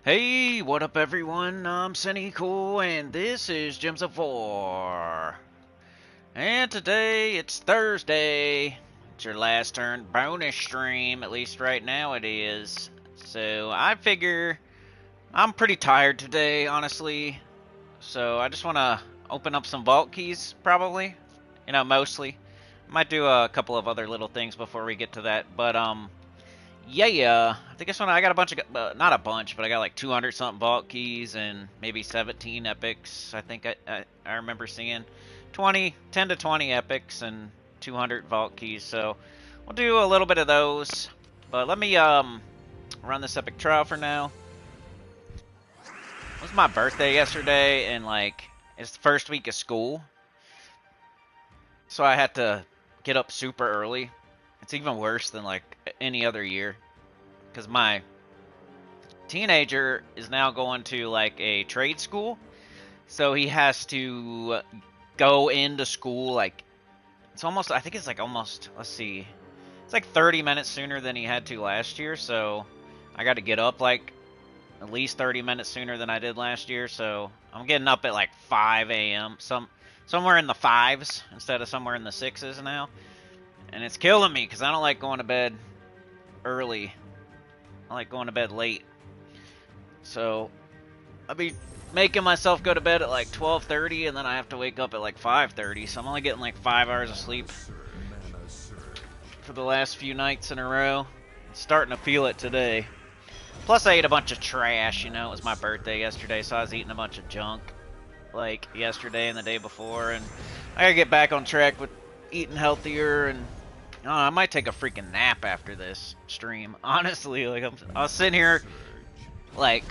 Hey, what up everyone? I'm Sunny Cool and this is Gems of War. And today it's Thursday. It's your last turn bonus stream, at least right now it is. So I figure I'm pretty tired today, honestly. So I just want to open up some vault keys, probably. Mostly. Might do a couple of other little things before we get to that, but yeah, I think this one I got a bunch of, not a bunch, but I got like 200 something vault keys and maybe 17 epics. I think I remember seeing 10 to 20 epics and 200 vault keys. So we'll do a little bit of those. But let me run this epic trial for now. It was my birthday yesterday, and like it's the first week of school, so I had to get up super early. It's even worse than like any other year because my teenager is now going to like a trade school, so he has to go into school like it's almost, I think it's like almost, let's see, it's like 30 minutes sooner than he had to last year. So I got to get up like at least 30 minutes sooner than I did last year. So I'm getting up at like 5 a.m. Somewhere in the fives instead of somewhere in the sixes now, and it's killing me because I don't like going to bed early. I like going to bed late. So I'll be making myself go to bed at like 12:30, and then I have to wake up at like 5:30. So I'm only getting like 5 hours of sleep for the last few nights in a row. I'm starting to feel it today. Plus I ate a bunch of trash, it was my birthday yesterday, so I was eating a bunch of junk like yesterday and the day before, and I gotta get back on track with eating healthier. And I might take a freaking nap after this stream. Honestly, like I was sitting here like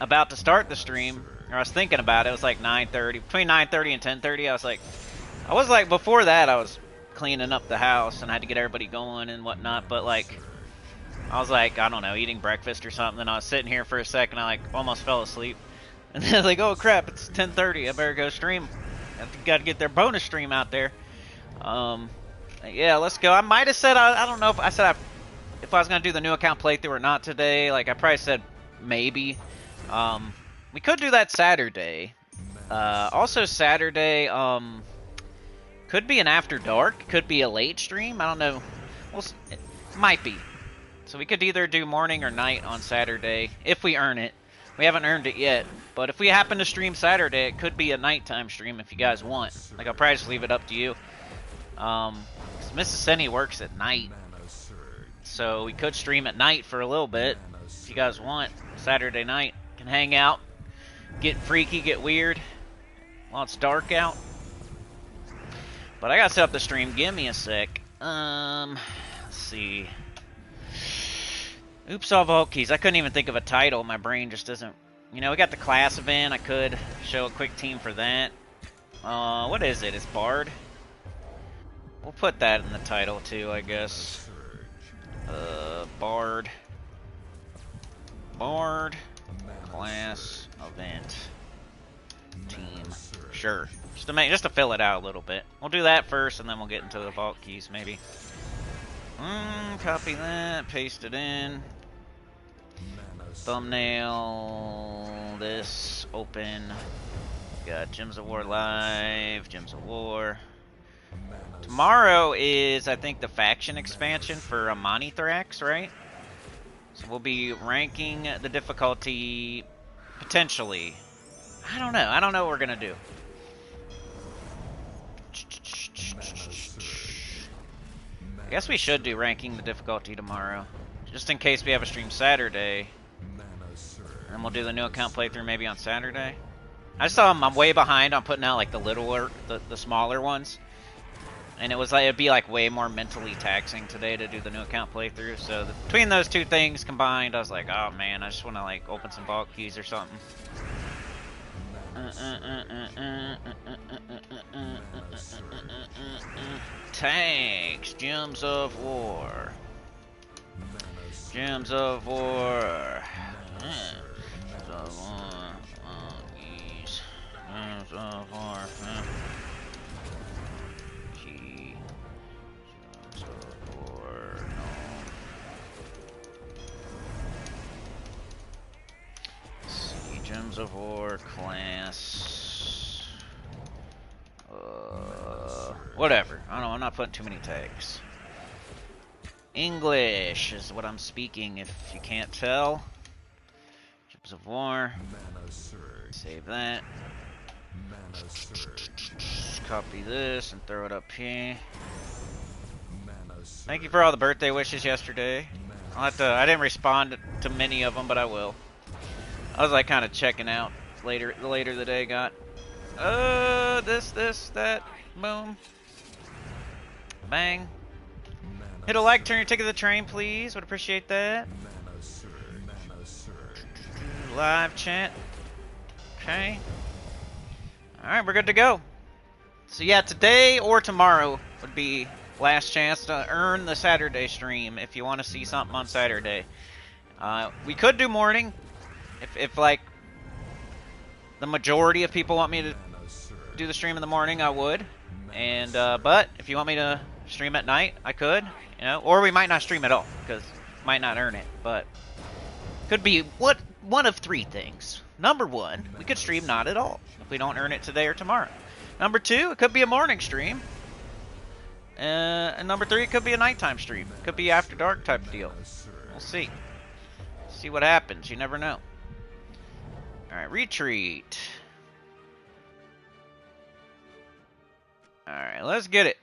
about to start the stream, or I was thinking about it. It was like 9:30, between 9:30 and 10:30. I was like before that I was cleaning up the house and I had to get everybody going and whatnot. But like I was like, I don't know, eating breakfast or something. And I was sitting here for a second. I like almost fell asleep, and then like, oh crap, it's 10:30. I better go stream. I got to get their bonus stream out there. Yeah, let's go. I might have said I don't know if I said if I was gonna do the new account playthrough or not today. Like I probably said maybe. We could do that Saturday. Also Saturday, could be an after dark, could be a late stream. I don't know. It might be. So we could either do morning or night on Saturday if we earn it. We haven't earned it yet, but if we happen to stream Saturday, it could be a nighttime stream if you guys want. Like I'll probably just leave it up to you. Mrs. Senny works at night, so we could stream at night for a little bit if you guys want. Saturday night, can hang out, get freaky, get weird while it's dark out. But I gotta set up the stream. Give me a sec. Let's see. Oops, all vault keys. I couldn't even think of a title. My brain just doesn't. We got the class event. I could show a quick team for that. What is it? It's Bard. We'll put that in the title too, I guess. Bard. Bard. Class event. Team. Sure. Just to fill it out a little bit. We'll do that first, and then we'll get into the vault keys, maybe. Copy that. Paste it in. Thumbnail. This. Open. Got Gems of War Live. Gems of War. Tomorrow is, I think, the faction expansion for Amanithrax, right? So we'll be ranking the difficulty, potentially. I don't know. I don't know what we're going to do. I guess we should do ranking the difficulty tomorrow. Just in case we have a stream Saturday. And we'll do the new account playthrough maybe on Saturday. I saw I'm way behind on putting out like the littler, the smaller ones. And it was like it'd be like way more mentally taxing today to do the new account playthrough. So between those two things combined, I was like, oh man, I just want to like open some vault keys or something. Tanks, Gems of War. Gems of War. Gems of War. Gems of War. Gems of War class. Whatever. I don't know. I'm not putting too many tags. English is what I'm speaking. If you can't tell. Gems of War. Save that. Copy this and throw it up here. Thank you for all the birthday wishes yesterday. I didn't respond to many of them, but I will. I was like kind of checking out the later the day got. This, that, boom. Bang. Hit a like, turn your ticket to the train, please. Would appreciate that. Live chat. Okay. Alright, we're good to go. So yeah, today or tomorrow would be last chance to earn the Saturday stream if you want to see something on Saturday. We could do morning if like the majority of people want me to do the stream in the morning, I would. And but if you want me to stream at night, I could. You know, or we might not stream at all because might not earn it. But could be one of three things. Number one, we could stream not at all if we don't earn it today or tomorrow. Number two, it could be a morning stream. And number three, it could be a nighttime stream. It could be after dark type deal. We'll see. See what happens. You never know. Alright, retreat. Alright, let's get it.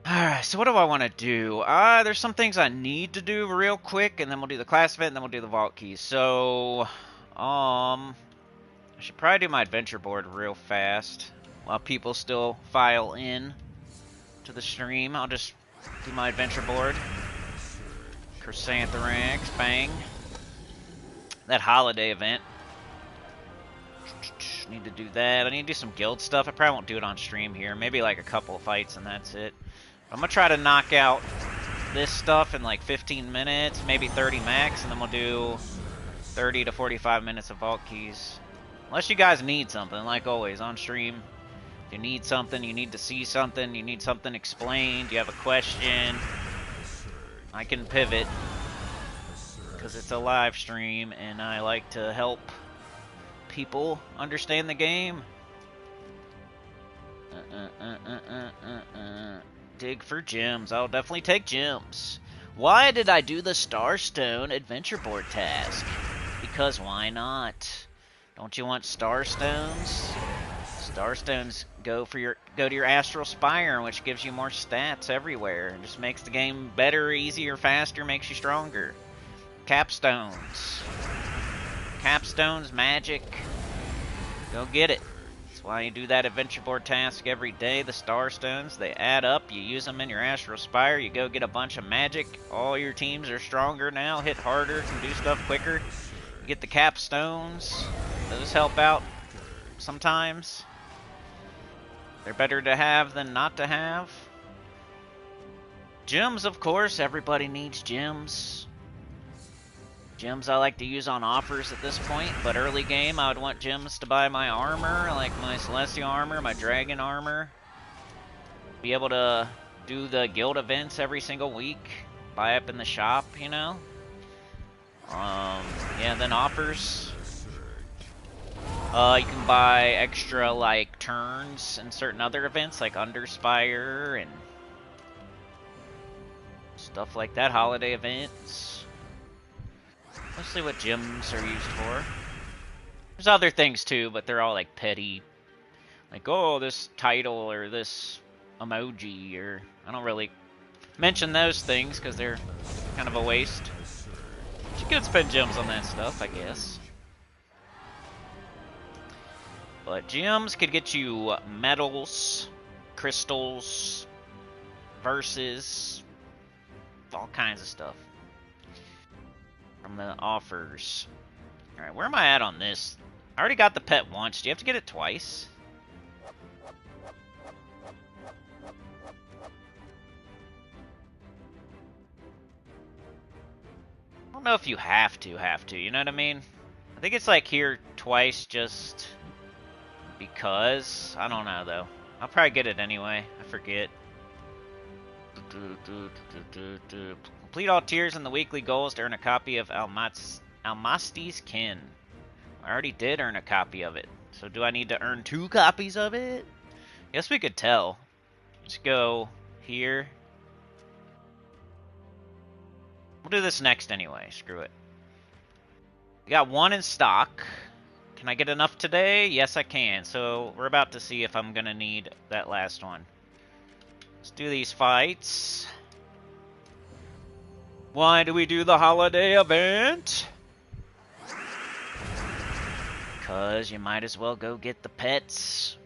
Alright, so what do I want to do? There's some things I need to do real quick, and then we'll do the class event, and then we'll do the vault keys. So, I should probably do my adventure board real fast while people still file in to the stream. I'll just do my adventure board. Chrysanthrax, bang. That holiday event. Need to do that. I need to do some guild stuff. I probably won't do it on stream here. Maybe like a couple of fights and that's it. I'm going to try to knock out this stuff in like 15 minutes, maybe 30 max, and then we'll do 30 to 45 minutes of vault keys. Unless you guys need something, like always, on stream. If you need something, you need to see something, you need something explained, you have a question, I can pivot. Because it's a live stream, and I like to help people understand the game. Dig for gems. I'll definitely take gems. Why did I do the Starstone adventure board task? Because why not? Don't you want Starstones? Starstones go to your Astral Spire, which gives you more stats everywhere. It just makes the game better, easier, faster, makes you stronger. Capstones. Capstones, magic. Go get it. That's why you do that adventure board task every day. The Starstones, they add up. You use them in your Astral Spire. You go get a bunch of magic. All your teams are stronger now, hit harder, can do stuff quicker. You get the Capstones. Those help out sometimes. They're better to have than not to have. Gems, of course. Everybody needs gems. Gems I like to use on offers at this point, but early game I would want gems to buy my armor, like my Celestial armor, my Dragon armor. Be able to do the guild events every single week. Buy up in the shop, you know. Yeah, then offers. You can buy extra, like, turns in certain other events, like Underspire and stuff like that, holiday events. Mostly what gems are used for. There's other things too, but they're all like petty. Like, oh, this title or this emoji, or I don't really mention those things because they're kind of a waste. But you could spend gems on that stuff, I guess. But gems could get you medals, crystals, verses, all kinds of stuff from the offers. Alright, where am I at on this? I already got the pet once. Do you have to get it twice? I don't know if you have to, you know what I mean? I think it's like here twice just because. I don't know, though. I'll probably get it anyway. I forget. Complete all tiers and the weekly goals to earn a copy of Almasti's Kin. I already did earn a copy of it. So do I need to earn 2 copies of it? Guess we could tell. Just go here. We'll do this next anyway. Screw it. We got 1 in stock. Can I get enough today? Yes, I can. So we're about to see if I'm going to need that last one. Let's do these fights. Why do we do the holiday event? Because you might as well go get the pets.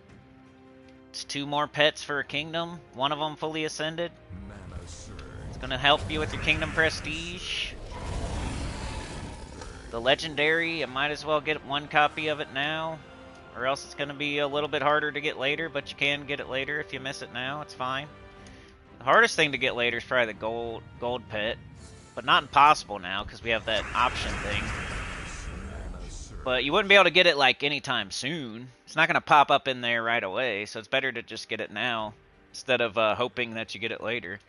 It's 2 more pets for a kingdom. 1 of them fully ascended. It's going to help you with your kingdom prestige. The legendary, you might as well get 1 copy of it now. Or else it's going to be a little bit harder to get later, but you can get it later if you miss it now. It's fine. The hardest thing to get later is probably the gold pet. But not impossible now, because we have that option thing. But you wouldn't be able to get it, like, anytime soon. It's not going to pop up in there right away, so it's better to just get it now, instead of hoping that you get it later.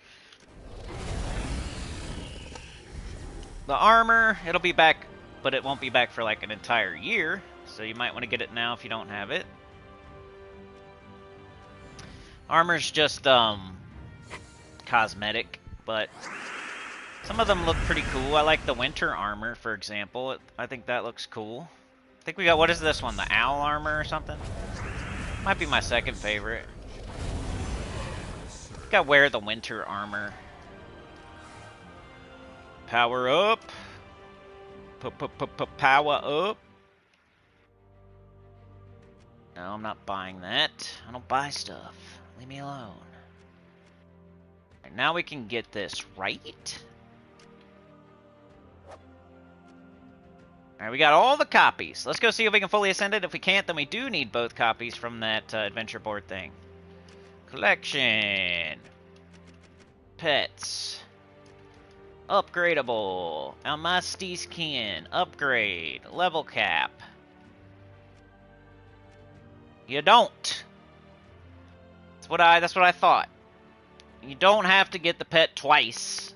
The armor, it'll be back, but it won't be back for, like, an entire year. So you might want to get it now if you don't have it. Armor's just, cosmetic, but some of them look pretty cool. I like the winter armor, for example. I think that looks cool. I think we got, what is this one? The owl armor or something? Might be my second favorite. I think I wear the winter armor. Power up. Power up. No, I'm not buying that. I don't buy stuff. Leave me alone. Right, now we can get this, right? Alright, we got all the copies. Let's go see if we can fully ascend it. If we can't, then we do need both copies from that adventure board thing. Collection. Pets. Upgradable. Almastis Kin. Upgrade. Level cap. You don't. That's what I thought. You don't have to get the pet twice.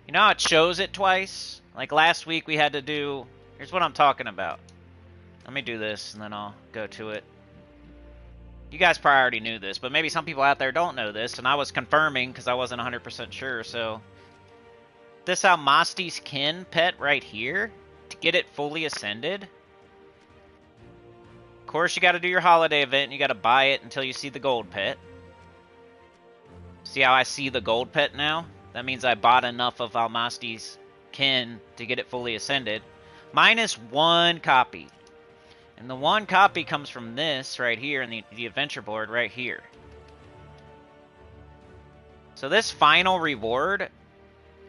You know how it shows it twice? Like last week we had to do... Here's what I'm talking about. Let me do this, and then I'll go to it. You guys probably already knew this, but maybe some people out there don't know this, and I was confirming because I wasn't 100% sure, so... This Almastis Kin pet right here, to get it fully ascended... Of course, you got to do your holiday event, and you got to buy it until you see the gold pet. See how I see the gold pet now? That means I bought enough of Almastis Kin to get it fully ascended. Minus 1 copy. And the 1 copy comes from this right here in the adventure board right here. So this final reward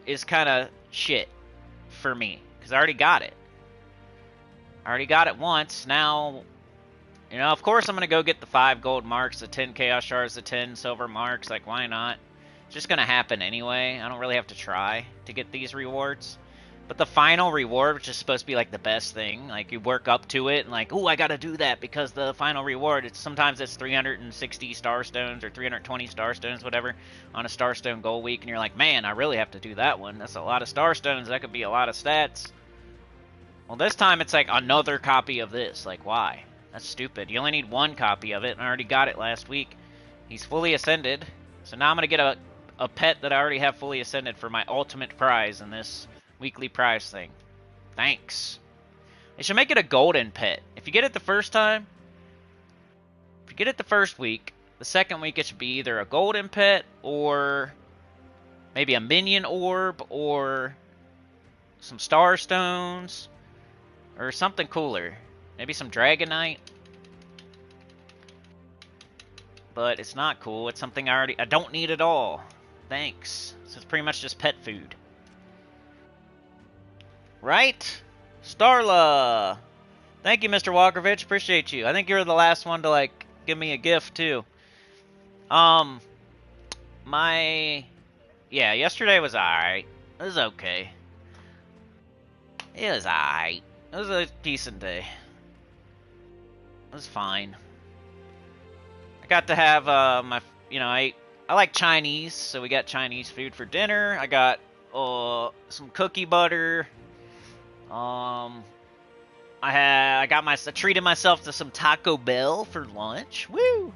is kind of shit for me. Because I already got it. I already got it once. Now, you know, of course I'm going to go get the 5 gold marks, the 10 chaos shards, the 10 silver marks. Like, why not? It's just going to happen anyway. I don't really have to try to get these rewards. But the final reward, which is supposed to be like the best thing, like you work up to it and like, oh, I gotta do that because the final reward, sometimes it's 360 star stones or 320 star stones, whatever, on a starstone goal week, and you're like, man, I really have to do that one. That's a lot of star stones. That could be a lot of stats. Well, this time it's like another copy of this. Like, why? That's stupid. You only need 1 copy of it, and I already got it last week. He's fully ascended, so now I'm gonna get a pet that I already have fully ascended for my ultimate prize in this weekly prize thing. Thanks. They should make it a golden pet. If you get it the first time, if you get it the first week, the second week it should be either a golden pet or maybe a minion orb or some star stones or something cooler. Maybe some dragonite. But it's not cool. It's something I don't need at all. Thanks. So it's pretty much just pet food. Right? Starla! Thank you, Mr. Walkervich. Appreciate you. I think you were the last one to, like, give me a gift, too. Yeah, yesterday was alright. It was okay. It was alright. It was a decent day. It was fine. I got to have, I like Chinese, so we got Chinese food for dinner. I got, some cookie butter. I treated myself to some Taco Bell for lunch. Woo!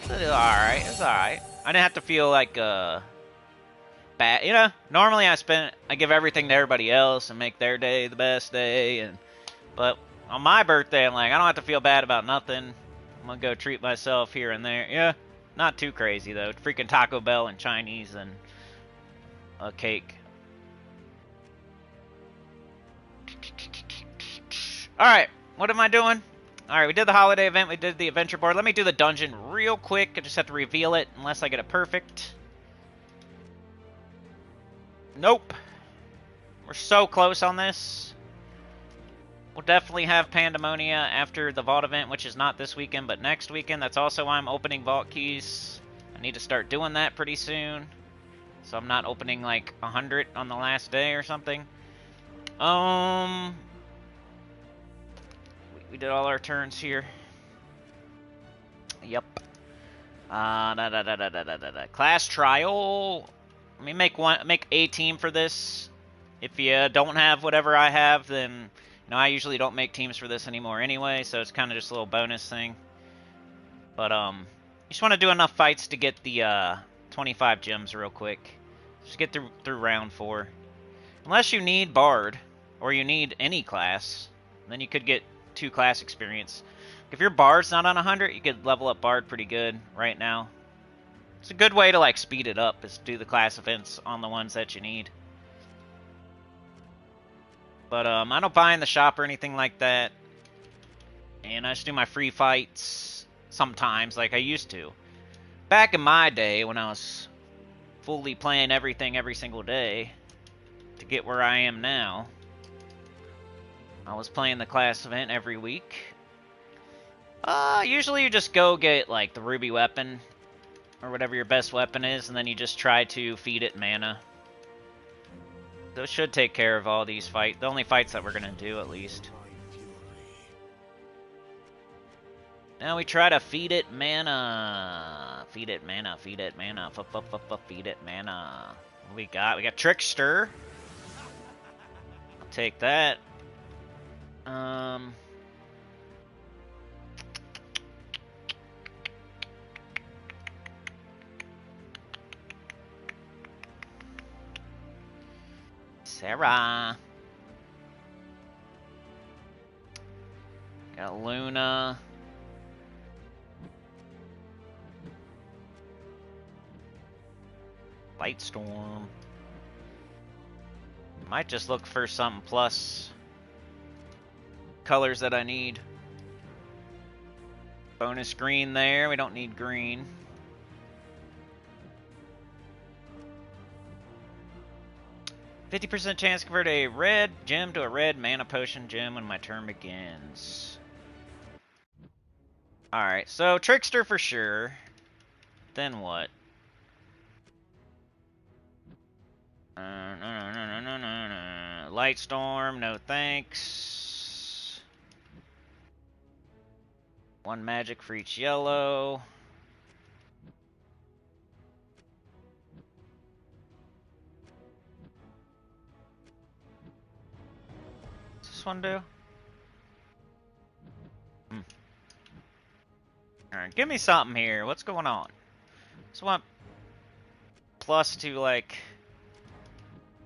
It's alright. It's alright. I didn't have to feel like bad. You know, normally I give everything to everybody else and make their day the best day, but on my birthday, I'm like, I don't have to feel bad about nothing. I'm gonna go treat myself here and there. Yeah, not too crazy though. Freaking Taco Bell and Chinese and a cake. Alright, what am I doing? Alright, we did the holiday event, we did the adventure board. Let me do the dungeon real quick. I just have to reveal it unless I get it perfect. Nope. We're so close on this. We'll definitely have Pandemonia after the Vault event, which is not this weekend, but next weekend. That's also why I'm opening Vault keys. I need to start doing that pretty soon, so I'm not opening like 100 on the last day or something. We did all our turns here. Yep. Class trial. Let me make a team for this. If you don't have whatever I have, then you know I usually don't make teams for this anymore anyway, so it's kind of just a little bonus thing. But you just want to do enough fights to get the 25 gems real quick. Just get through round 4. Unless you need Bard or you need any class, then you could get 2 class experience. If your Bard's not on 100, you could level up Bard pretty good right now. It's a good way to like speed it up, is do the class events on the ones that you need. But I don't buy in the shop or anything like that. And I just do my free fights sometimes, like I used to. Back in my day, when I was fully playing everything every single day to get where I am now, I was playing the class event every week. Usually you just go get like the ruby weapon or whatever your best weapon is, and then you just try to feed it mana. Those should take care of all these fights. The only fights that we're gonna do, at least. Now we try to feed it mana. Feed it mana. Feed it mana. Feed it mana. What we got? We got Trickster. I'll take that. Sarah. Got Luna. Lightstorm. Might just look for some plus colors that I need. Bonus green there. We don't need green. %50 chance to convert a red gem to a red mana potion gem when my turn begins. Alright, so Trickster for sure. Then what? Lightstorm, no thanks. 1 magic for each yellow. What's this one do? Alright, give me something here. What's going on? Just want plus to like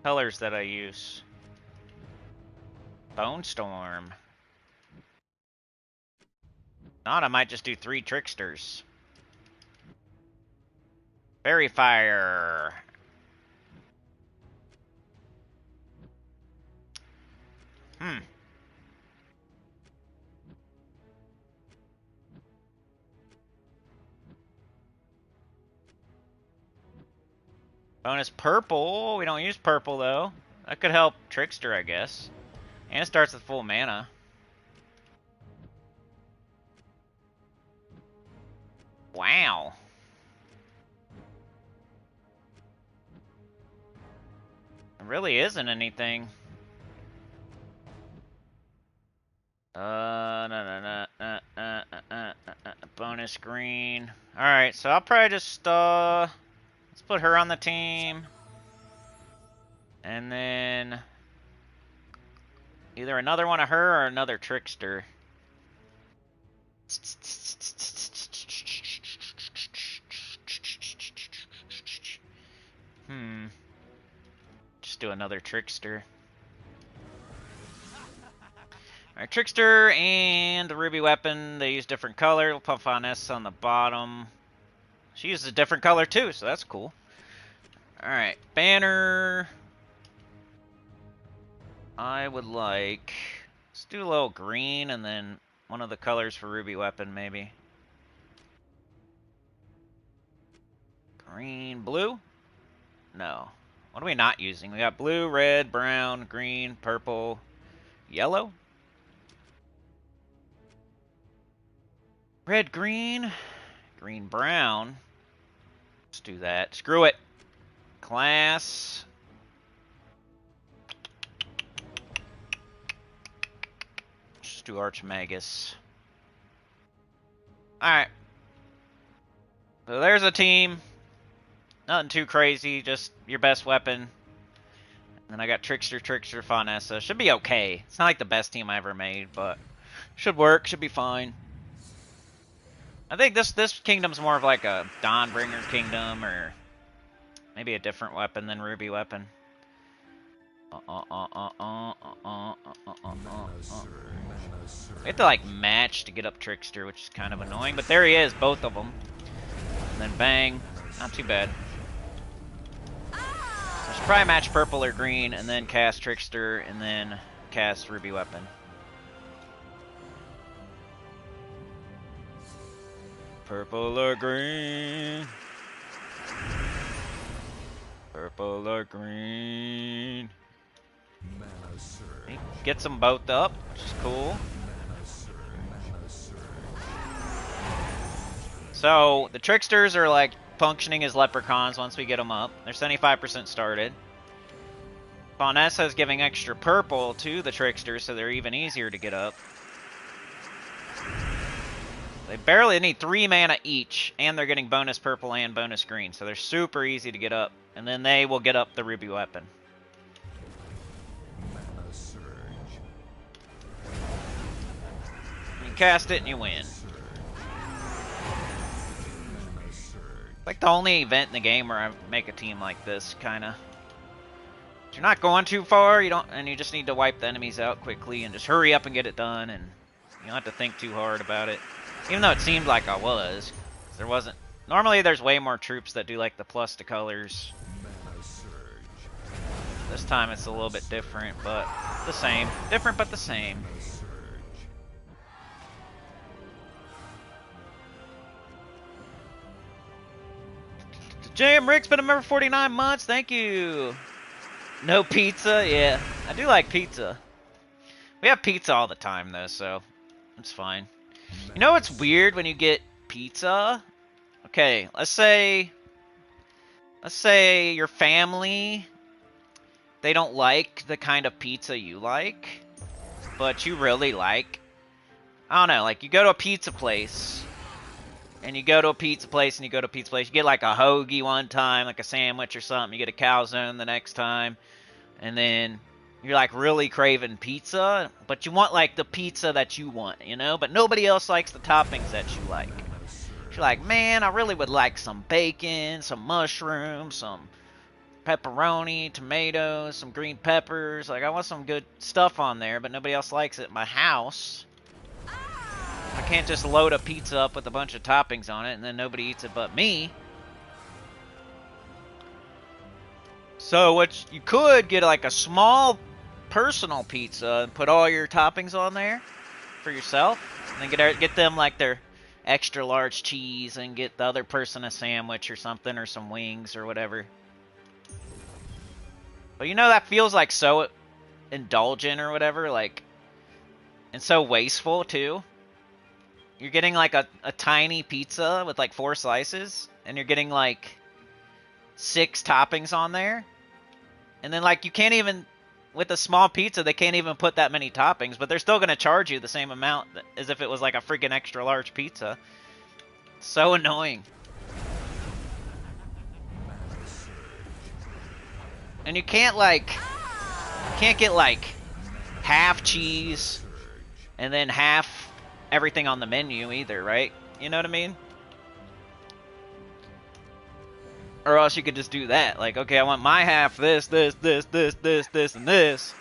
colors that I use. Bone Storm. Not, I might just do 3 Tricksters. Fairy Fire. Bonus purple. We don't use purple though. That could help Trickster, I guess. And it starts with full mana. Wow. There really isn't anything. Bonus green. Alright, so I'll probably just, let's put her on the team. And then Either another one of her or another trickster. Just do another trickster. Alright, trickster and the ruby weapon. They use different color. We'll put Finesse on the bottom. She uses a different color too, so that's cool. Alright, banner. I would like... Let's do a little green and then one of the colors for ruby weapon, maybe. Green, blue? No. What are we not using? We got blue, red, brown, green, purple, yellow? Red, green, green, brown. Let's do that. Screw it. Class. Just do Archmagus. Alright. So there's a team. Nothing too crazy, just your best weapon. And I got Trickster, Faunessa. Should be okay. It's not like the best team I ever made, but should work, should be fine. I think this kingdom's more of like a Dawnbringer kingdom, or maybe a different weapon than Ruby weapon. We have to like match to get up Trickster, which is kind of annoying, but there he is, both of them. And then bang, not too bad. I should probably match purple or green, and then cast Trickster, and then cast Ruby weapon. Purple or green. Purple or green. He gets them both up, which is cool. So, the Tricksters are like functioning as leprechauns once we get them up. They're 75% started. Faunessa is giving extra purple to the Tricksters, so they're even easier to get up. They barely need 3 mana each, and they're getting bonus purple and bonus green, so they're super easy to get up. And then they will get up the ruby weapon. You cast it and you win. Like the only event in the game where I make a team like this, kinda. You're not going too far, and you just need to wipe the enemies out quickly and just hurry up and get it done, and you don't have to think too hard about it. Even though it seemed like I was. There wasn't. Normally there's way more troops that do like the plus to colors. This time it's a little bit different, but the same. Different but the same. Jam Rick's been a member 49 months. Thank you. No pizza? Yeah. I do like pizza. We have pizza all the time though, so it's fine. You know what's weird when you get pizza? Okay, let's say your family, they don't like the kind of pizza you like, but you really like. I don't know, like you go to a pizza place, and you go to a pizza place, and you go to a pizza place, you get like a hoagie one time, like a sandwich or something, you get a calzone the next time, and then you're like really craving pizza, but you want like the pizza that you want, you know? But nobody else likes the toppings that you like. You're like, man, I really would like some bacon, some mushrooms, some pepperoni, tomatoes, some green peppers. Like, I want some good stuff on there, but nobody else likes it in my house. I can't just load a pizza up with a bunch of toppings on it and then nobody eats it but me. So what you could get like a small personal pizza and put all your toppings on there for yourself, and then get them like their extra large cheese, and get the other person a sandwich or something, or some wings or whatever. But you know, that feels like so indulgent or whatever, like, and so wasteful too. You're getting like a tiny pizza with like 4 slices, and you're getting like 6 toppings on there. And then like you can't even, with a small pizza, they can't even put that many toppings, but they're still going to charge you the same amount as if it was like a freaking extra large pizza. So annoying. And you can't like, get like half cheese and then half everything on the menu either, right? You know what I mean? Or else you could just do that. Like, okay, I want my half this, and this.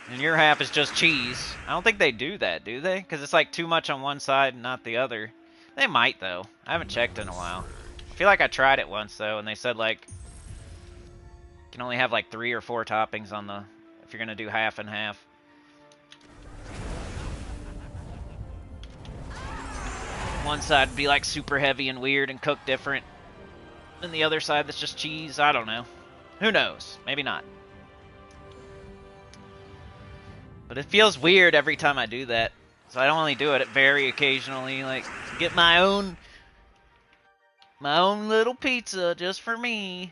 And your half is just cheese. I don't think they do that, do they? Because it's like too much on one side and not the other. They might, though. I haven't checked in a while. I feel like I tried it once, though, and they said, like, you can only have, like, 3 or 4 toppings on the... if you're going to do half and half. One side would be, like, super heavy and weird and cooked different. And the other side that's just cheese. I don't know. Who knows? Maybe not. But it feels weird every time I do that. So I only do it very occasionally. Like, get my own little pizza just for me.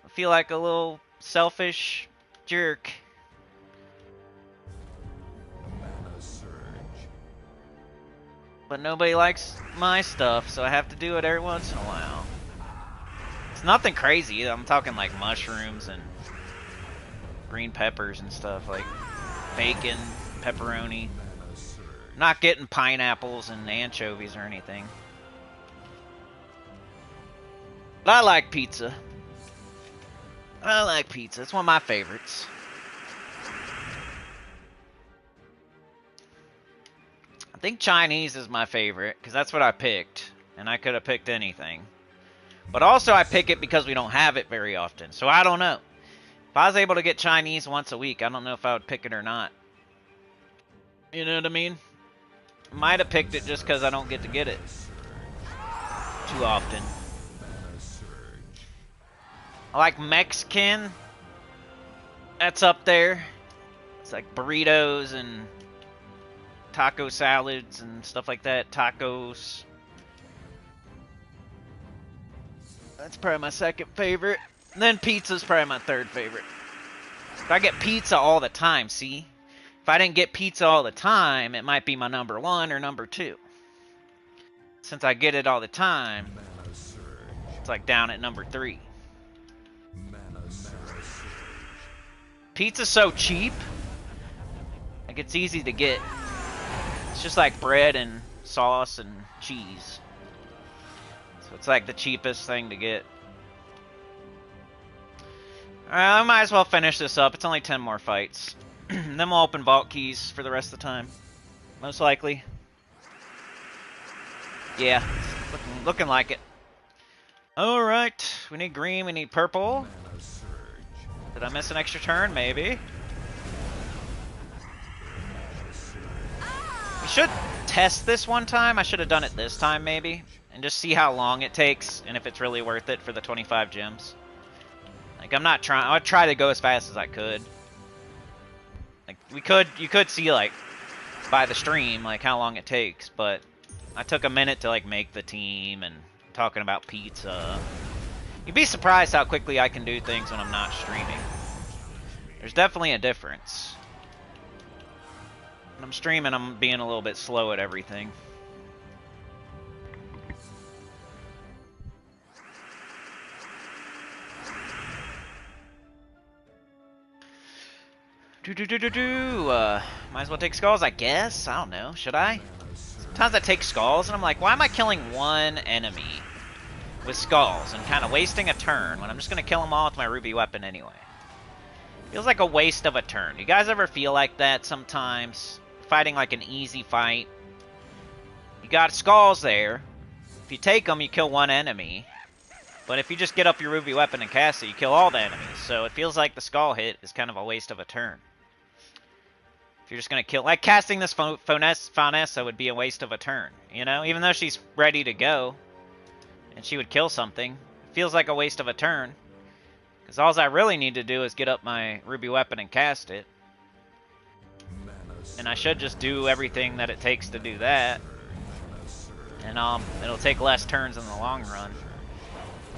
I feel like a little selfish jerk. But nobody likes my stuff, so I have to do it every once in a while. It's nothing crazy. I'm talking like mushrooms and green peppers and stuff, like bacon, pepperoni. I'm not getting pineapples and anchovies or anything. But I like pizza. I like pizza. It's one of my favorites. I think Chinese is my favorite, because that's what I picked. And I could have picked anything. But also I pick it because we don't have it very often. So I don't know. If I was able to get Chinese once a week, I don't know if I would pick it or not. You know what I mean? Might have picked it just because I don't get to get it too often. I like Mexican. That's up there. It's like burritos and taco salads and stuff like that. Tacos. That's probably my second favorite. And then pizza's probably my third favorite. But I get pizza all the time, see? If I didn't get pizza all the time, it might be my number 1 or number 2. Since I get it all the time, it's like down at number 3. Pizza's so cheap. Like, it's easy to get. It's just like bread and sauce and cheese. So it's like the cheapest thing to get. Alright, I might as well finish this up. It's only 10 more fights. Then we'll open vault keys for the rest of the time. Most likely. Yeah, looking like it. Alright, we need green, we need purple. Did I miss an extra turn? Maybe. We should test this one time. I should have done it this time, maybe. And just see how long it takes, and if it's really worth it for the 25 gems. Like, I'm not trying... I would try to go as fast as I could. Like, you could see, like, by the stream, like, how long it takes, but I took a minute to, like, make the team, and talking about pizza. You'd be surprised how quickly I can do things when I'm not streaming. There's definitely a difference. When I'm streaming, I'm being a little bit slow at everything. Might as well take skulls, I guess. I don't know. Should I? Sometimes I take skulls, and I'm like, why am I killing one enemy with skulls and kind of wasting a turn when I'm just going to kill them all with my ruby weapon anyway? Feels like a waste of a turn. You guys ever feel like that sometimes? Fighting like an easy fight. You got skulls there. If you take them, you kill one enemy. But if you just get up your ruby weapon and cast it, you kill all the enemies. So it feels like the skull hit is kind of a waste of a turn. If you're just going to kill... Like, casting this Faunessa would be a waste of a turn, you know? Even though she's ready to go, and she would kill something, it feels like a waste of a turn. Because all I really need to do is get up my ruby weapon and cast it. And I should just do everything that it takes to do that. And it'll take less turns in the long run.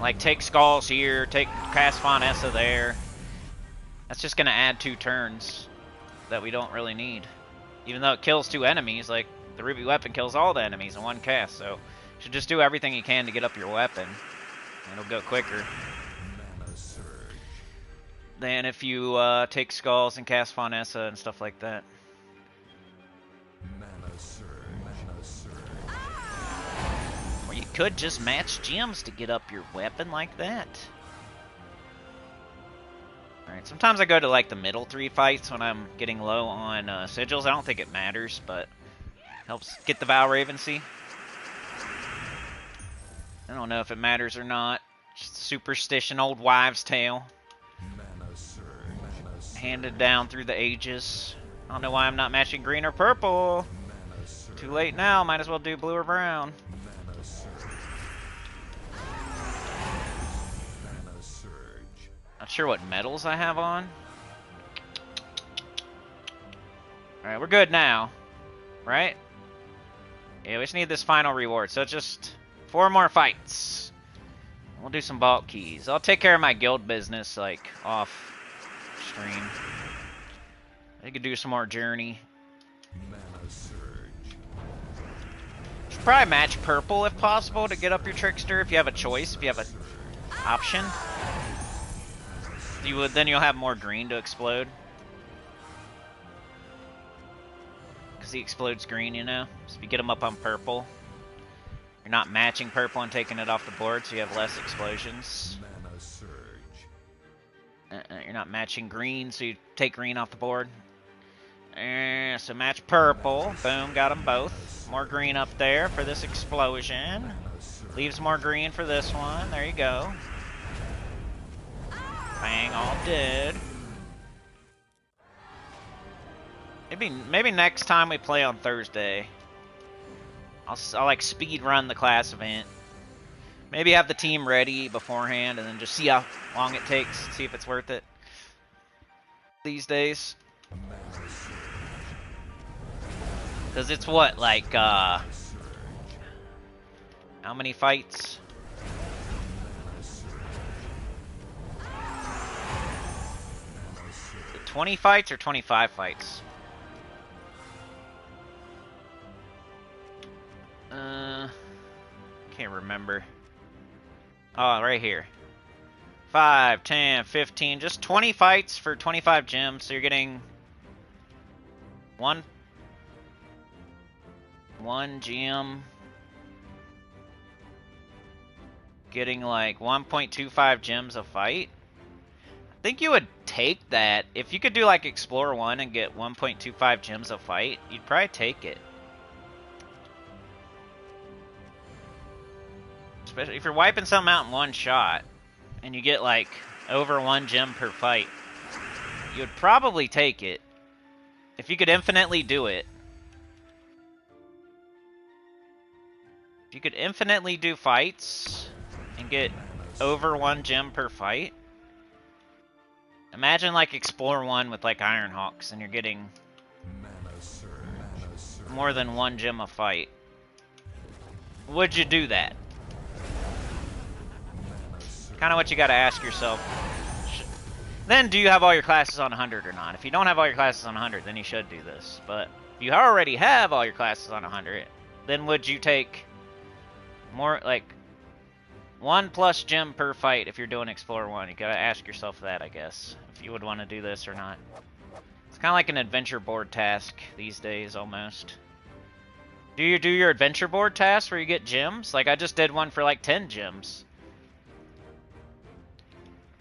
Like, take skulls here, cast Faunessa there. That's just going to add 2 turns that we don't really need. Even though it kills 2 enemies, like, the ruby weapon kills all the enemies in one cast, so you should just do everything you can to get up your weapon. It'll go quicker than if you take skulls and cast Faunessa and stuff like that. could just match gems to get up your weapon like that. Alright, sometimes I go to like the middle 3 fights when I'm getting low on sigils. I don't think it matters, but helps get the Val Ravency. I don't know if it matters or not. Just superstition, old wives' tale. Handed down through the ages. I don't know why I'm not matching green or purple. Too late now, might as well do blue or brown. Not sure what medals I have on. Alright, we're good now. Right? Yeah, we just need this final reward. So just 4 more fights. We'll do some bulk keys. I'll take care of my guild business, like, off stream. I could do some more journey. Should probably match purple if possible to get up your trickster if you have a choice, if you have an option. You would, then you'll have more green to explode. Because he explodes green, you know? So if you get him up on purple, you're not matching purple and taking it off the board, so you have less explosions. You're not matching green, so you take green off the board. So match purple. Boom, got them both. More green up there for this explosion. Leaves more green for this one. There you go. Bang, all dead. Maybe next time we play on Thursday, I'll like speed run the class event. Maybe have the team ready beforehand and then just see how long it takes, see if it's worth it these days. Because it's what, like, how many fights? 20 fights or 25 fights? Can't remember. Oh, right here. 5, 10, 15, just 20 fights for 25 gems, so you're getting one gem. Getting like 1.25 gems a fight. I think you would take that. If you could do like Explore 1 and get 1.25 gems a fight, you'd probably take it. Especially if you're wiping something out in one shot and you get like over 1 gem per fight, you would probably take it. If you could infinitely do it. If you could infinitely do fights and get over 1 gem per fight. Imagine like Explore 1 with like Ironhawks and you're getting more than 1 gem a fight. Would you do that? Kind of what you got to ask yourself. Then, do you have all your classes on 100 or not? If you don't have all your classes on 100, then you should do this. But if you already have all your classes on 100, then would you take more, like, 1+ gem per fight if you're doing Explore 1? You got to ask yourself that, I guess, if you would want to do this or not. It's kind of like an adventure board task these days, almost. Do you do your adventure board task where you get gems? Like, I just did one for like 10 gems.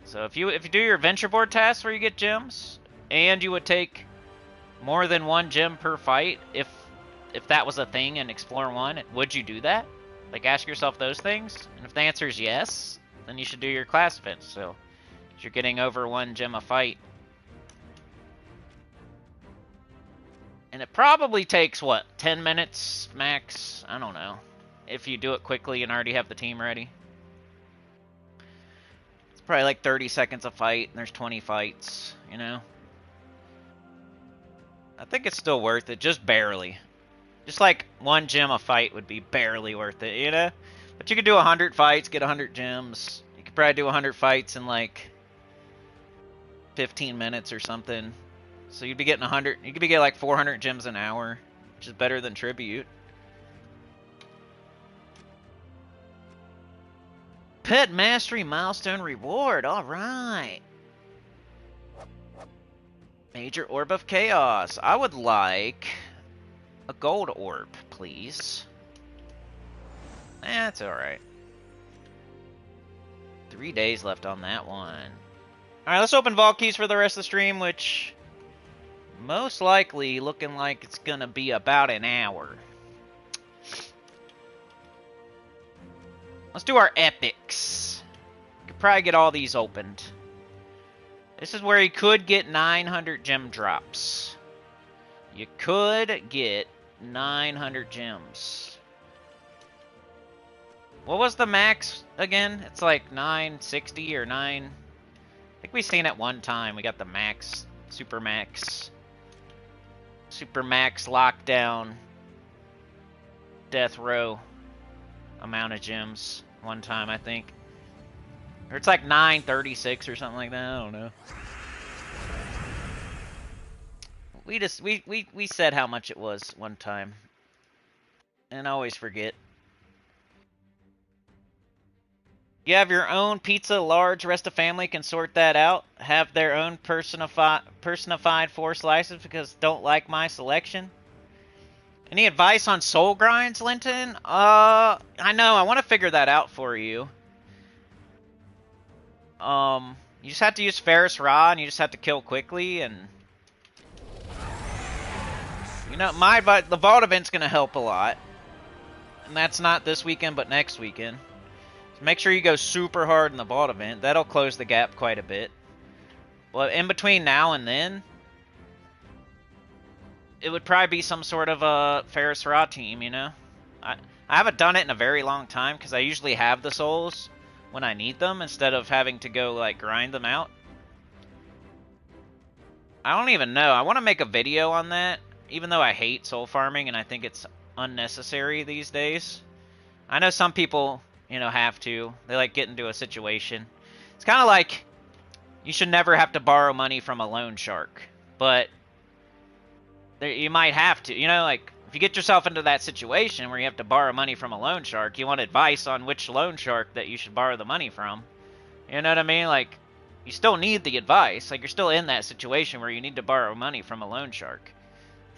So if you do your adventure board tasks where you get gems, and you would take more than 1 gem per fight, if that was a thing in Explore 1, would you do that? Like, ask yourself those things, and if the answer is yes, then you should do your class events. So if you're getting over 1 gem a fight, and it probably takes what, 10 minutes max? I don't know. If you do it quickly and already have the team ready. Probably like 30 seconds a fight, and there's 20 fights, you know? I think it's still worth it, just barely. Just like 1 gem a fight would be barely worth it, you know? But you could do 100 fights, get 100 gems. You could probably do 100 fights in like 15 minutes or something. So you'd be getting 100, you could be getting like 400 gems an hour, which is better than Tribute. Pet Mastery Milestone Reward, alright. Major Orb of Chaos. I would like a gold orb, please. That's alright. 3 days left on that one. Alright, let's open vault keys for the rest of the stream, which most likely looking like it's gonna be about an hour. Let's do our epics. Could probably get all these opened. This is where you could get 900 gem drops. You could get 900 gems. What was the max again? It's like 960 or 9... I think we seen it one time. We got the max, super max lockdown, death row amount of gems one time, I think. Or it's like 936 or something like that. I don't know. We said how much it was one time, and I always forget. You have your own pizza large. Rest of family can sort that out. Have their own personified 4 slices because don't like my selection. Any advice on soul grinds, Linton? I know. I want to figure that out for you. You just have to use Ferris Raw, and you just have to kill quickly, and... You know, the vault event's going to help a lot. And that's not this weekend, but next weekend. Make sure you go super hard in the vault event. That'll close the gap quite a bit. But in between now and then, it would probably be some sort of a Ferris Raw team, you know? I haven't done it in a very long time because I usually have the souls when I need them instead of having to go, like, grind them out. I don't even know. I want to make a video on that, even though I hate soul farming and I think it's unnecessary these days. I know some people... you know, have to. They like get into a situation. It's kind of like you should never have to borrow money from a loan shark. But you might have to. You know, like if you get yourself into that situation where you have to borrow money from a loan shark, you want advice on which loan shark that you should borrow the money from. You know what I mean? Like, you still need the advice. Like, you're still in that situation where you need to borrow money from a loan shark.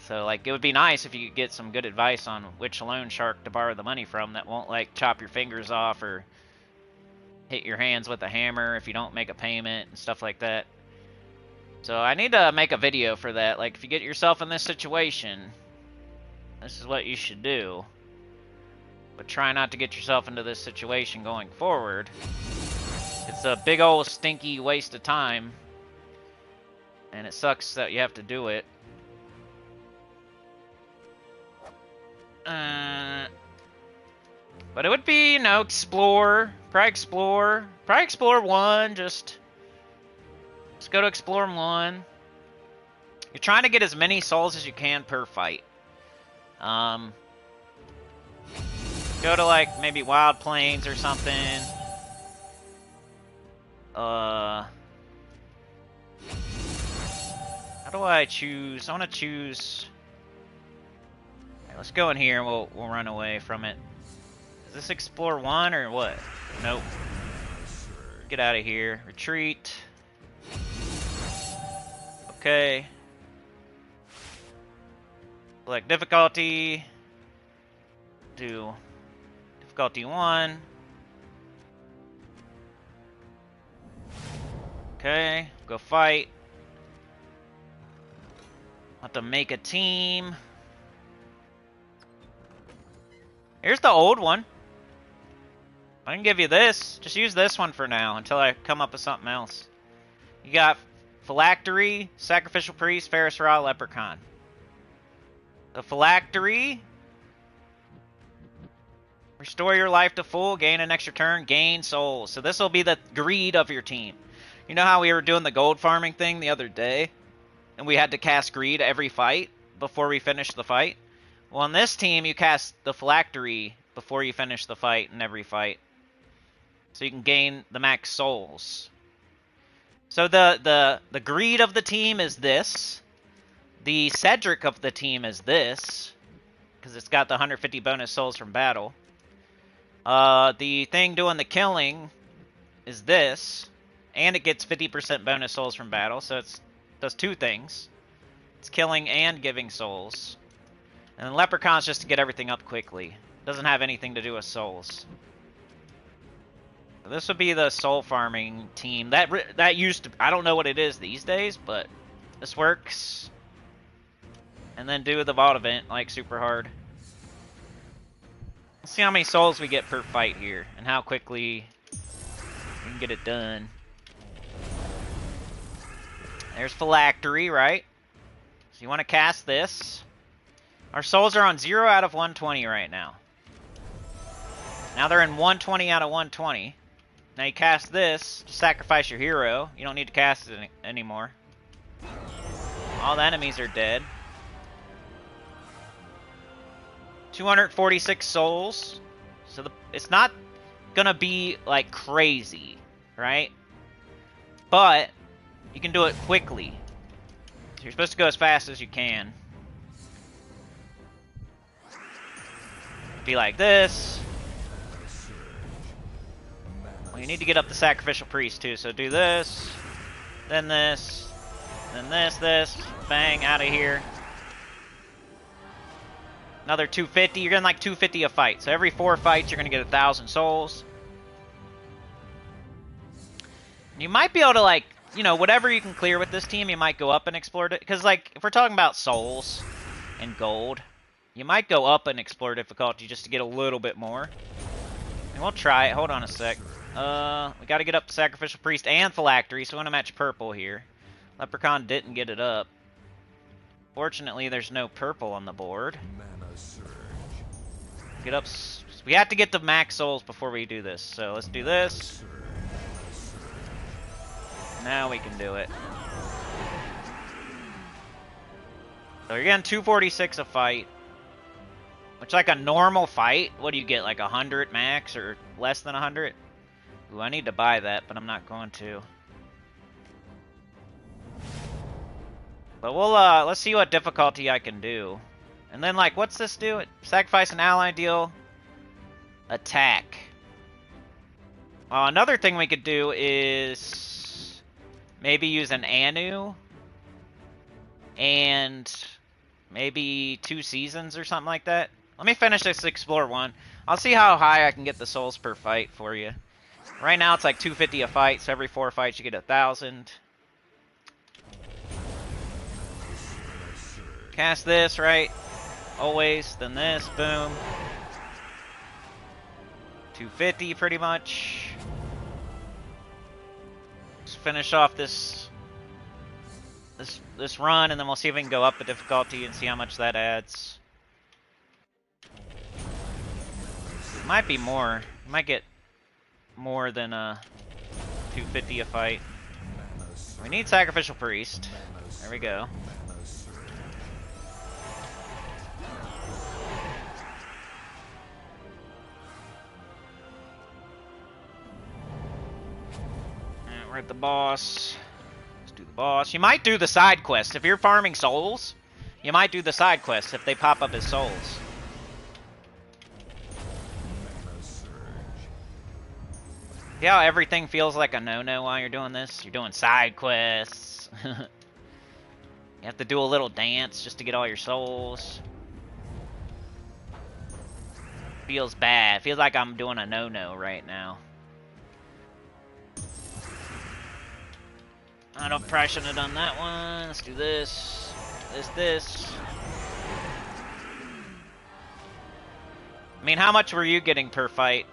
So, like, it would be nice if you could get some good advice on which loan shark to borrow the money from that won't, like, chop your fingers off or hit your hands with a hammer if you don't make a payment and stuff like that. So, I need to make a video for that. Like, if you get yourself in this situation, this is what you should do. But try not to get yourself into this situation going forward. It's a big old stinky waste of time. And it sucks that you have to do it. But it would be, you know, explore. Probably explore 1, just go to explore 1. You're trying to get as many souls as you can per fight. Go to, like, maybe Wild Plains or something. How do I choose? I want to choose... Let's go in here and we'll run away from it. Is this explore 1 or what? Nope. Get out of here. Retreat. Okay. Select difficulty. Do difficulty 1. Okay. Go fight. Have to make a team. Here's the old one. I can give you this. Just use this one for now until I come up with something else. You got Phylactery, Sacrificial Priest, Ferris Raw, Leprechaun. The Phylactery. Restore your life to full, gain an extra turn, gain souls. So this will be the greed of your team. You know how we were doing the gold farming thing the other day? And we had to cast greed every fight before we finished the fight? Well, on this team, you cast the Phylactery before you finish the fight in every fight. So you can gain the max souls. So the greed of the team is this. The Cedric of the team is this. Because it's got the 150 bonus souls from battle. The thing doing the killing is this. And it gets 50% bonus souls from battle. So it does 2 things. It's killing and giving souls. And then Leprechaun's just to get everything up quickly. Doesn't have anything to do with souls. This would be the soul farming team. That used to... I don't know what it is these days, but this works. And then do the vault event, like, super hard. Let's see how many souls we get per fight here, and how quickly we can get it done. There's Phylactery, right? So you want to cast this. Our souls are on 0 out of 120 right now. Now they're in 120 out of 120. Now you cast this to sacrifice your hero. You don't need to cast it anymore. All the enemies are dead. 246 souls. So it's not gonna be like crazy, right? But you can do it quickly. So you're supposed to go as fast as you can. Be like this. Well, you need to get up the sacrificial priest too, so do this, then this, then this, bang, out of here. Another 250, you're getting like 250 a fight, so every 4 fights you're gonna get 1,000 souls. You might be able to, like, you know, whatever you can clear with this team, you might go up and explore it, because, like, if we're talking about souls and gold, you might go up and explore difficulty just to get a little bit more. And we'll try it, hold on a sec. We gotta get up to Sacrificial Priest and Phylactery, so we want to match purple here. Leprechaun didn't get it up. Fortunately, there's no purple on the board. Get up. We have to get the max souls before we do this, so let's do this. Now we can do it. So you're getting 246 a fight. Which, like a normal fight, what do you get, like 100 max or less than 100? Ooh, I need to buy that, but I'm not going to. But we'll, let's see what difficulty I can do. And then, like, what's this do? Sacrifice an ally, deal attack. Well, another thing we could do is maybe use an Anu and maybe 2 seasons or something like that. Let me finish this Explore one. I'll see how high I can get the souls per fight for you. Right now it's like 250 a fight, so every 4 fights you get 1,000. Cast this, right? Always, then this, boom. 250 pretty much. Let's finish off this run, and then we'll see if we can go up the difficulty and see how much that adds. Might be more. Might get more than 250 a fight. We need Sacrificial Priest. There we go. Alright, we're at the boss. Let's do the boss. You might do the side quest. If you're farming souls, you might do the side quests if they pop up as souls. See how everything feels like a no-no while you're doing this? You're doing side quests. You have to do a little dance just to get all your souls. Feels bad. Feels like I'm doing a no-no right now. I don't probably shouldn't have done that one. Let's do this. This. I mean, how much were you getting per fight?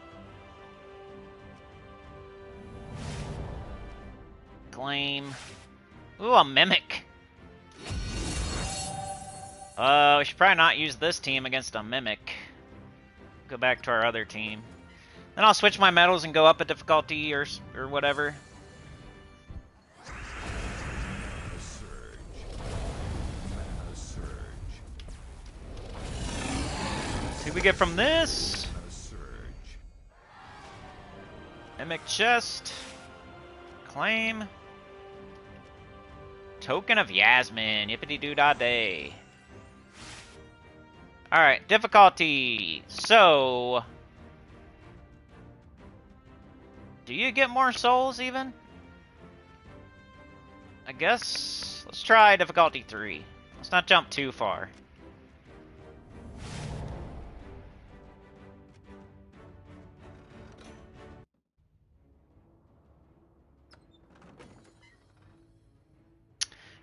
Claim. Ooh, a Mimic. We should probably not use this team against a Mimic. Go back to our other team. Then I'll switch my medals and go up a difficulty or whatever. See what we get from this. Mimic chest. Claim. Token of Yasmin. Yippity-doo-dah-day. Alright, difficulty. So, do you get more souls even? I guess, let's try difficulty 3. Let's not jump too far.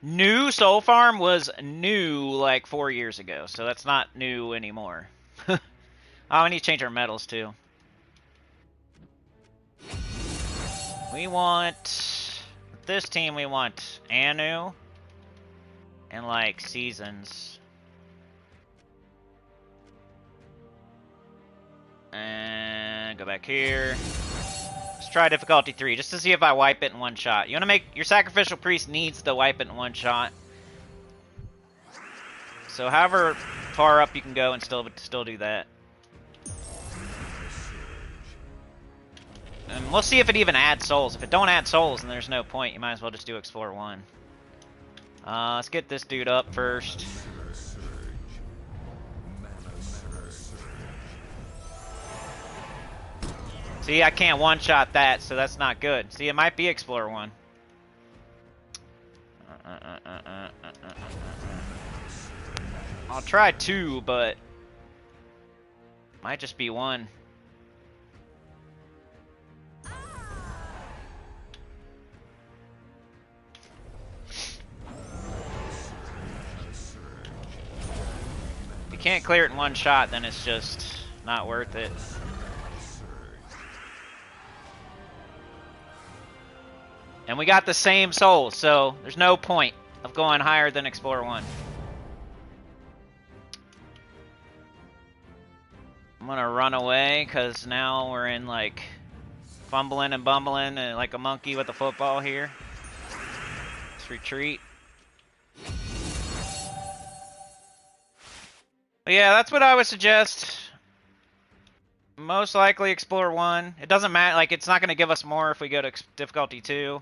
New Soul Farm was new like 4 years ago, so that's not new anymore. Oh, we need to change our metals too. We want... This team, we want Anu and like seasons. And go back here. Let's try difficulty 3 just to see if I wipe it in one shot. You want to make your sacrificial priest needs to wipe it in one shot. So however far up you can go and still do that. And we'll see if it even adds souls. If it don't add souls, then there's no point. You might as well just do Explore 1. Let's get this dude up first. See, I can't one-shot that, so that's not good. See, it might be Explore 1. I'll try 2, but might just be 1. If you can't clear it in one shot, then it's just not worth it. And we got the same souls, so there's no point of going higher than Explorer 1. I'm gonna run away, because now we're in, like, fumbling and bumbling and like a monkey with a football here. Let's retreat. But yeah, that's what I would suggest. Most likely Explore 1. It doesn't matter, like, it's not going to give us more if we go to difficulty 2.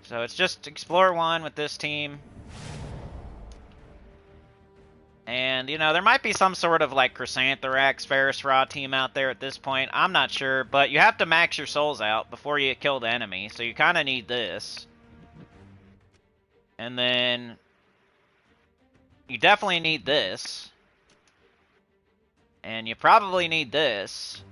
So it's just Explore 1 with this team. And, you know, there might be some sort of, like, Chrysantherax, Ferrous team out there at this point. I'm not sure, but you have to max your souls out before you kill the enemy. So you kind of need this. And then you definitely need this. And you probably need this.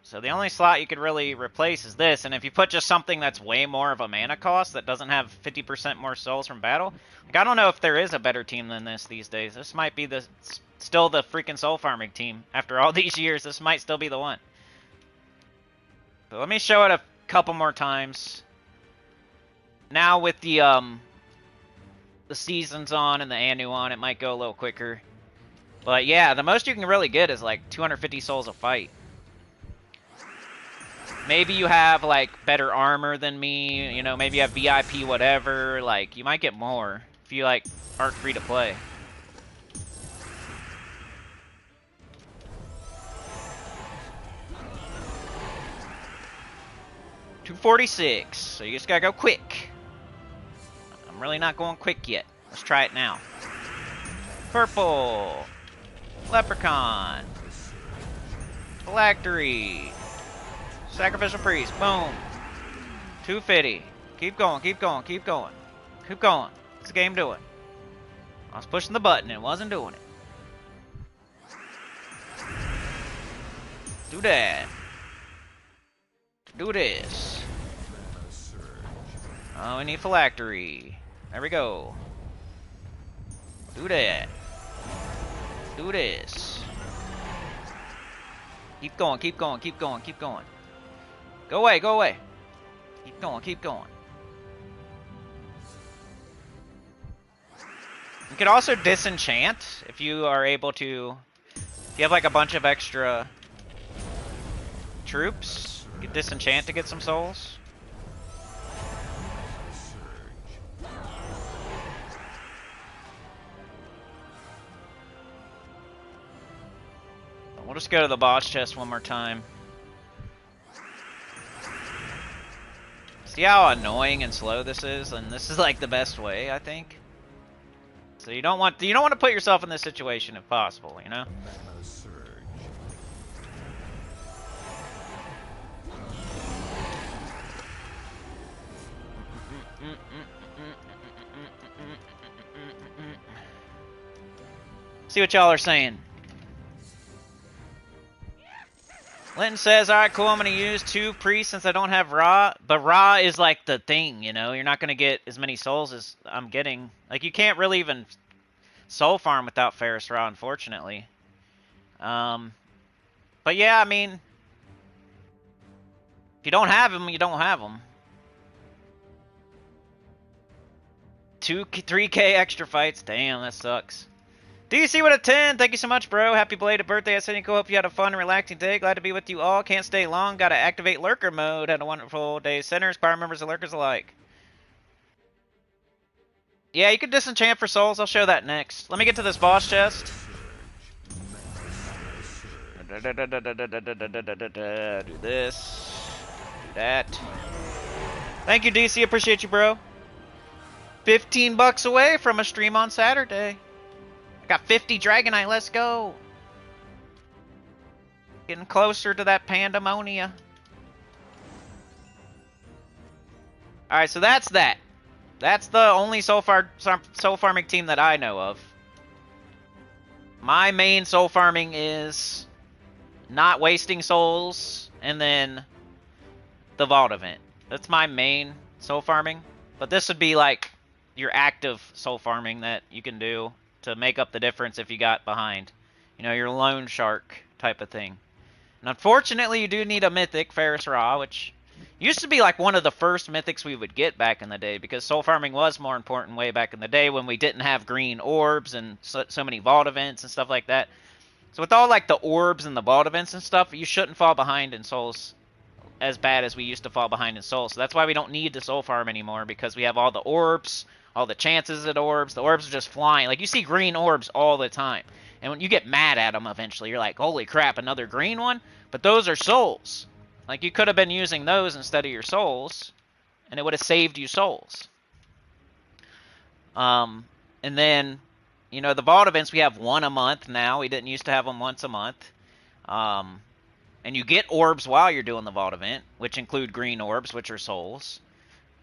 So the only slot you could really replace is this. And if you put just something that's way more of a mana cost that doesn't have 50% more souls from battle, like, I don't know if there is a better team than this these days. This might be still the freaking soul farming team. After all these years, this might still be the one. So let me show it a couple more times. Now with the seasons on and the Anu on, it might go a little quicker. But yeah, the most you can really get is like 250 souls a fight. Maybe you have like better armor than me, you know, maybe you have VIP whatever, like you might get more if you like aren't free to play. $246, so you just gotta go quick. I'm really not going quick yet. Let's try it now. Purple. Leprechaun. Phylactery. Sacrificial Priest. Boom. 250. Keep going, keep going, keep going. Keep going. What's the game doing? I was pushing the button and it wasn't doing it. Do that. Do this. Oh, we need Phylactery. There we go. Do that. Do this. Keep going, keep going, keep going, keep going. Go away, go away. Keep going, keep going. You can also disenchant if you are able to. If you have like a bunch of extra troops, you can disenchant to get some souls. We'll just go to the boss chest one more time. See how annoying and slow this is? And this is like the best way, I think. So you don't want to put yourself in this situation if possible, you know? See what y'all are saying. Linton says, alright, cool, I'm going to use 2 priests since I don't have Ra. But Ra is like the thing, you know? You're not going to get as many souls as I'm getting. Like, you can't really even soul farm without Ferris Ra, unfortunately. But yeah, I mean, if you don't have him, you don't have him. 3K extra fights. Damn, that sucks. DC with a 10. Thank you so much, bro. Happy belated birthday, Cynical. Hope you had a fun and relaxing day. Glad to be with you all. Can't stay long. Gotta activate lurker mode. Had a wonderful day. Sinners, power members, and lurkers alike. Yeah, you can disenchant for souls. I'll show that next. Let me get to this boss chest. Do this. Do that. Thank you, DC. Appreciate you, bro. 15 bucks away from a stream on Saturday. I got 50 Dragonite. Let's go. Getting closer to that pandemonia. Alright, so that's that. That's the only soul farming team that I know of. My main soul farming is not wasting souls and then the Vault event. That's my main soul farming. But this would be like your active soul farming that you can do to make up the difference if you got behind. You know, your loan shark type of thing. And unfortunately, you do need a mythic, Ferris Ra, which used to be like one of the first mythics we would get back in the day, because soul farming was more important way back in the day when we didn't have green orbs and so many vault events and stuff like that. So with all like the orbs and the vault events and stuff, you shouldn't fall behind in souls as bad as we used to fall behind in souls. So that's why we don't need to soul farm anymore, because we have all the orbs, all the chances at orbs. The orbs are just flying. Like, you see green orbs all the time. And when you get mad at them eventually, you're like, holy crap, another green one? But those are souls. Like, you could have been using those instead of your souls, and it would have saved you souls. And then, you know, the vault events, we have 1 a month now. We didn't used to have them once a month. And you get orbs while you're doing the vault event, which include green orbs, which are souls.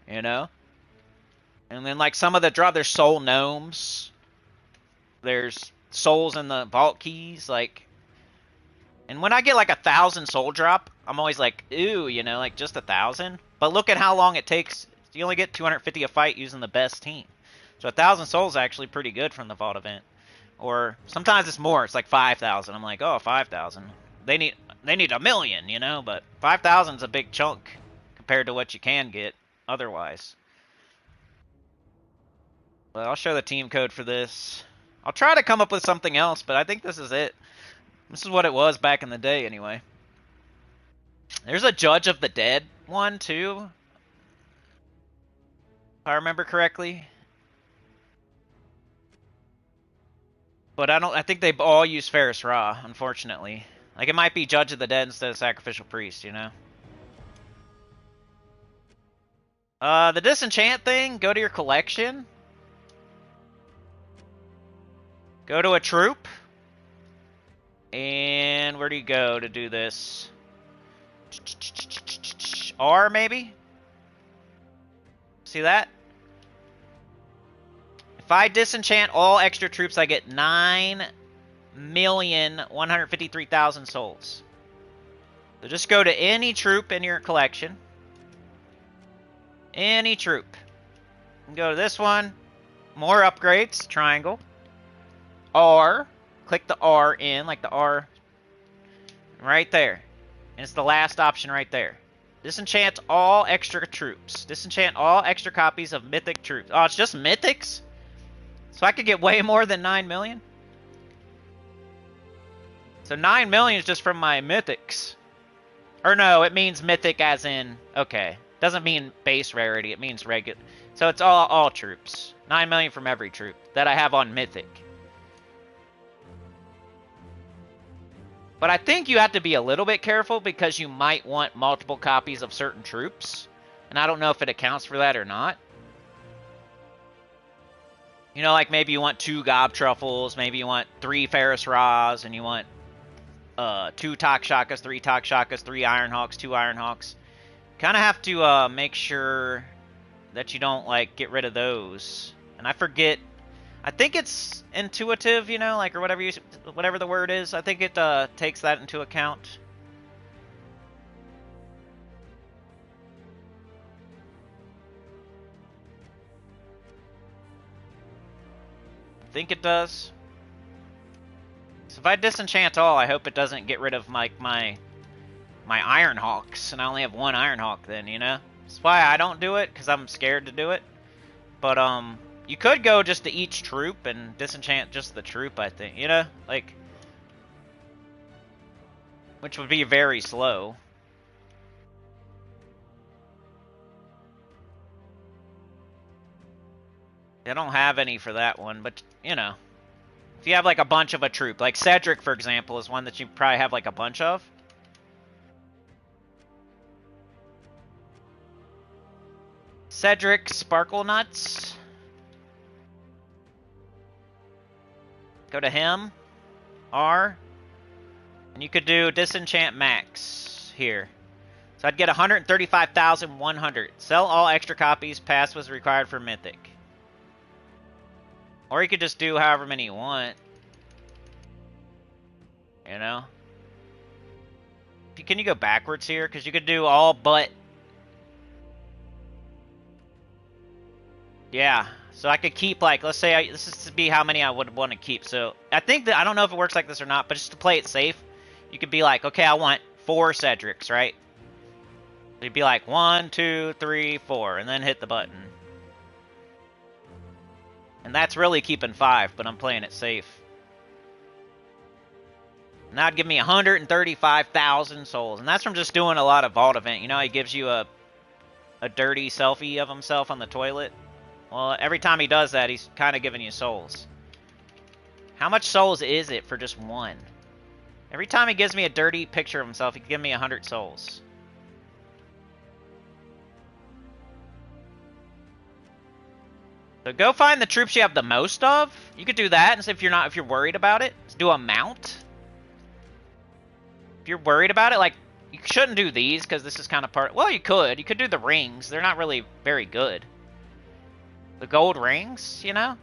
You know? And then, like, some of the drop, there's soul gnomes. There's souls in the vault keys, like. And when I get like 1,000 soul drop, I'm always like, ooh, you know, like just 1,000. But look at how long it takes. You only get 250 a fight using the best team. So 1,000 souls is actually pretty good from the vault event. Or sometimes it's more. It's like 5,000. I'm like, oh, 5,000. They need 1,000,000, you know. But 5,000 is a big chunk compared to what you can get otherwise. Well, I'll show the team code for this. I'll try to come up with something else, but I think this is it. This is what it was back in the day, anyway. There's a Judge of the Dead one, too. If I remember correctly. But I think they all use Ferris Ra, unfortunately. Like, it might be Judge of the Dead instead of Sacrificial Priest, you know? The disenchant thing, go to your collection. Go to a troop. And where do you go to do this? R, maybe? See that? If I disenchant all extra troops, I get 9,153,000 souls. So just go to any troop in your collection. Any troop. And go to this one. More upgrades. Triangle. R. Click the R in, like the R. Right there. And it's the last option right there. Disenchant all extra troops. Disenchant all extra copies of mythic troops. Oh, it's just mythics? So I could get way more than 9 million? So 9 million is just from my mythics. Or no, it means mythic as in, okay. Doesn't mean base rarity, it means regular. So it's all troops. 9 million from every troop that I have on mythic. But I think you have to be a little bit careful because you might want multiple copies of certain troops. And I don't know if it accounts for that or not. You know, like maybe you want 2 Gob Truffles, maybe you want 3 Ferris Ras, and you want 2 Takshakas, 3 Takshakas, 3 Ironhawks, 2 Ironhawks. Kind of have to make sure that you don't, like, get rid of those. And I forget... I think it's intuitive, you know, like, or whatever the word is. I think it takes that into account. think it does. So if I disenchant all, I hope it doesn't get rid of my Iron Hawks, and I only have one Iron Hawk then, you know? That's why I don't do it, because I'm scared to do it. But, you could go just to each troop and disenchant just the troop, I think, you know? Like, which would be very slow. I don't have any for that one, but, you know. If you have, like, a bunch of a troop, like Cedric, for example, is one that you probably have, like, a bunch of. Cedric, Sparkle Nuts. Go to him. R. And you could do Disenchant Max here. So I'd get 135,100. Sell all extra copies. Pass was required for Mythic. Or you could just do however many you want. You know? Can you go backwards here? Because you could do all but... Yeah. So I could keep, like, let's say, this is to be how many I would want to keep. So I think that, I don't know if it works like this or not, but just to play it safe, you could be like, okay, I want 4 Cedrics, right? You'd be like 1, 2, 3, 4, and then hit the button. And that's really keeping 5, but I'm playing it safe. And that'd give me 135,000 souls. And that's from just doing a lot of Vault Event. You know, he gives you a dirty selfie of himself on the toilet. Well, every time he does that, he's kind of giving you souls. How much souls is it for just 1? Every time he gives me a dirty picture of himself, he can give me 100 souls. So go find the troops you have the most of. You could do that, and see if you're worried about it. Let's do a mount. If you're worried about it, like, you shouldn't do these because this is kind of part. Well, you could. You could do the rings. They're not really very good. The gold rings, you know.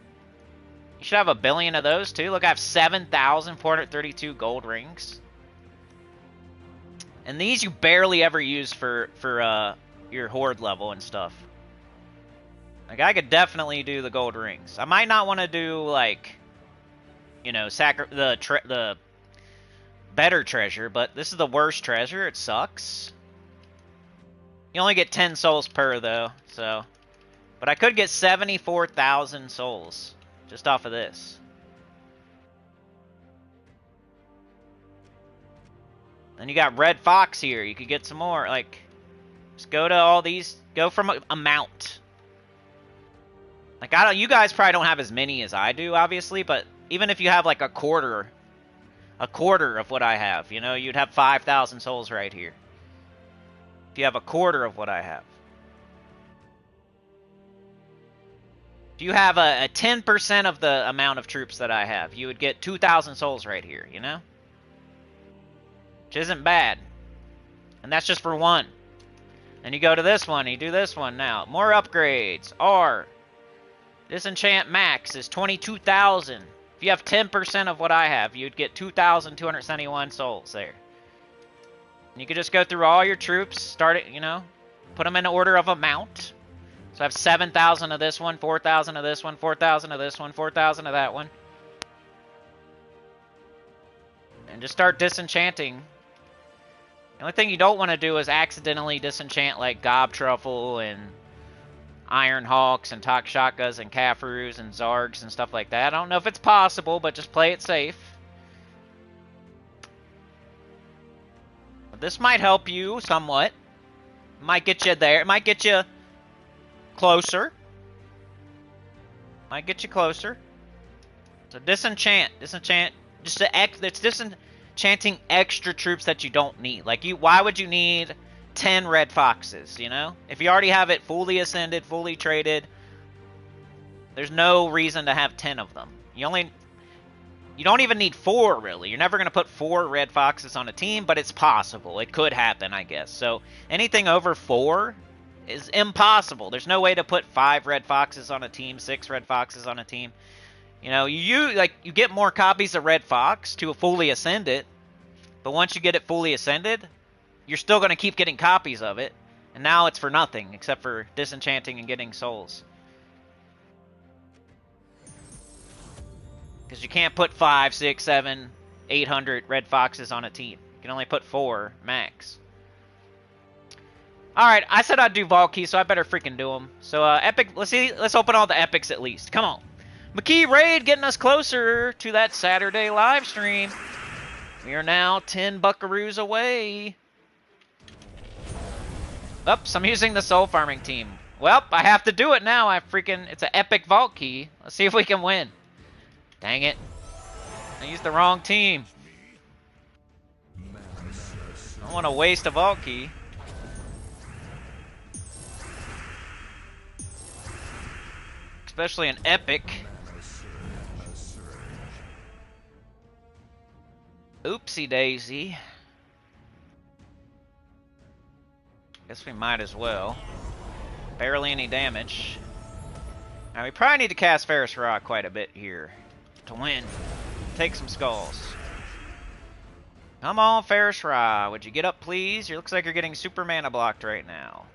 You should have 1 billion of those too. Look, I have 7,432 gold rings. And these you barely ever use for your horde level and stuff. Like, I could definitely do the gold rings. I might not want to do, like, you know, the better treasure, but this is the worst treasure. It sucks. You only get 10 souls per, though, so... But I could get 74,000 souls just off of this. Then you got Red Fox here. You could get some more. Like, just go to all these. Go from a mount. Like, you guys probably don't have as many as I do, obviously. But even if you have like a quarter of what I have, you know, you'd have 5,000 souls right here. If you have a quarter of what I have. If you have a 10% of the amount of troops that I have, you would get 2,000 souls right here, you know? Which isn't bad. And that's just for 1. Then you go to this one, you do this one now. More upgrades. R. Disenchant Max is 22,000. If you have 10% of what I have, you'd get 2,271 souls there. And you could just go through all your troops, start it, you know, put them in order of amount. So I have 7,000 of this one, 4,000 of this one, 4,000 of this one, 4,000 of that one. And just start disenchanting. The only thing you don't want to do is accidentally disenchant like Gob Truffle and Iron Hawks and Takshakas and Kafrus and Zargs and stuff like that. I don't know if it's possible, but just play it safe. But this might help you somewhat. It might get you there. It might get you... closer. Might get you closer. So disenchant. It's disenchanting extra troops that you don't need. Like, why would you need 10 red foxes, you know? If you already have it fully ascended, fully traded, there's no reason to have 10 of them. You don't even need 4, really. You're never going to put 4 red foxes on a team, but it's possible. It could happen, I guess. So anything over 4 is impossible. There's no way to put 5 red foxes on a team, 6 red foxes on a team. You know, you get more copies of Red Fox to fully ascend it, but once you get it fully ascended, you're still going to keep getting copies of it, and now it's for nothing except for disenchanting and getting souls. Because you can't put 5, 6, 7, 800 red foxes on a team. You can only put 4 max. Alright, I said I'd do vault key, so I better freaking do them. So, epic, let's open all the epics at least. Come on. McKee Raid getting us closer to that Saturday live stream. We are now 10 buckaroos away. Oops, I'm using the soul farming team. Well, I have to do it now. It's an epic vault key. Let's see if we can win. Dang it. I used the wrong team. I don't want to waste a vault key. Especially an epic. Oopsie daisy. Guess we might as well. Barely any damage. Now we probably need to cast Ferris Rock quite a bit here to win. Take some skulls. Come on, Ferris Ra. Would you get up, please? It looks like you're getting super mana blocked right now.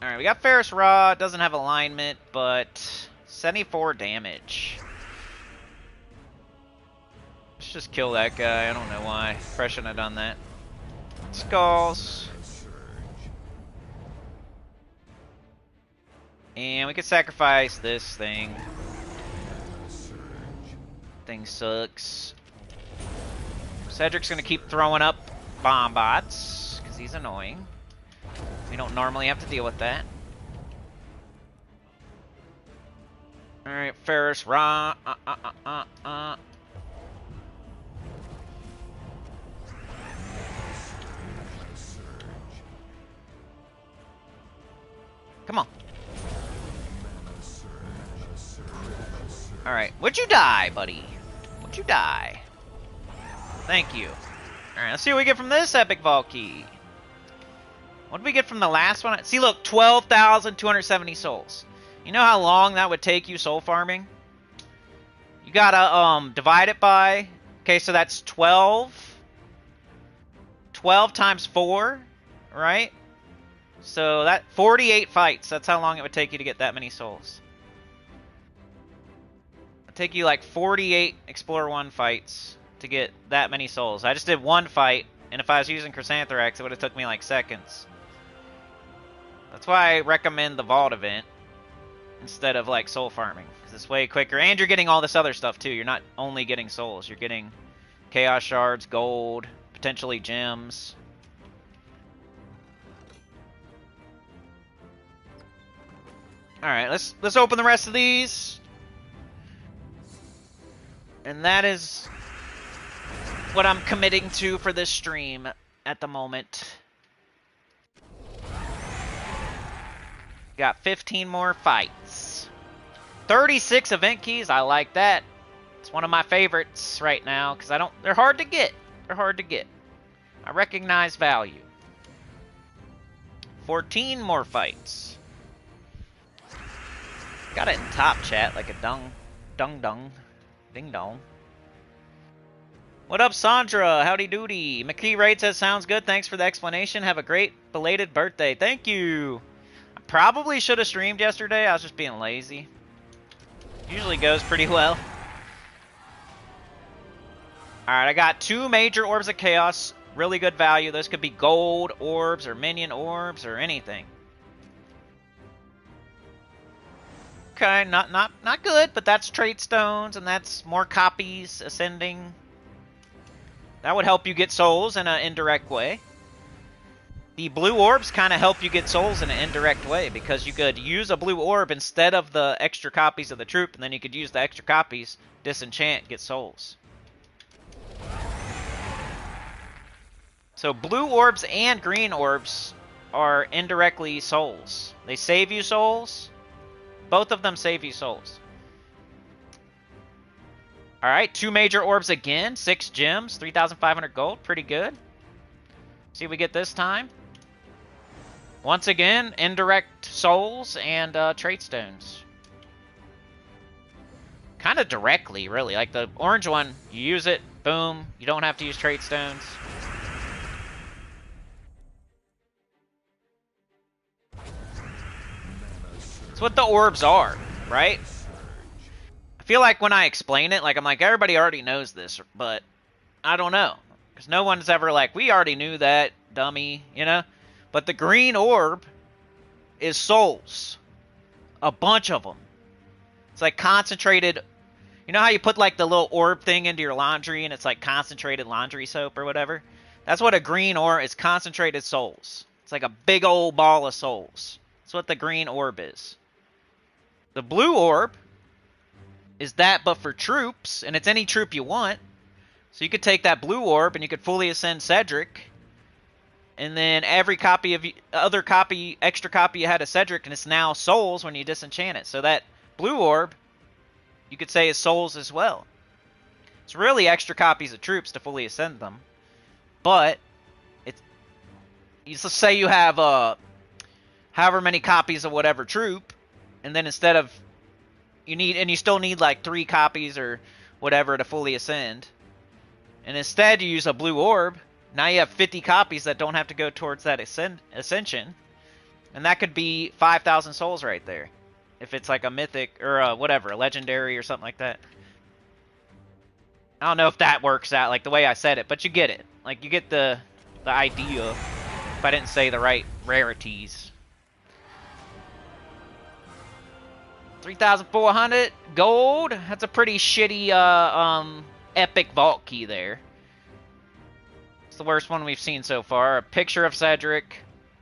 Alright, we got Ferris Ra. It doesn't have alignment, but 74 damage. Let's just kill that guy. I don't know why. Probably shouldn't have done that. Skulls. And we could sacrifice this thing. Thing sucks. Cedric's gonna keep throwing up bomb bots because he's annoying. We don't normally have to deal with that. Alright, Ferris Ra. Come on. Alright, would you die, buddy? Would you die? Thank you. Alright, let's see what we get from this epic vault key. What did we get from the last one? See, look, 12,270 souls. You know how long that would take you soul farming? You gotta divide it by... Okay, so that's 12. 12 times 4, right? So that 48 fights. That's how long it would take you to get that many souls. It'd take you like 48 Explorer 1 fights to get that many souls. I just did one fight, and if I was using Chrysanthrax, it would have took me like seconds. That's why I recommend the Vault event instead of like soul farming, because it's way quicker. And you're getting all this other stuff too. You're not only getting souls. You're getting Chaos Shards, gold, potentially gems. Alright, let's open the rest of these. And that is what I'm committing to for this stream at the moment. Got 15 more fights. 36 event keys, I like that. It's one of my favorites right now, because they're hard to get. They're hard to get. I recognize value. 14 more fights. Got it in top chat like a ding dong. What up, Sandra? Howdy doody. McKee Raid says, sounds good. Thanks for the explanation. Have a great belated birthday. Thank you. I probably should have streamed yesterday. I was just being lazy. Usually goes pretty well. Alright, I got 2 major orbs of chaos. Really good value. Those could be gold orbs or minion orbs or anything. Okay, not good, but that's trait stones, and that's more copies ascending. That would help you get souls in an indirect way. The blue orbs kind of help you get souls in an indirect way, because you could use a blue orb instead of the extra copies of the troop, and then you could use the extra copies, disenchant, get souls. So blue orbs and green orbs are indirectly souls. They save you souls. Both of them save you souls. Alright, 2 major orbs again. 6 gems, 3,500 gold. Pretty good. See what we get this time. Once again, indirect souls and trait stones. Kind of directly, really. Like the orange one, you use it, boom. You don't have to use trait stones. It's what the orbs are, right? I feel like when I explain it, like I'm like, everybody already knows this, but I don't know. Because no one's ever like, we already knew that, dummy, you know? But the green orb is souls. A bunch of them. It's like concentrated. You know how you put like the little orb thing into your laundry and it's like concentrated laundry soap or whatever? That's what a green orb is, concentrated souls. It's like a big old ball of souls. That's what the green orb is. The blue orb is that but for troops, and it's any troop you want. So you could take that blue orb and you could fully ascend Cedric, and then every copy of extra copy you had of Cedric, and it's now souls when you disenchant it. So that blue orb, you could say, is souls as well. It's really extra copies of troops to fully ascend them, but it's, let's say you have however many copies of whatever troop, and then instead of you still need like 3 copies or whatever to fully ascend, and instead you use a blue orb. Now you have 50 copies that don't have to go towards that ascension, and that could be 5,000 souls right there, if it's like a mythic or a whatever, a legendary or something like that. I don't know if that works out like the way I said it, but you get it. Like you get the idea. If I didn't say the right rarities. 3,400 gold. That's a pretty shitty epic vault key there. It's the worst one we've seen so far. A picture of Cedric,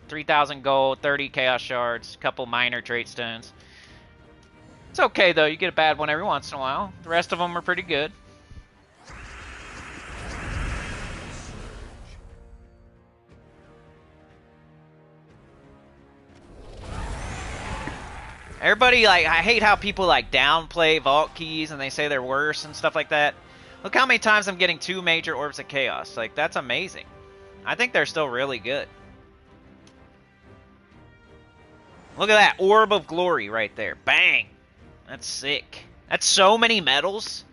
3,000 gold, 30 chaos shards, a couple minor trait stones. It's okay though, you get a bad one every once in a while. The rest of them are pretty good. Everybody, like, I hate how people, like, downplay vault keys and they say they're worse and stuff like that. Look how many times I'm getting 2 major orbs of chaos. Like, that's amazing. I think they're still really good. Look at that orb of glory right there. Bang! That's sick. That's so many medals.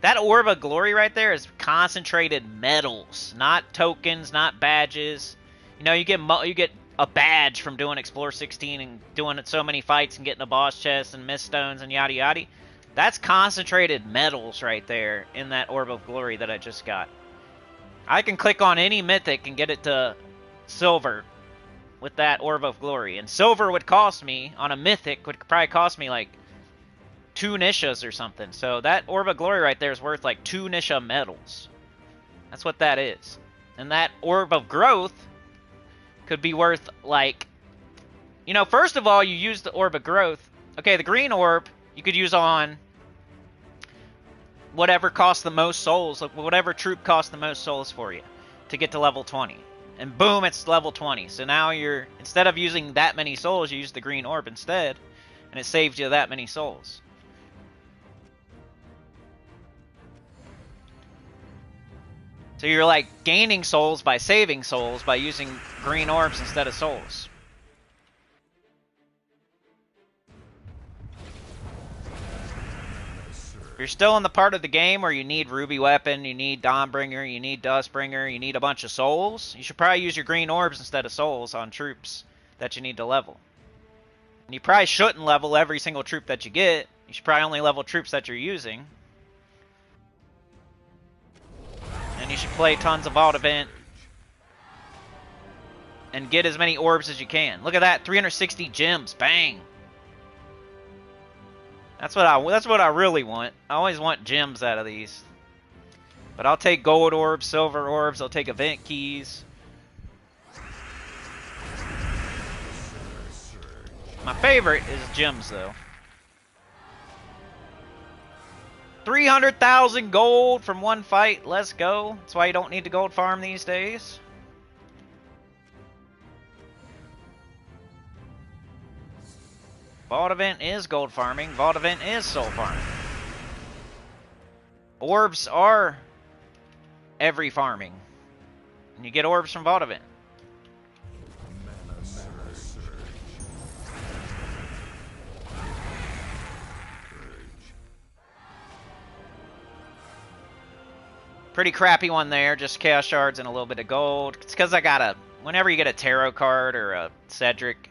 That orb of glory right there is concentrated medals, not tokens, not badges. You know, you get a badge from doing Explore 16 and doing so many fights and getting a boss chest and mist stones and yada yada. That's concentrated medals right there in that orb of glory that I just got. I can click on any mythic and get it to silver with that orb of glory. And silver would cost me, on a mythic, would probably cost me like 2 Nishas or something. So that orb of glory right there is worth like 2 Nisha medals. That's what that is. And that orb of growth could be worth like, you know, first of all, you use the orb of growth. Okay, the green orb you could use on whatever costs the most souls, whatever troop costs the most souls for you to get to level 20. And boom, it's level 20. So now you're, instead of using that many souls, you use the green orb instead, and it saves you that many souls. So you're like gaining souls by saving souls by using green orbs instead of souls. If you're still in the part of the game where you need Ruby Weapon, you need Dawnbringer, you need Dustbringer, you need a bunch of souls, you should probably use your green orbs instead of souls on troops that you need to level. And you probably shouldn't level every single troop that you get. You should probably only level troops that you're using. And you should play tons of Vault Event and get as many orbs as you can. Look at that, 360 gems, bang! That's what I really want. I always want gems out of these. But I'll take gold orbs, silver orbs, I'll take event keys. My favorite is gems though. 300,000 gold from one fight. Let's go. That's why you don't need to gold farm these days. Vault Event is gold farming. Vault Event is soul farming. Orbs are every farming. And you get orbs from Vault Event. Pretty crappy one there, just chaos shards and a little bit of gold. It's because I got whenever you get a tarot card or a Cedric,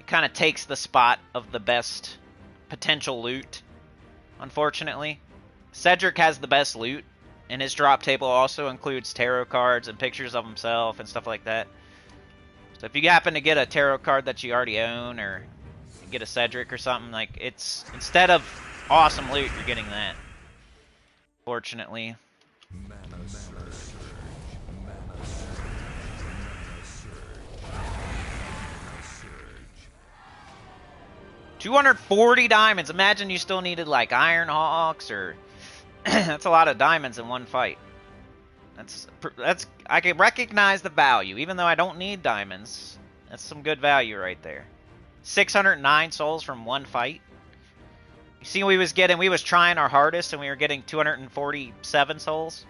kind of takes the spot of the best potential loot, unfortunately. Cedric has the best loot, and his drop table also includes tarot cards and pictures of himself and stuff like that. So if you happen to get a tarot card that you already own, or get a Cedric or something, like, it's, instead of awesome loot, you're getting that. Fortunately. 240 diamonds. Imagine you still needed like Iron Hawks, or that's a lot of diamonds in one fight. That's I can recognize the value, even though I don't need diamonds. That's some good value right there. 609 souls from one fight. You see, we was trying our hardest, and we were getting 247 souls.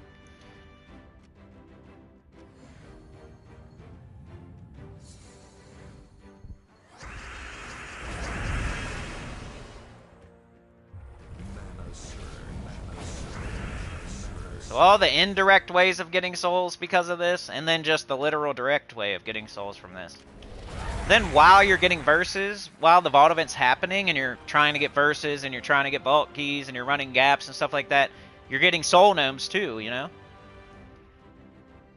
So all the indirect ways of getting souls because of this, and then just the literal direct way of getting souls from this. Then while you're getting verses, while the vault event's happening, and you're trying to get verses, and you're trying to get vault keys, and you're running gaps and stuff like that, you're getting soul gnomes too, you know?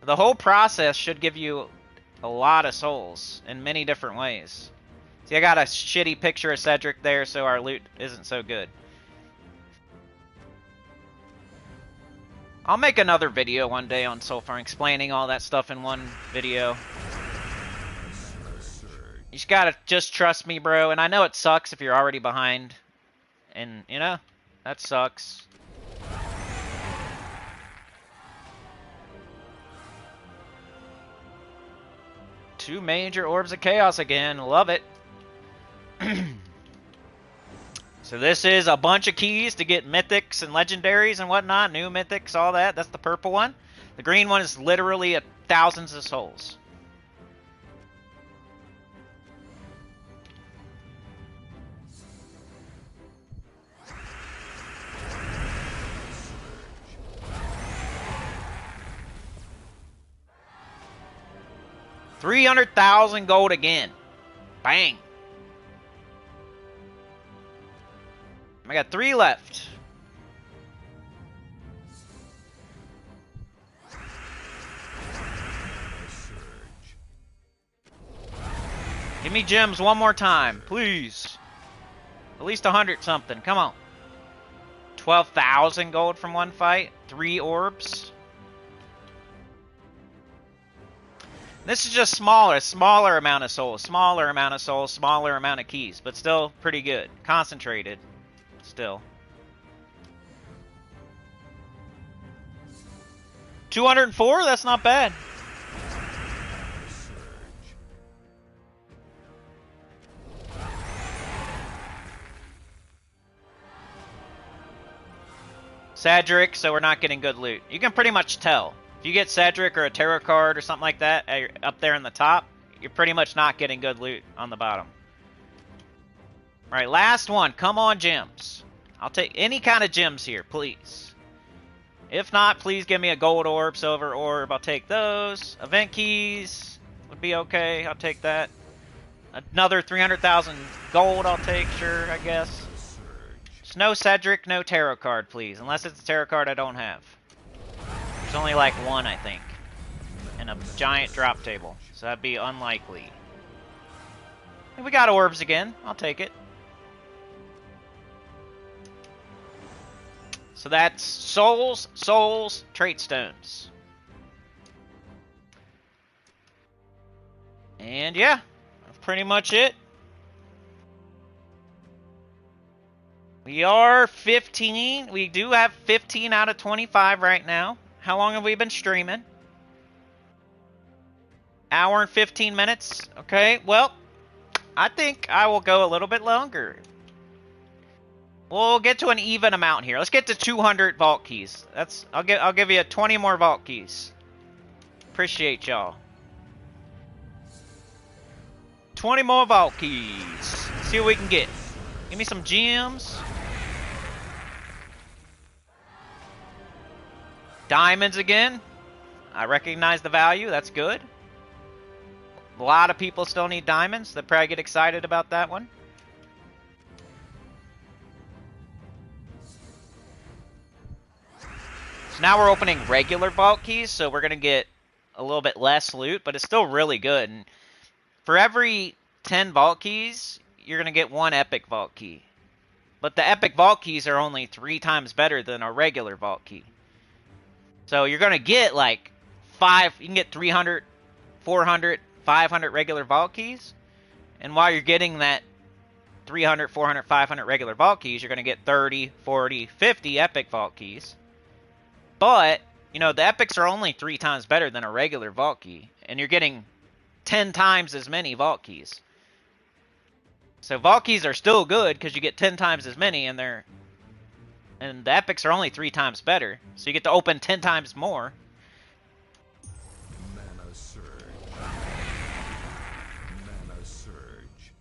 The whole process should give you a lot of souls in many different ways. See, I got a shitty picture of Cedric there, so our loot isn't so good. I'll make another video one day on soul farming, explaining all that stuff in one video. You just gotta trust me, bro. And I know it sucks if you're already behind. And, you know, that sucks. Two major orbs of chaos again. Love it. So this is a bunch of keys to get mythics and legendaries and whatnot. New mythics, all that. That's the purple one. The green one is literally thousands of souls. $300,000 gold again. Bang. I got 3 left. Give me gems one more time, please. At least 100 something. Come on. 12,000 gold from one fight. 3 orbs. This is just smaller amount of souls, smaller amount of souls, smaller amount of keys, but still pretty good. Concentrated. Still. 204? That's not bad. Cedric, so we're not getting good loot. You can pretty much tell. If you get Cedric or a tarot card or something like that up there in the top, you're pretty much not getting good loot on the bottom. Alright, last one. Come on, gems. I'll take any kind of gems here, please. If not, please give me a gold orb, silver orb. I'll take those. Event keys would be okay. I'll take that. Another 300,000 gold I'll take, sure, I guess. Just no Cedric, no tarot card, please. Unless it's a tarot card I don't have. There's only like one, I think. And a giant drop table. So that'd be unlikely. And we got orbs again. I'll take it. So that's souls, trait stones. And yeah, that's pretty much it. We are 15. We do have 15 out of 25 right now. How long have we been streaming? Hour and 15 minutes. Okay, well, I think I will go a little bit longer. We'll get to an even amount here. Let's get to 200 vault keys. I'll give you 20 more vault keys. Appreciate y'all. 20 more vault keys. See what we can get. Give me some gems. Diamonds again. I recognize the value. That's good. A lot of people still need diamonds. They probably get excited about that one. So now we're opening regular vault keys, so we're going to get a little bit less loot, but it's still really good. And for every 10 vault keys, you're going to get 1 epic vault key. But the epic vault keys are only 3 times better than a regular vault key. So you're going to get like 5, you can get 300, 400, 500 regular vault keys. And while you're getting that 300, 400, 500 regular vault keys, you're going to get 30, 40, 50 epic vault keys. But, you know, the epics are only 3 times better than a regular vault key. And you're getting 10 times as many vault keys. So vault keys are still good because you get 10 times as many, and the epics are only 3 times better. So you get to open 10 times more. Mana surge. Mana surge.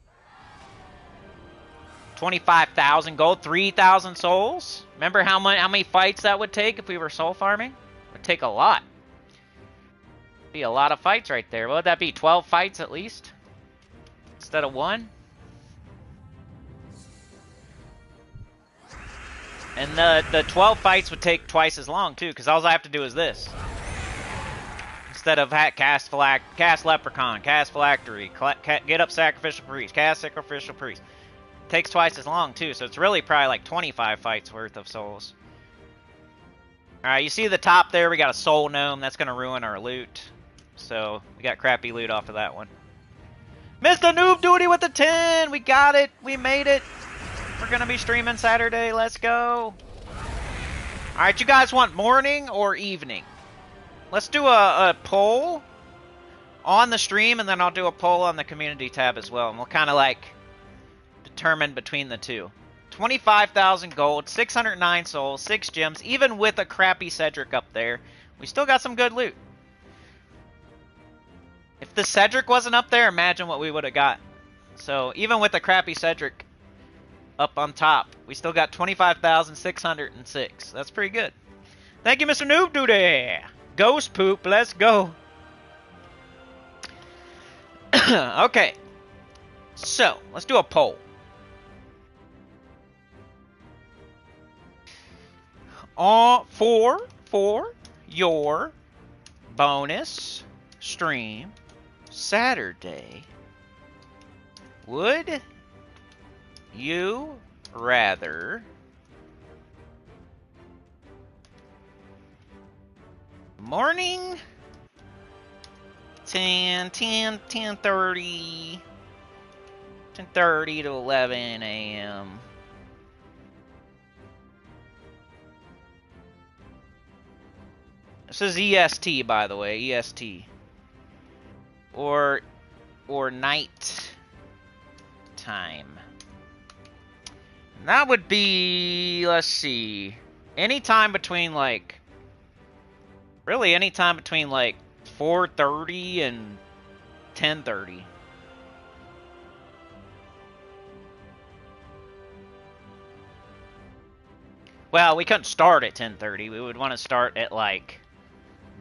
25,000 gold, 3,000 souls. Remember how many fights that would take if we were soul farming? It would take a lot. Be a lot of fights right there. What would that be? 12 fights at least? Instead of 1? And the 12 fights would take twice as long too, because all I have to do is this. Instead of cast leprechaun, cast phylactery, get up sacrificial priest, cast sacrificial priest. Takes twice as long too, so it's really probably like 25 fights worth of souls. Alright, you see the top there, we got a soul gnome, that's gonna ruin our loot. So, we got crappy loot off of that one. Mr. Noob Duty with the 10! We got it! We made it! We're gonna be streaming Saturday, let's go! Alright, you guys want morning or evening? Let's do a poll on the stream, and then I'll do a poll on the community tab as well, and we'll kind of like determine between the two. 25,000 gold, 609 souls, 6 gems, even with a crappy Cedric up there, we still got some good loot. If the Cedric wasn't up there, imagine what we would have got. So, even with the crappy Cedric up on top, we still got 25,606. That's pretty good. Thank you, Mr. Noob Duty! Ghost poop, let's go! Okay. So, let's do a poll. For your bonus stream Saturday, would you rather morning 10:30 to 11 a.m. This is EST, by the way, EST. Or night time. And that would be, let's see, anytime between like, really anytime between like 4:30 and 10:30. Well, we couldn't start at 10:30. We would want to start at like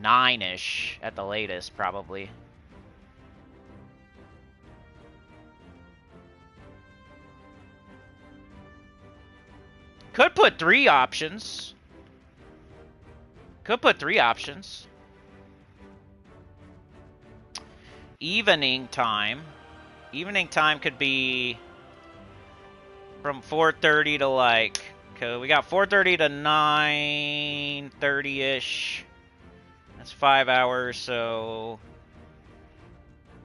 9-ish at the latest, probably. Could put 3 options. Could put 3 options. Evening time. Evening time could be from 4:30 to like, okay, we got 4:30 to 9:30-ish. That's 5 hours, so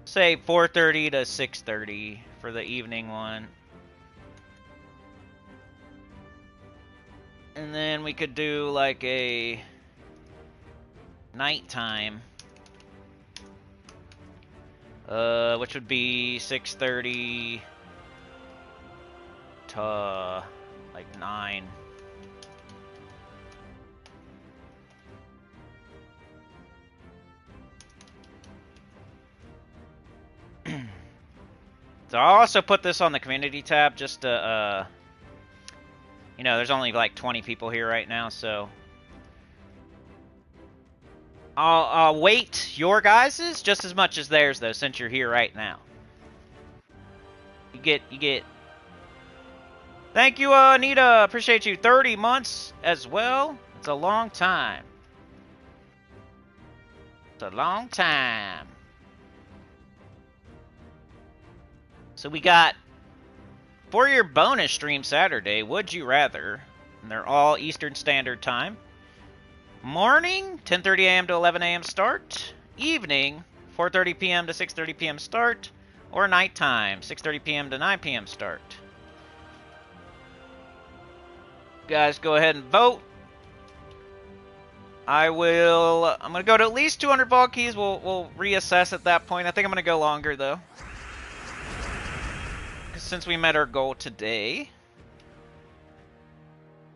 say 4:30 to 6:30 for the evening one. And then we could do like a nighttime, which would be 6:30 to like 9. So I'll also put this on the community tab just to, you know, there's only like 20 people here right now, so I'll wait your guys's just as much as theirs, though, since you're here right now. You get. Thank you, Anita. Appreciate you. 30 months as well. It's a long time. It's a long time. So we got, for your bonus stream Saturday, Would You Rather, and they're all Eastern Standard Time. Morning, 10:30 a.m. to 11 a.m. start. Evening, 4:30 p.m. to 6:30 p.m. start. Or nighttime, 6:30 p.m. to 9 p.m. start. Guys, go ahead and vote. I'm going to go to at least 200 vault keys. We'll reassess at that point. I think I'm going to go longer, though, since we met our goal today.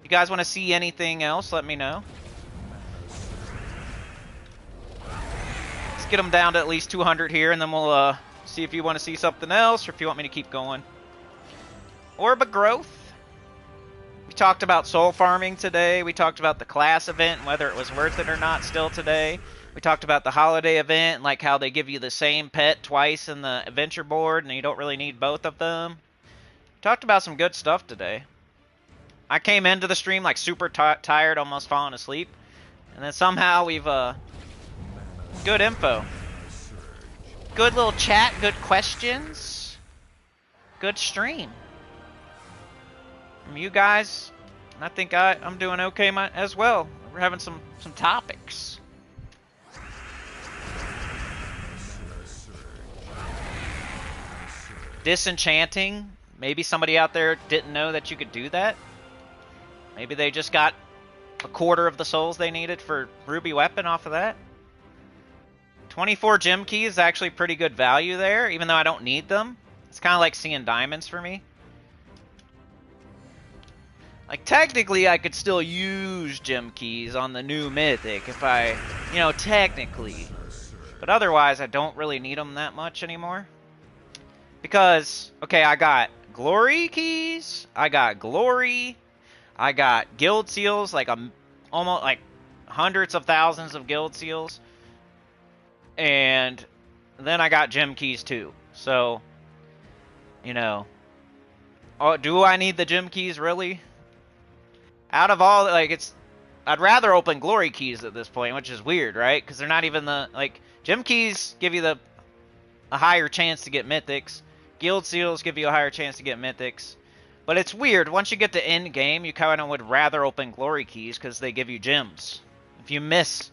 You guys want to see anything else, let me know. Let's get them down to at least 200 here, and then we'll see if you want to see something else, or if you want me to keep going. Orb of Growth. We talked about soul farming today. We talked about the class event and whether it was worth it or not still today. We talked about the holiday event and like how they give you the same pet twice in the adventure board and you don't really need both of them. We talked about some good stuff today. I came into the stream like super tired, almost falling asleep. And then somehow we've good info. Good little chat, good questions. Good stream. From you guys, I think I'm doing okay as well. We're having some topics. Disenchanting. Maybe somebody out there didn't know that you could do that. Maybe they just got a quarter of the souls they needed for Ruby Weapon off of that. 24 gem keys is actually pretty good value there, even though I don't need them. It's kind of like seeing diamonds for me. Like, technically, I could still use gem keys on the new mythic if I, technically. But otherwise, I don't really need them that much anymore. Because, okay, I got glory keys, I got glory, I got guild seals, like almost like hundreds of thousands of guild seals. And then I got gem keys too. So, do I need the gem keys really? Out of all, I'd rather open glory keys at this point, which is weird, right? Because they're not even gem keys give you a higher chance to get mythics. Guild seals give you a higher chance to get mythics. But it's weird. Once you get to end game, you kind of would rather open glory keys because they give you gems. If you miss,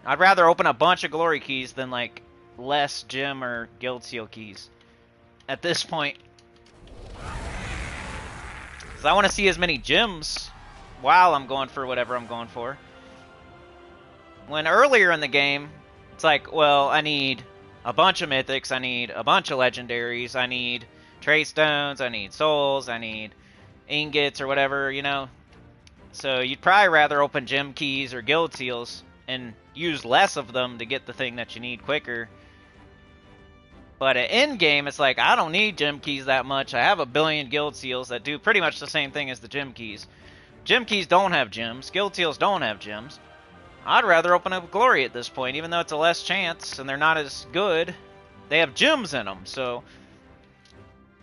I'd rather open a bunch of glory keys than less gem or guild seal keys at this point. Because I want to see as many gems while I'm going for whatever I'm going for. When earlier in the game, it's like, well, I need a bunch of mythics, I need a bunch of legendaries, I need trade stones, I need souls, I need ingots or whatever, So you'd probably rather open gem keys or guild seals and use less of them to get the thing that you need quicker. But at end game, it's like, I don't need gem keys that much. I have a billion guild seals that do pretty much the same thing as the gem keys. Gem keys don't have gems. Guild seals don't have gems. I'd rather open up glory at this point, even though it's a less chance and they're not as good. They have gems in them, so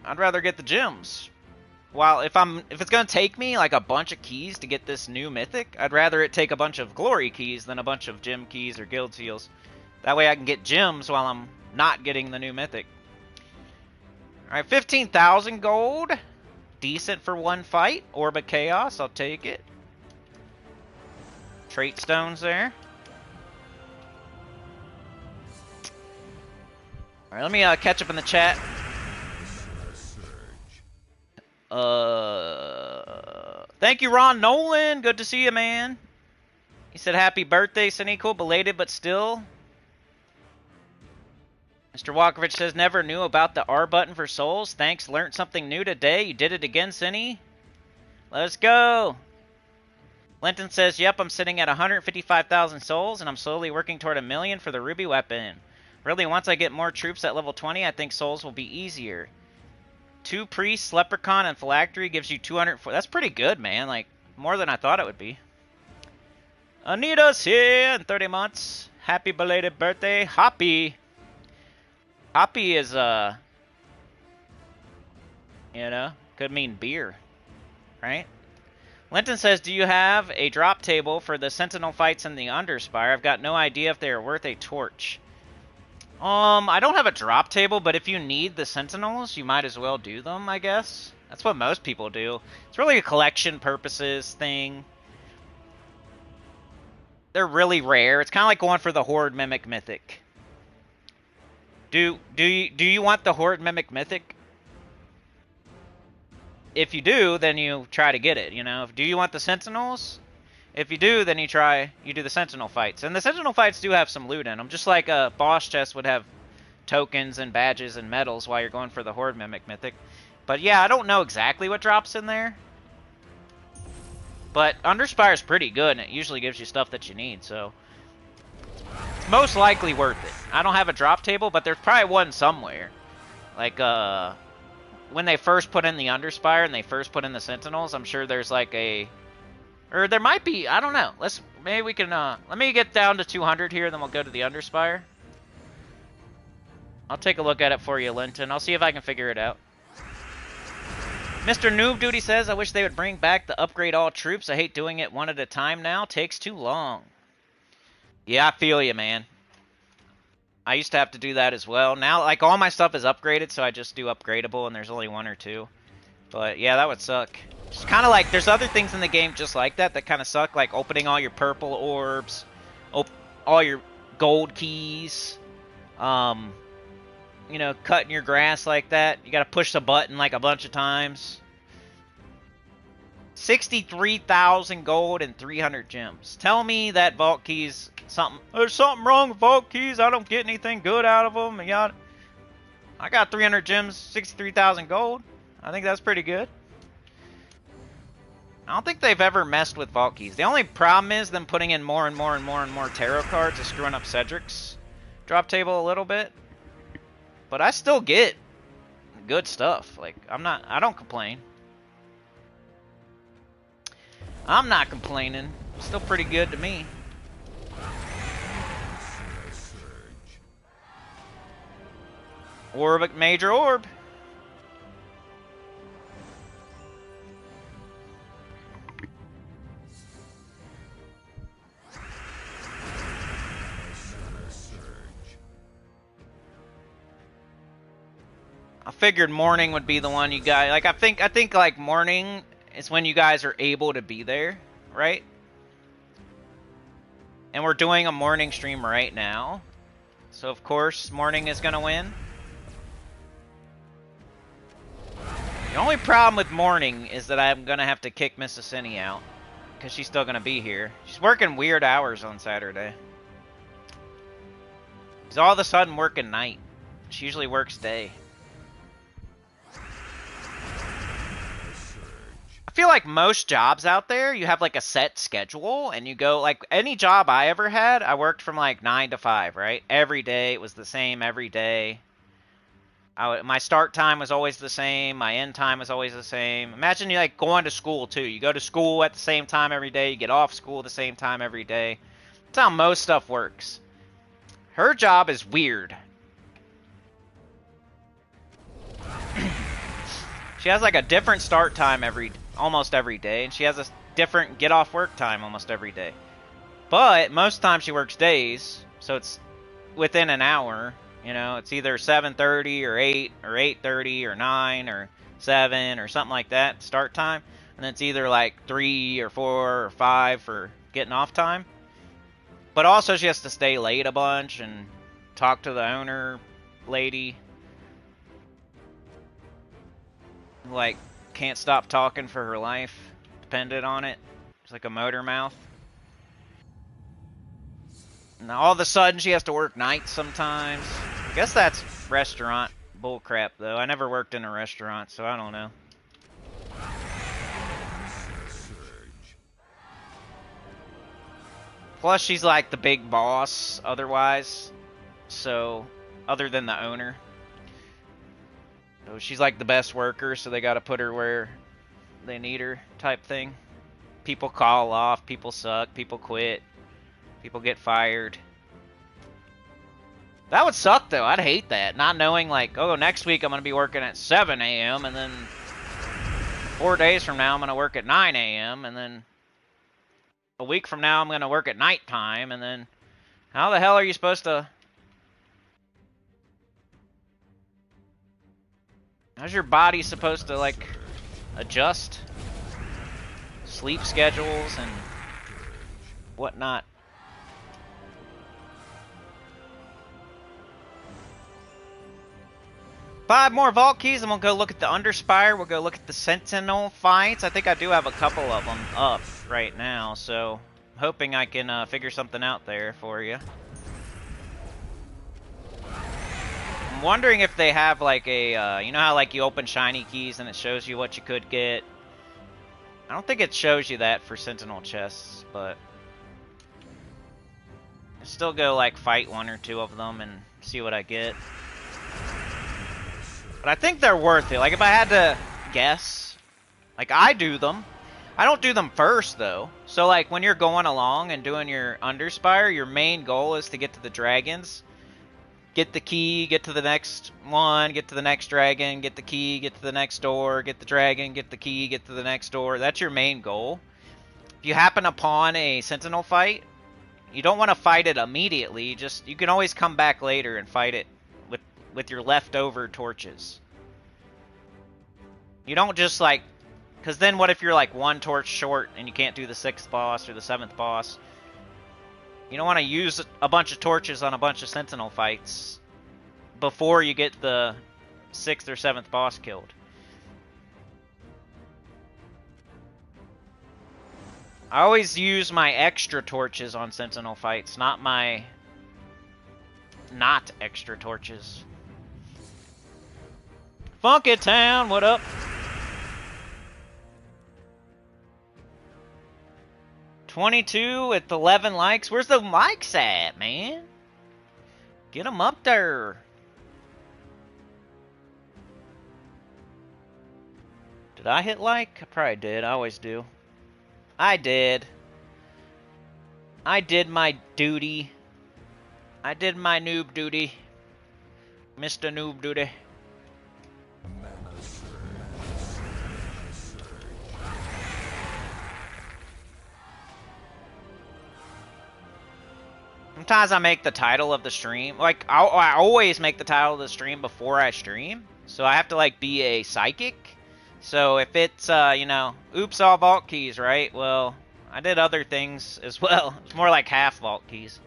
I'd rather get the gems. While if it's gonna take me like a bunch of keys to get this new mythic, I'd rather it take a bunch of glory keys than a bunch of gem keys or guild seals. That way I can get gems while I'm not getting the new mythic. Alright, 15,000 gold. Decent for one fight. Orb of Chaos, I'll take it. Trait stones there. Alright, let me catch up in the chat. Thank you, Ron Nolan. Good to see you, man. He said happy birthday, Cynical. Belated, but still. Mr. Walkovich says, never knew about the R button for souls. Thanks, learned something new today. You did it again, Cinny. Let's go. Linton says, yep, I'm sitting at 155,000 souls, and I'm slowly working toward 1 million for the Ruby Weapon. Really, once I get more troops at level 20, I think souls will be easier. 2 priests, leprechaun, and phylactery gives you 204. That's pretty good, man. More than I thought it would be. Anita's here in 30 months. Happy belated birthday, Hoppy. Hoppy is, you know, could mean beer, right? Linton says, do you have a drop table for the Sentinel fights in the Underspire? I've got no idea if they are worth a torch. I don't have a drop table, but if you need the Sentinels, you might as well do them, I guess. That's what most people do. It's really a collection purposes thing. They're really rare. It's kind of like going for the Horde Mimic Mythic. Do you want the Horde Mimic Mythic? If you do, then you try to get it, you know. Do you want the Sentinels? If you do, then you do the Sentinel fights. And the Sentinel fights do have some loot in them, just like a boss chest would have tokens and badges and medals while you're going for the Horde Mimic Mythic. But yeah, I don't know exactly what drops in there. But Underspire is pretty good, and it usually gives you stuff that you need, so it's most likely worth it. I don't have a drop table, but there's probably one somewhere. Like, when they first put in the Underspire and they first put in the Sentinels, I'm sure there's like a... Or there might be, I don't know. Maybe we can, let me get down to 200 here, then we'll go to the Underspire. I'll take a look at it for you, Linton. I'll see if I can figure it out. Mr. Noob Duty says, I wish they would bring back the upgrade all troops. I hate doing it one at a time now. Takes too long. Yeah, I feel you, man. I used to have to do that as well. Now, like, all my stuff is upgraded, so I just do upgradable, and there's only one or two. But, yeah, that would suck. It's kind of like, there's other things in the game just like that kind of suck, like opening all your purple orbs, all your gold keys, you know, cutting your grass like that. You gotta push the button like a bunch of times. 63,000 gold and 300 gems. Tell me that vault keys there's something wrong with vault keys. I don't get anything good out of them. I got 300 gems, 63,000 gold. I think that's pretty good. I don't think they've ever messed with vault keys. The only problem is them putting in more and more and more and more tarot cards is screwing up Cedric's drop table a little bit. But I still get good stuff. Like, I don't complain. I'm not complaining. Still pretty good to me. Orb, major orb. I figured morning would be the one you guys like. I think like morning is when you guys are able to be there, right? And we're doing a morning stream right now, so of course morning is gonna win. The only problem with morning is that I'm gonna have to kick Mrs. Cindy out because she's still gonna be here. She's working weird hours on Saturday. She's all of a sudden working night. She usually works day. I feel like most jobs out there, you have like a set schedule and you go, like any job I ever had, I worked from like 9 to 5, right? Every day, it was the same every day. My start time was always the same. My end time was always the same. Imagine you like going to school too. You go to school at the same time every day. You get off school at the same time every day. That's how most stuff works. Her job is weird. She has like a different start time almost every day, and she has a different get off work time almost every day. But most times she works days, so it's within an hour. You know, it's either 7:30 or 8 or 8:30 or 9 or 7 or something like that start time, and then it's either like 3 or 4 or 5 for getting off time. But also she has to stay late a bunch and talk to the owner lady. Like, can't stop talking for her life, dependent on it. It's like a motor mouth. Now all of a sudden she has to work nights sometimes. I guess that's restaurant bullcrap though. I never worked in a restaurant, so I don't know. Plus she's like the big boss otherwise. So, other than the owner. So she's like the best worker, so they gotta put her where they need her type thing. People call off, people suck, people quit, people get fired. That would suck, though. I'd hate that. Not knowing, like, oh, next week I'm going to be working at 7 a.m., and then 4 days from now I'm going to work at 9 a.m., and then a week from now I'm going to work at nighttime, and then how the hell are you supposed to... How's your body supposed to, like, adjust sleep schedules and whatnot? Five more vault keys, and we'll go look at the Underspire. We'll go look at the Sentinel fights. I think I do have a couple of them up right now, so I'm hoping I can figure something out there for you. I'm wondering if they have like a, you know how like you open shiny keys and it shows you what you could get? I don't think it shows you that for Sentinel chests, but I still go like fight one or two of them and see what I get. But I think they're worth it. Like, if I had to guess, like, I do them. I don't do them first, though. So, like, when you're going along and doing your Underspire, your main goal is to get to the dragons. Get the key, get to the next one, get to the next dragon, get the key, get to the next door, get the dragon, get the key, get to the next door. That's your main goal. If you happen upon a Sentinel fight, you don't want to fight it immediately. Just, you can always come back later and fight it with your leftover torches. You don't just like, because then what if you're like one torch short and you can't do the 6th boss or the 7th boss? You don't want to use a bunch of torches on a bunch of Sentinel fights before you get the 6th or 7th boss killed. I always use my extra torches on Sentinel fights, not my not extra torches. Funky Town, what up? 22 with 11 likes. Where's the likes at, man? Get them up there. Did I hit like? I probably did. I always do. I did. I did my duty. I did my noob duty. Mr. Noob duty. Sometimes I make the title of the stream, like, I always make the title of the stream before I stream, so I have to, like, be a psychic. So if it's, you know, oops, all vault keys, right? Well, I did other things as well. It's more like half vault keys.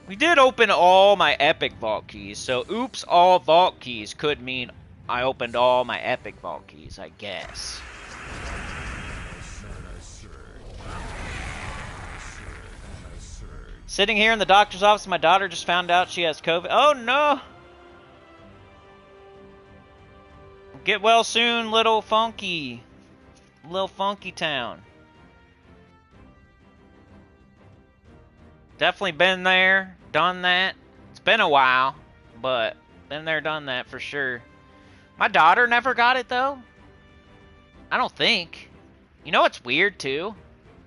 We did open all my epic vault keys, so oops, all vault keys could mean I opened all my epic vault keys, I guess. Sitting here in the doctor's office, my daughter just found out she has COVID. Oh no! Get well soon, little funky. Little funky town. Definitely been there, done that. It's been a while, but been there, done that for sure. My daughter never got it though. I don't think. You know what's weird too?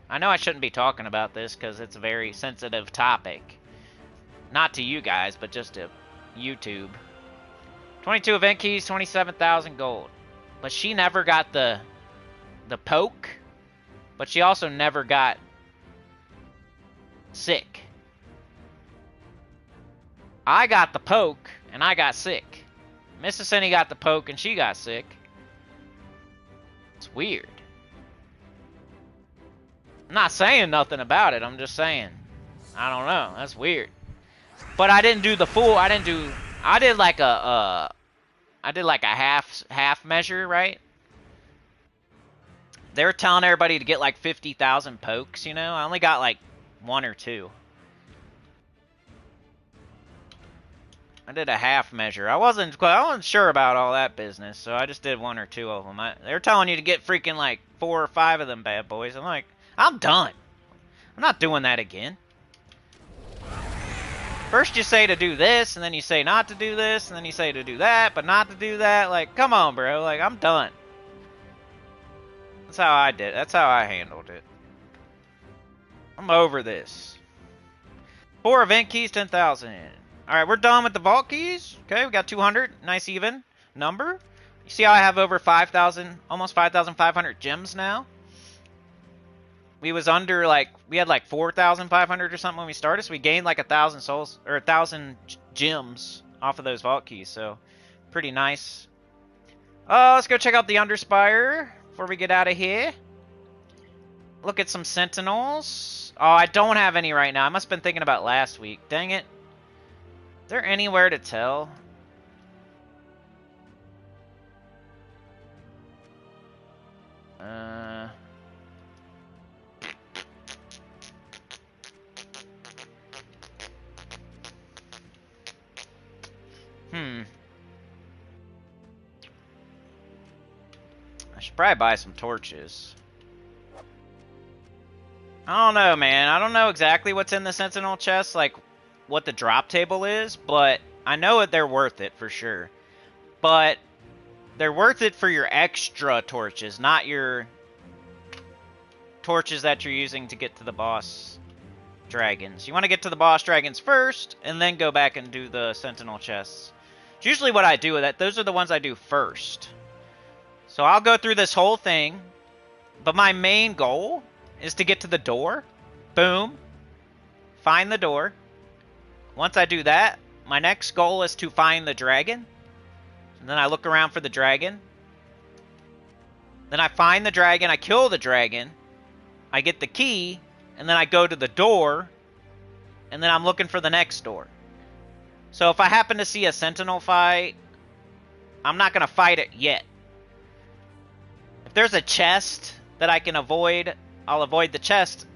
I know I shouldn't be talking about this because it's a very sensitive topic. Not to you guys, but just to YouTube. 22 event keys, 27,000 gold. But she never got the poke, but she also never got sick. I got the poke, and I got sick. Mrs. Cindy got the poke, and she got sick. It's weird. I'm not saying nothing about it. I'm just saying, I don't know. That's weird. But I didn't do the full. I did like a half measure, right? They were telling everybody to get like 50,000 pokes. You know, I only got like 1 or 2. I did a half measure. I wasn't sure about all that business, so I just did 1 or 2 of them. They were telling you to get freaking like 4 or 5 of them bad boys. I'm like, I'm done. I'm not doing that again. First you say to do this, and then you say not to do this, and then you say to do that, but not to do that. Like, come on, bro. Like, I'm done. That's how I did it. That's how I handled it. I'm over this. 4 event keys, 10,000. Alright, we're done with the vault keys. Okay, we got 200. Nice even number. You see how I have over 5,000, almost 5,500 gems now? We was under, like, we had like 4,500 or something when we started, so we gained like 1,000 souls, or 1,000 gems off of those vault keys, so pretty nice. Let's go check out the Underspire before we get out of here. Look at some Sentinels. Oh, I don't have any right now. I must have been thinking about last week. Dang it. Is there anywhere to tell? I should probably buy some torches. I don't know, man. I don't know exactly what's in the Sentinel chest, like what the drop table is, but I know that they're worth it for sure. But they're worth it for your extra torches, not your torches that you're using to get to the boss dragons. You want to get to the boss dragons first, and then go back and do the Sentinel chests. It's usually what I do with that. Those are the ones I do first. So I'll go through this whole thing, but my main goal is to get to the door. Boom. Find the door. Once I do that, my next goal is to find the dragon. And then I look around for the dragon. Then I find the dragon, I kill the dragon, I get the key, and then I go to the door, and then I'm looking for the next door. So if I happen to see a Sentinel fight, I'm not going to fight it yet. If there's a chest that I can avoid, I'll avoid the chest.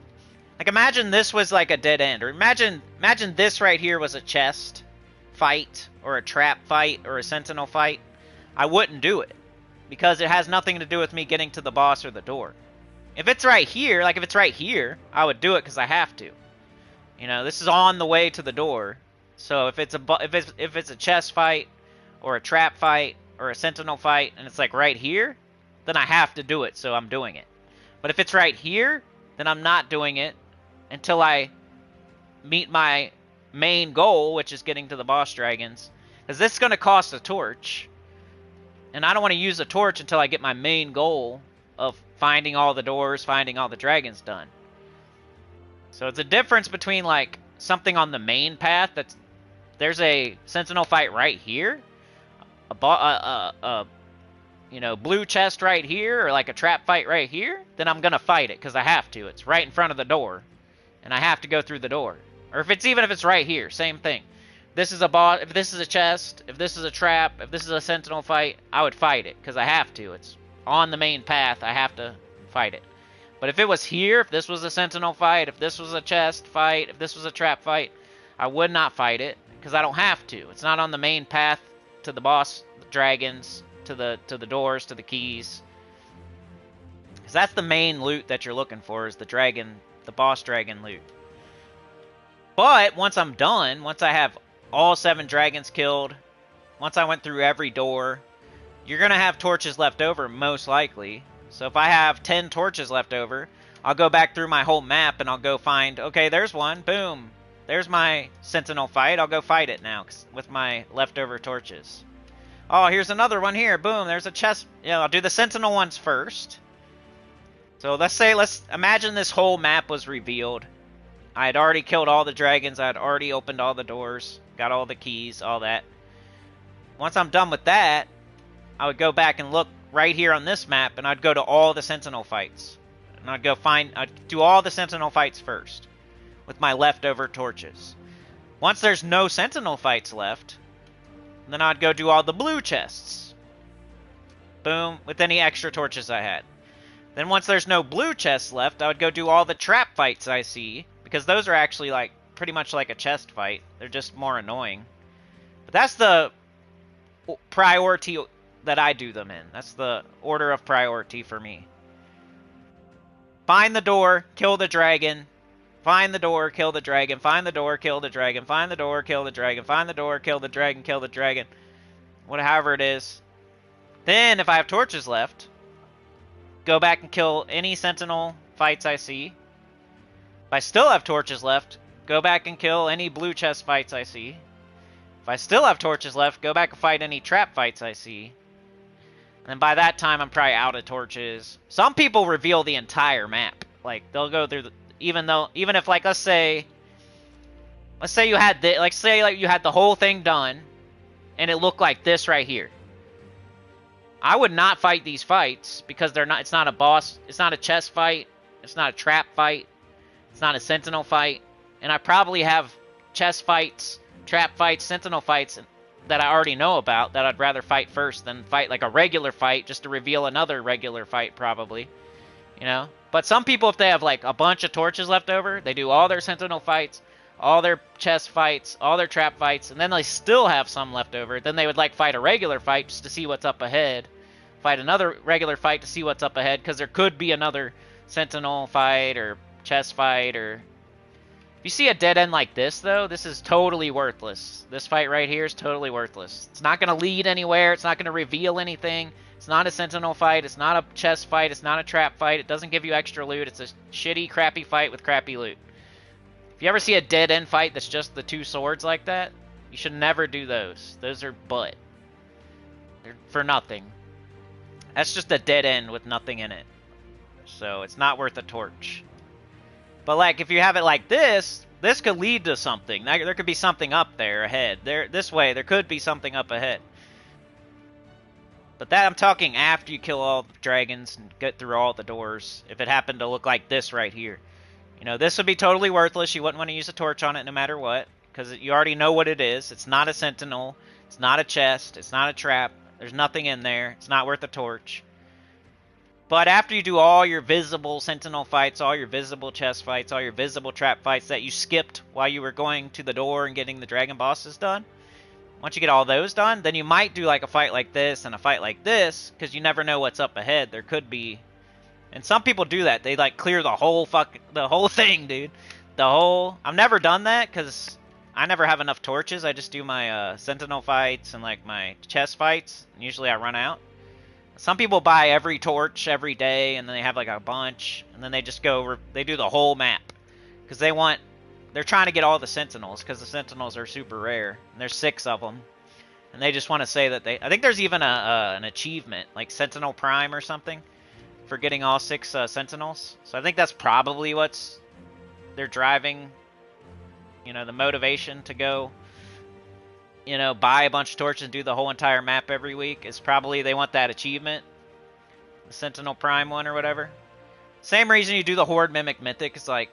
Like, imagine this was like a dead end. Or imagine this right here was a chest fight, or a trap fight, or a Sentinel fight. I wouldn't do it, because it has nothing to do with me getting to the boss or the door. If it's right here, like if it's right here, I would do it because I have to. You know, this is on the way to the door. So if it's a chest fight, or a trap fight, or a Sentinel fight, and it's like right here, then I have to do it, so I'm doing it. But if it's right here, then I'm not doing it until I meet my main goal, which is getting to the boss dragons. Because this is going to cost a torch. And I don't want to use a torch until I get my main goal of finding all the doors, finding all the dragons done. So it's a difference between like something on the main path that's there's a Sentinel fight right here, you know, blue chest right here, or like a trap fight right here, then I'm gonna fight it because I have to. It's right in front of the door, and I have to go through the door. Or if it's right here, same thing. This is a boss. If this is a chest, if this is a trap, if this is a Sentinel fight, I would fight it because I have to. It's on the main path. I have to fight it. But if it was here, if this was a Sentinel fight, if this was a chest fight, if this was a trap fight, I would not fight it because I don't have to. It's not on the main path to the boss dragons, to the doors, to the keys. Because that's the main loot that you're looking for, is the dragon, the boss dragon loot. But once I'm done, once I have all 7 dragons killed, once I went through every door, you're going to have torches left over, most likely. So if I have 10 torches left over, I'll go back through my whole map and I'll go find, okay, there's one, boom. There's my Sentinel fight. I'll go fight it now with my leftover torches. Oh, here's another one here. Boom, there's a chest. Yeah, I'll do the Sentinel ones first. So let's imagine this whole map was revealed. I had already killed all the dragons. I had already opened all the doors, got all the keys, all that. Once I'm done with that, I would go back and look right here on this map, and I'd go to all the Sentinel fights. And I'd do all the Sentinel fights first with my leftover torches. Once there's no Sentinel fights left, then I'd go do all the blue chests. Boom, with any extra torches I had. Then once there's no blue chests left, I would go do all the trap fights I see, because those are actually like pretty much like a chest fight. They're just more annoying. But that's the priority that I do them in. That's the order of priority for me. Find the door, kill the dragon. Find the door, kill the dragon. Find the door, kill the dragon. Find the door, kill the dragon. Find the door, kill the dragon, kill the dragon. Whatever it is. Then, if I have torches left, go back and kill any Sentinel fights I see. If I still have torches left, go back and kill any blue chest fights I see. If I still have torches left, go back and fight any trap fights I see. And by that time, I'm probably out of torches. Some people reveal the entire map. Like, they'll go through the, even if, like, let's say you had you had the whole thing done, and it looked like this right here. I would not fight these fights because they're not. It's not a boss. It's not a chest fight. It's not a trap fight. It's not a sentinel fight. And I probably have chest fights, trap fights, sentinel fights that I already know about that I'd rather fight first than fight like a regular fight just to reveal another regular fight probably, you know? But some people, if they have like a bunch of torches left over, they do all their sentinel fights, all their chest fights, all their trap fights, and then they still have some left over. Then they would like fight a regular fight just to see what's up ahead, fight another regular fight to see what's up ahead, because there could be another sentinel fight or chest fight. Or if you see a dead end like this, though, this is totally worthless. This fight right here is totally worthless. It's not going to lead anywhere. It's not going to reveal anything. It's not a sentinel fight. It's not a chest fight. It's not a trap fight. It doesn't give you extra loot. It's a shitty, crappy fight with crappy loot. If you ever see a dead end fight that's just the two swords like that, you should never do those. Those are butt. They're for nothing. That's just a dead end with nothing in it. So it's not worth a torch. But like if you have it like this could lead to something. There could be something up there ahead. This way, there could be something up ahead. But that I'm talking after you kill all the dragons and get through all the doors. If it happened to look like this right here. You know, this would be totally worthless. You wouldn't want to use a torch on it no matter what. Because you already know what it is. It's not a sentinel. It's not a chest. It's not a trap. There's nothing in there. It's not worth a torch. But after you do all your visible sentinel fights, all your visible chest fights, all your visible trap fights that you skipped while you were going to the door and getting the dragon bosses done, once you get all those done, then you might do like a fight like this and a fight like this, because you never know what's up ahead. There could be, and some people do that. They like clear the whole thing, dude. I've never done that because I never have enough torches. I just do my sentinel fights and like my chest fights. And usually I run out. Some people buy every torch every day, and then they have like a bunch, and then they just go, they do the whole map. Because they're trying to get all the sentinels, because the sentinels are super rare. And there's 6 of them. And they just want to say that I think there's even an achievement, like Sentinel Prime or something, for getting all 6 sentinels. So I think that's probably they're driving, you know, the motivation to go, you know, buy a bunch of torches and do the whole entire map every week is probably they want that achievement. The Sentinel Prime one or whatever. Same reason you do the Horde Mimic Mythic. It's like,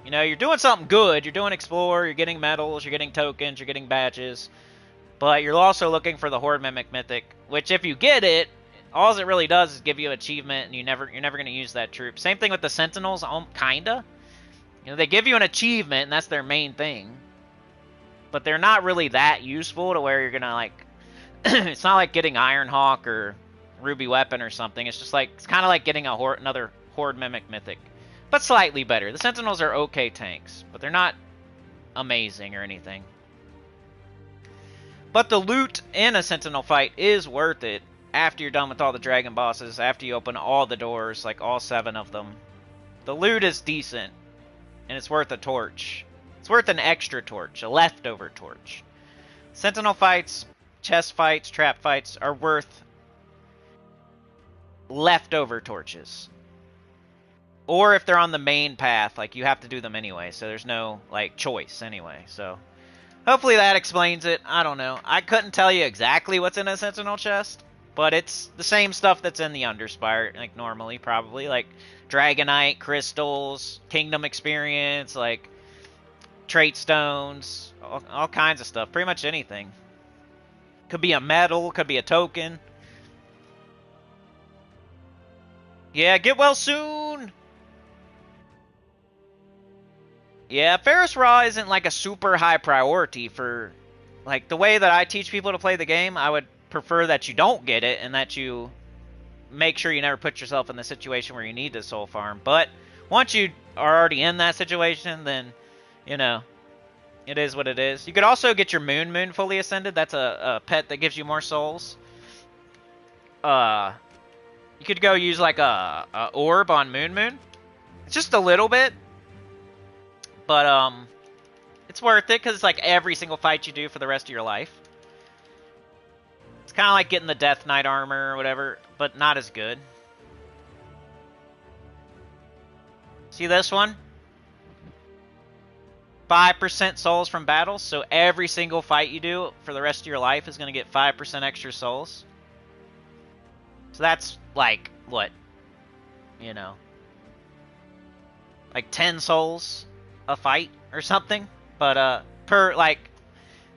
you know, you're doing something good. You're doing Explore, you're getting medals, you're getting tokens, you're getting badges. But you're also looking for the Horde Mimic Mythic, which if you get it, all it really does is give you an achievement, and you're never going to use that troop. Same thing with the Sentinels, kinda. You know, they give you an achievement, and that's their main thing. But they're not really that useful to where you're going to, like... it's not like getting Ironhawk or Ruby Weapon or something. It's just like... It's kind of like getting another Horde Mimic Mythic. But slightly better. The Sentinels are okay tanks, but they're not amazing or anything. But the loot in a Sentinel fight is worth it after you're done with all the dragon bosses, after you open all the doors, like all 7 of them. The loot is decent, and it's worth a torch. It's worth an extra torch, a leftover torch. Sentinel fights, chest fights, trap fights are worth leftover torches. Or if they're on the main path, like you have to do them anyway, so there's no like choice anyway. So hopefully that explains it. I don't know. I couldn't tell you exactly what's in a Sentinel chest, but it's the same stuff that's in the Underspire, like normally probably, like Dragonite, crystals, Kingdom experience, like trait stones, all kinds of stuff. Pretty much anything. Could be a medal, could be a token. Yeah, get well soon! Yeah, Ferris Raw isn't like a super high priority for... Like, the way that I teach people to play the game, I would prefer that you don't get it and that you make sure you never put yourself in the situation where you need to soul farm. But once you are already in that situation, then... You know, it is what it is. You could also get your Moon fully ascended. That's a pet that gives you more souls. You could go use like a orb on Moon. It's just a little bit. But It's worth it because it's like every single fight you do for the rest of your life. It's kind of like getting the Death Knight armor or whatever, but not as good. See this one? 5% souls from battles, so every single fight you do for the rest of your life is going to get 5% extra souls. So that's like, what? You know, like 10 souls a fight or something. But per, like,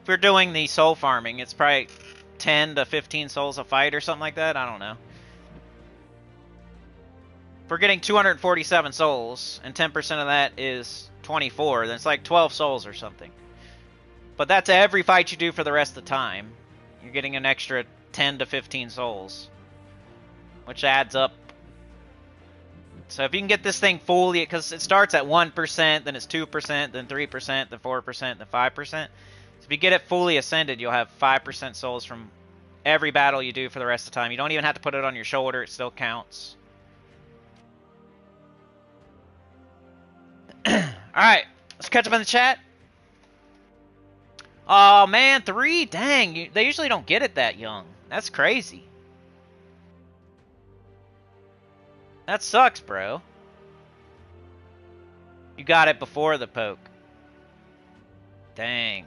if you're doing the soul farming, it's probably 10 to 15 souls a fight or something like that. I don't know. If we're getting 247 souls and 10% of that is 24, then it's like 12 souls or something. But that's every fight you do for the rest of the time. You're getting an extra 10 to 15 souls, which adds up. So if you can get this thing fully, because it starts at 1%, then it's 2%, then 3%, then 4%, then 5%. So if you get it fully ascended, you'll have 5% souls from every battle you do for the rest of the time. You don't even have to put it on your shoulder, it still counts. Alright, let's catch up in the chat. Oh man, 3? Dang, they usually don't get it that young. That's crazy. That sucks, bro. You got it before the poke. Dang.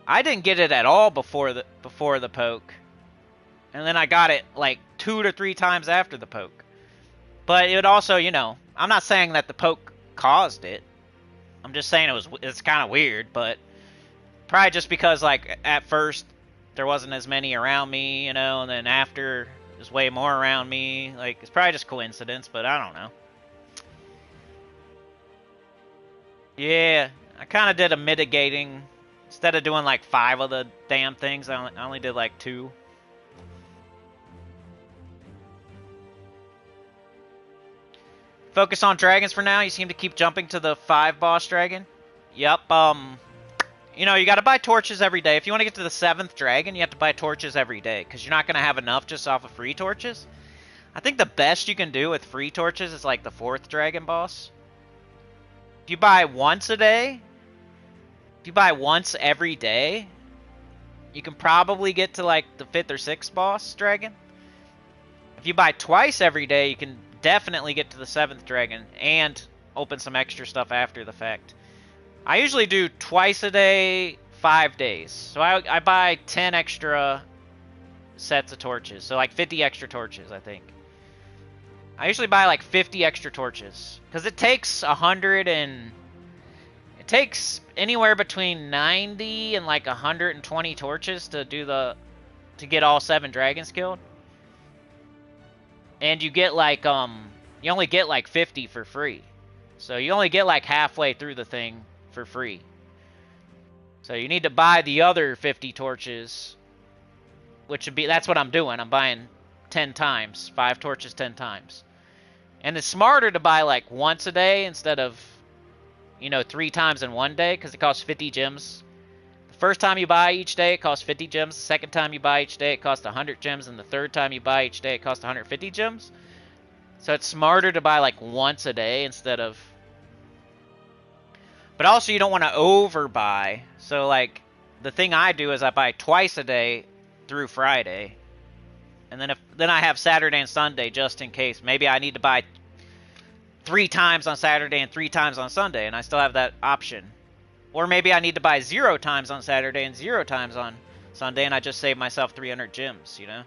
I didn't get it at all before the poke. And then I got it like 2 to 3 times after the poke. But it would also, you know, I'm not saying that the poke caused it. I'm just saying it's kind of weird, but probably just because like at first there wasn't as many around me, you know, and then after there's way more around me. Like, it's probably just coincidence, but I don't know. Yeah, I kind of did a mitigating. Instead of doing like 5 of the damn things, I only did like 2. Focus on dragons for now. You seem to keep jumping to the 5 boss dragon. Yep, you know, you gotta buy torches every day. If you want to get to the 7th dragon, you have to buy torches every day, because you're not gonna have enough just off of free torches. I think the best you can do with free torches is like the 4th dragon boss. If you buy once a day, if you buy once every day, you can probably get to like the 5th or 6th boss dragon. If you buy twice every day, you can definitely get to the 7th dragon and open some extra stuff after the fact. I usually do twice a day, 5 days. So I buy 10 extra sets of torches. So like 50 extra torches, I think. I usually buy like 50 extra torches. Because it takes 100 and... It takes anywhere between 90 and like 120 torches to do the... to get all 7 dragons killed. And you get like, you only get like 50 for free. So you only get like halfway through the thing for free. So you need to buy the other 50 torches, which would be, that's what I'm doing. I'm buying 10 times, 5 torches 10 times. And it's smarter to buy like once a day instead of, you know, 3 times in one day, because it costs 50 gems. The first time you buy each day, it costs 50 gems. The second time you buy each day, it costs 100 gems. And the third time you buy each day, it costs 150 gems. So it's smarter to buy like once a day instead of... But also you don't want to overbuy. So like the thing I do is I buy twice a day through Friday. And then I have Saturday and Sunday just in case. Maybe I need to buy 3 times on Saturday and 3 times on Sunday, and I still have that option. Or maybe I need to buy 0 times on Saturday and 0 times on Sunday, and I just save myself 300 gems, you know?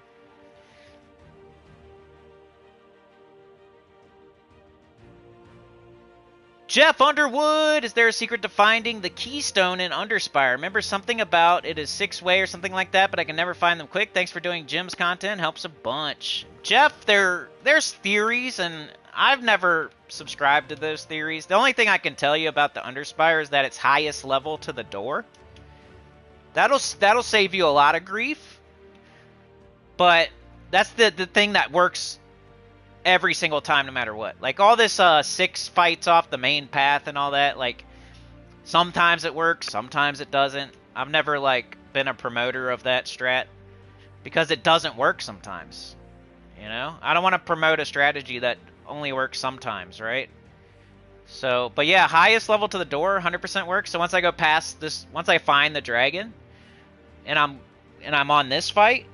Jeff Underwood, is there a secret to finding the keystone in Underspire? Remember something about it is 6-way or something like that, but I can never find them quick. Thanks for doing Jim's content. Helps a bunch. Jeff, there's theories, and I've never subscribed to those theories. The only thing I can tell you about the Underspire is that it's highest level to the door. That'll save you a lot of grief. But that's the thing that works every single time, no matter what. Like all this 6 fights off the main path and all that, like sometimes it works, sometimes it doesn't. I've never like been a promoter of that strat because it doesn't work sometimes. You know, I don't want to promote a strategy that only works sometimes, right? So, but yeah, highest level to the door, 100% works. So once I go past this, once I find the dragon, and I'm on this fight,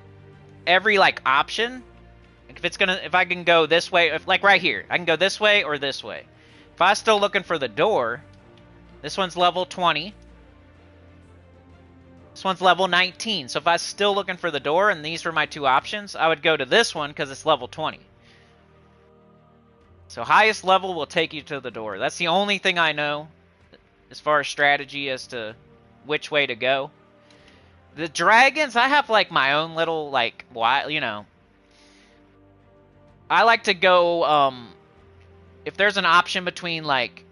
every like option, if I can go this way, if like right here, I can go this way or this way. If I was still looking for the door, this one's level 20. This one's level 19. So if I was still looking for the door and these were my two options, I would go to this one because it's level 20. So highest level will take you to the door. That's the only thing I know as far as strategy as to which way to go. The dragons, I have like my own little like, you know, I like to go, if there's an option between like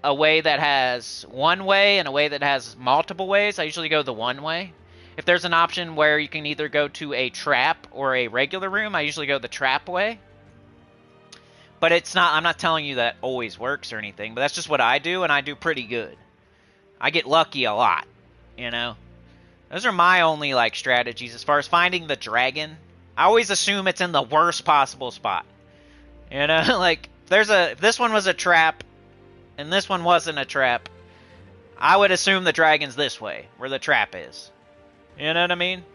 a way that has one way and a way that has multiple ways, I usually go the one way. If there's an option where you can either go to a trap or a regular room, I usually go the trap way. But it's not, I'm not telling you that always works or anything, but that's just what I do, and I do pretty good. I get lucky a lot, you know? Those are my only, like, strategies as far as finding the dragon. I always assume it's in the worst possible spot. You know, like, if this one was a trap, and this one wasn't a trap, I would assume the dragon's this way, where the trap is. You know what I mean?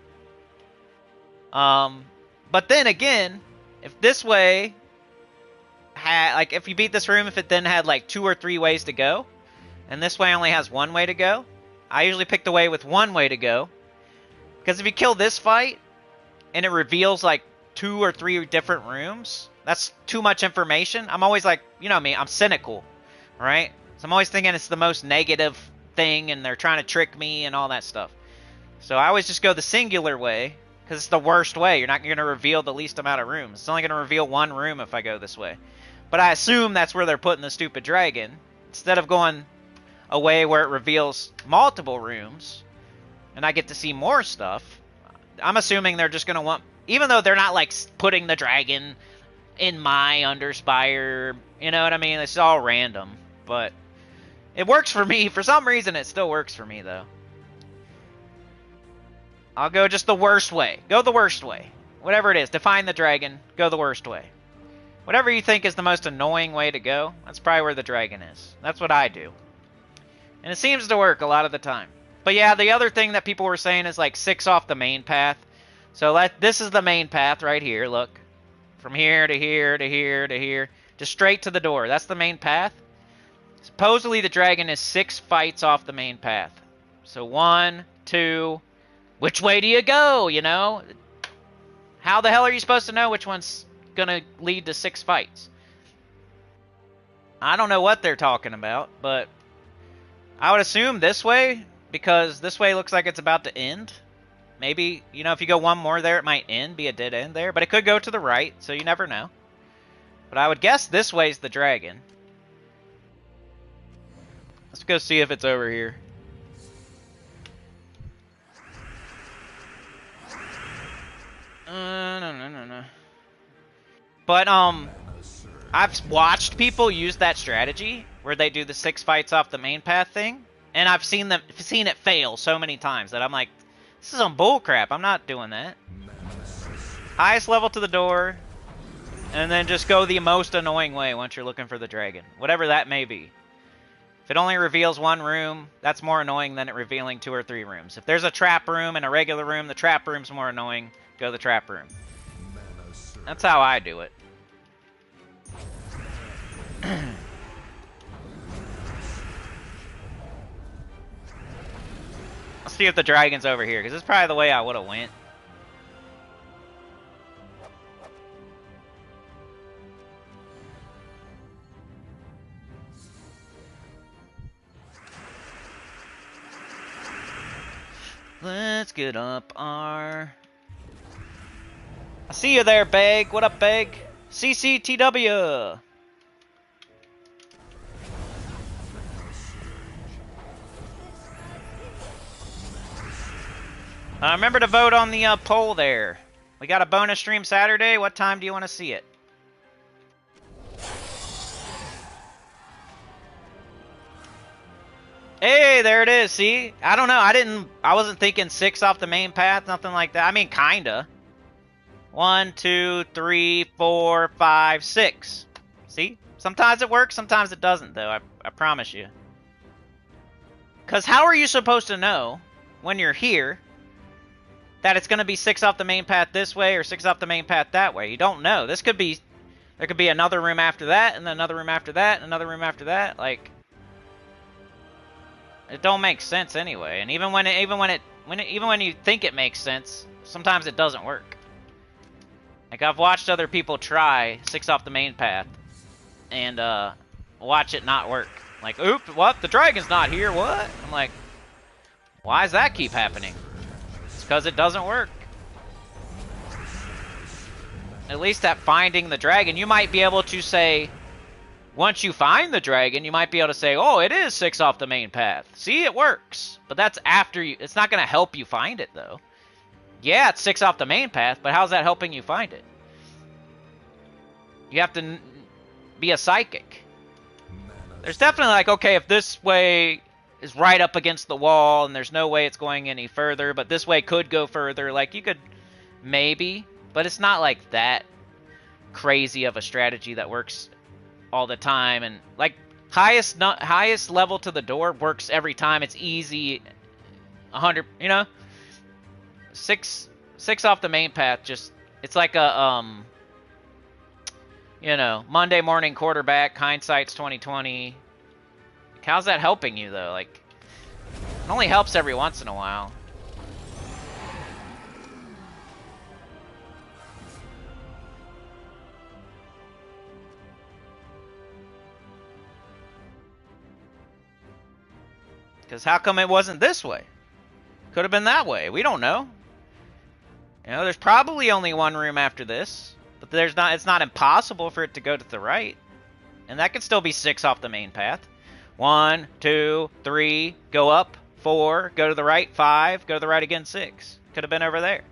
But then again, if this way like if you beat this room, if it then had like 2 or 3 ways to go, and this way only has 1 way to go, I usually pick the way with 1 way to go. Because if you kill this fight, and it reveals like 2 or 3 different rooms, that's too much information. I'm always like, you know me, I'm cynical, right? So I'm always thinking it's the most negative thing, and they're trying to trick me and all that stuff. So I always just go the singular way, because it's the worst way. You're not going to reveal the least amount of rooms. It's only going to reveal 1 room if I go this way. But I assume that's where they're putting the stupid dragon. Instead of going a way where it reveals multiple rooms, and I get to see more stuff, I'm assuming they're just going to want... Even though they're not, like, putting the dragon in my Underspire, you know what I mean? It's all random. But it works for me. For some reason, it still works for me, though. I'll go just the worst way. Go the worst way. Whatever it is. Define the dragon. Go the worst way. Whatever you think is the most annoying way to go, that's probably where the dragon is. That's what I do. And it seems to work a lot of the time. But yeah, the other thing that people were saying is like 6 off the main path. So this is the main path right here, look. From here to here to here to here. Just straight to the door. That's the main path. Supposedly the dragon is 6 fights off the main path. So 1, 2... Which way do you go, you know? How the hell are you supposed to know which one's gonna lead to 6 fights? I don't know what they're talking about, but I would assume this way, because this way looks like it's about to end. Maybe, you know, if you go 1 more there, it might end, be a dead end there, but it could go to the right, so you never know. But I would guess this way's the dragon. Let's go see if it's over here. No. But, I've watched people use that strategy where they do the 6 fights off the main path thing, and I've seen it fail so many times that I'm like, this is some bullcrap. I'm not doing that. Highest level to the door, and then just go the most annoying way once you're looking for the dragon, whatever that may be. If it only reveals 1 room, that's more annoying than it revealing 2 or 3 rooms. If there's a trap room and a regular room, the trap room's more annoying. Go the trap room. That's how I do it. Let's see if the dragon's over here, because this is probably the way I would have went. Let's get up our... I see you there, Beg. What up, Beg? CCTW. Remember to vote on the poll there. We got a bonus stream Saturday. What time do you want to see it? Hey, there it is. See? I don't know. I wasn't thinking 6 off the main path, nothing like that. I mean, kinda. 1, 2, 3, 4, 5, 6. See? Sometimes it works, sometimes it doesn't, though. I promise you. Because how are you supposed to know when you're here that it's going to be 6 off the main path this way or 6 off the main path that way? You don't know. This could be... There could be another room after that, and another room after that, and another room after that. Like... It don't make sense anyway. And even when you think it makes sense, sometimes it doesn't work. Like, I've watched other people try 6 off the main path and watch it not work. Like, oops, what? The dragon's not here, what? I'm like, why does that keep happening? It's because it doesn't work. At least at finding the dragon, you might be able to say, once you find the dragon, you might be able to say, oh, it is 6 off the main path. See, it works. But that's after you, it's not going to help you find it, though. Yeah, it's 6 off the main path, but how's that helping you find it? You have to be a psychic. There's definitely like, okay, if this way is right up against the wall and there's no way it's going any further, but this way could go further, like you could maybe, but it's not like that crazy of a strategy that works all the time. And like highest level to the door works every time. It's easy, 100, you know. 6 off the main path, just it's like a you know, Monday morning quarterback, hindsight's 2020. How's that helping you though? Like, it only helps every once in a while. Because how come it wasn't this way? Could have been that way. We don't know. You know, there's probably only one room after this. But there's not. It's not impossible for it to go to the right. And that could still be 6 off the main path. 1, 2, 3, go up. 4, go to the right. 5, go to the right again. 6. Could have been over there.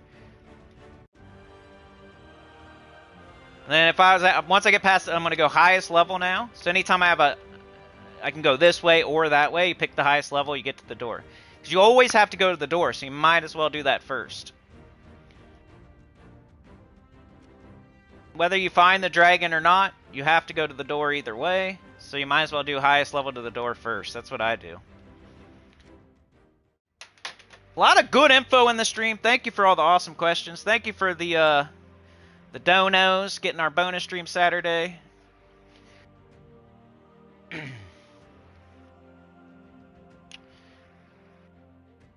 And then if I was at, once I get past it, I'm going to go highest level now. So anytime I have I can go this way or that way. You pick the highest level, you get to the door. Because you always have to go to the door, so you might as well do that first. Whether you find the dragon or not, you have to go to the door either way. So you might as well do highest level to the door first. That's what I do. A lot of good info in the stream. Thank you for all the awesome questions. Thank you for the donos, getting our bonus stream Saturday.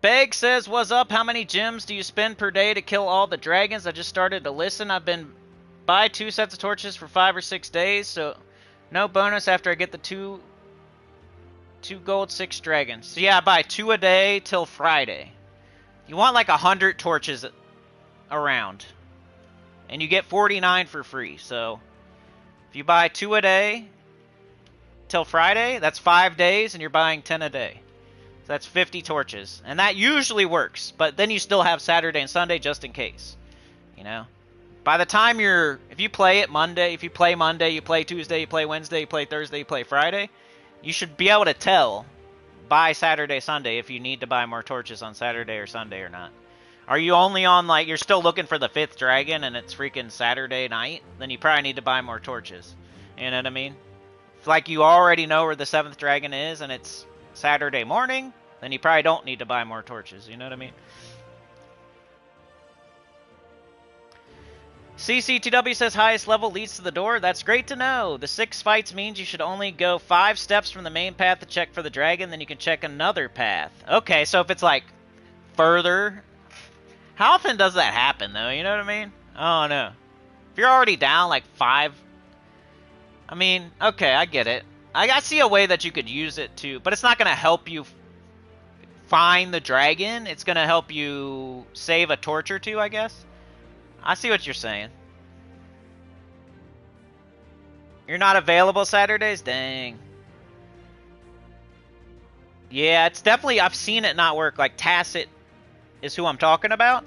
Beg says, what's up? How many gems do you spend per day to kill all the dragons? I just started to listen. I've been buy 2 sets of torches for 5 or 6 days, so no bonus after I get the 2 gold, 6 dragons. So yeah, I buy 2 a day till Friday. You want like 100 torches around. And you get 49 for free. So if you buy 2 a day till Friday, that's 5 days, and you're buying 10 a day. So that's 50 torches. And that usually works, but then you still have Saturday and Sunday just in case. You know? By the time if you play it Monday, if you play Monday, you play Tuesday, you play Wednesday, you play Thursday, you play Friday, you should be able to tell by Saturday, Sunday if you need to buy more torches on Saturday or Sunday or not. Are you only on, like, you're still looking for the 5th dragon and it's freaking Saturday night? Then you probably need to buy more torches. You know what I mean? If, like, you already know where the 7th dragon is and it's Saturday morning, then you probably don't need to buy more torches. You know what I mean? CCTW says highest level leads to the door. That's great to know. The 6 fights means you should only go 5 steps from the main path to check for the dragon, then you can check another path. Okay, so if it's like further, how often does that happen though? You know what I mean? Oh no. If you're already down like 5, I mean, okay, I get it. I see a way that you could use it to, but it's not going to help you find the dragon. It's going to help you save a torch or 2, I guess. I see what you're saying. You're not available Saturdays? Dang. Yeah, it's definitely, I've seen it not work. Like, Tacit is who I'm talking about.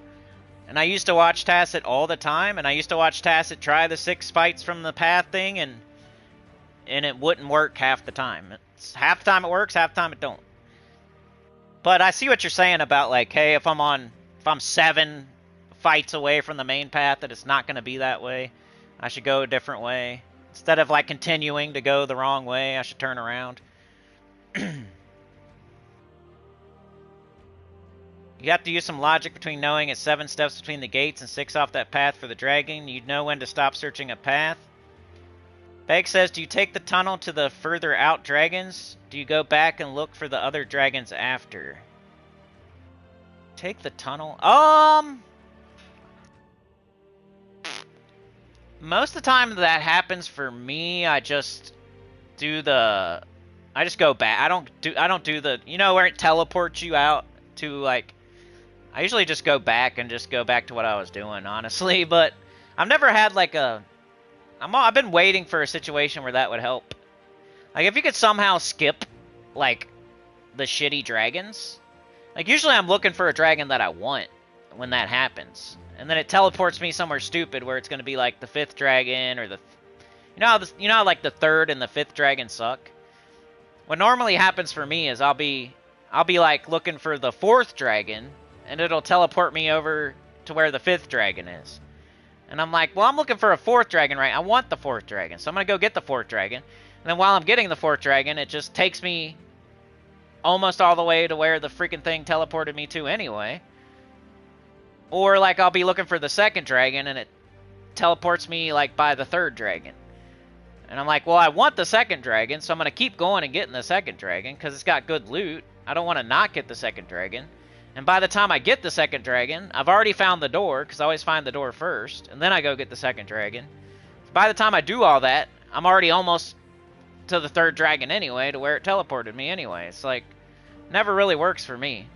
And I used to watch Tacit all the time. And I used to watch Tacit try the 6 fights from the path thing. And it wouldn't work half the time. Half the time it works, half the time it don't. But I see what you're saying about, like, hey, if I'm 7 fights away from the main path, that it's not going to be that way. I should go a different way. Instead of like continuing to go the wrong way, I should turn around. You have to use some logic between knowing it's 7 steps between the gates and 6 off that path for the dragon. You'd know when to stop searching a path. Beg says, do you take the tunnel to the further out dragons? Do you go back and look for the other dragons after? Take the tunnel? Most of the time that happens for me, I just do the... I just go back. I don't do the... You know where it teleports you out to, like... I usually just go back and just go back to what I was doing, honestly. But I've never had, like, a... I've been waiting for a situation where that would help. Like, if you could somehow skip, like, the shitty dragons. Like, usually I'm looking for a dragon that I want when that happens. And then it teleports me somewhere stupid where it's going to be, like, the 5th dragon or the... You know how, like, the 3rd and the 5th dragon suck? What normally happens for me is I'll be, like, looking for the 4th dragon, and it'll teleport me over to where the 5th dragon is. And I'm like, well, I'm looking for a 4th dragon, right? I want the 4th dragon, so I'm going to go get the 4th dragon. And then while I'm getting the 4th dragon, it just takes me almost all the way to where the freaking thing teleported me to anyway. Or, like, I'll be looking for the 2nd dragon, and it teleports me, like, by the 3rd dragon. And I'm like, well, I want the 2nd dragon, so I'm going to keep going and getting the 2nd dragon, because it's got good loot. I don't want to not get the 2nd dragon. And by the time I get the 2nd dragon, I've already found the door, because I always find the door first, and then I go get the 2nd dragon. By the time I do all that, I'm already almost to the 3rd dragon anyway, to where it teleported me anyway. It's like, never really works for me.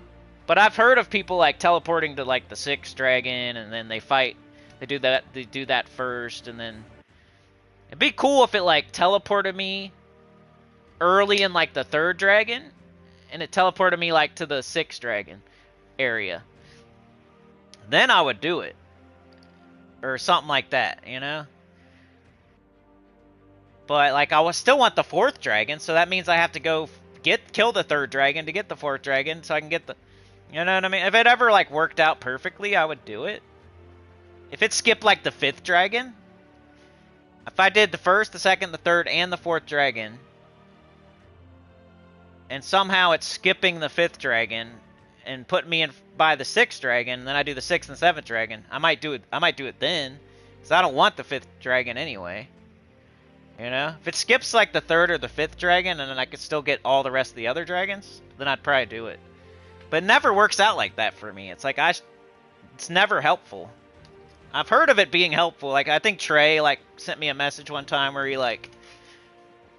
But I've heard of people, like, teleporting to, like, the 6th dragon, and then they fight. They do that first, and then... It'd be cool if it, like, teleported me early in, like, the 3rd dragon, and it teleported me, like, to the 6th dragon area. Then I would do it. Or something like that, you know? But, like, I still want the 4th dragon, so that means I have to go kill the 3rd dragon to get the 4th dragon, so I can get the... You know what I mean? If it ever, like, worked out perfectly, I would do it. If it skipped, like, the 5th dragon... If I did the 1st, the 2nd, the 3rd, and the 4th dragon... And somehow it's skipping the 5th dragon... And putting me in by the 6th dragon... And then I do the 6th and 7th dragon... I might do it then... Because I don't want the 5th dragon anyway... You know? If it skips, like, the 3rd or the 5th dragon... And then I could still get all the rest of the other dragons... Then I'd probably do it. But it never works out like that for me. It's like, it's never helpful. I've heard of it being helpful. Like, I think Trey, like, sent me a message one time where he, like,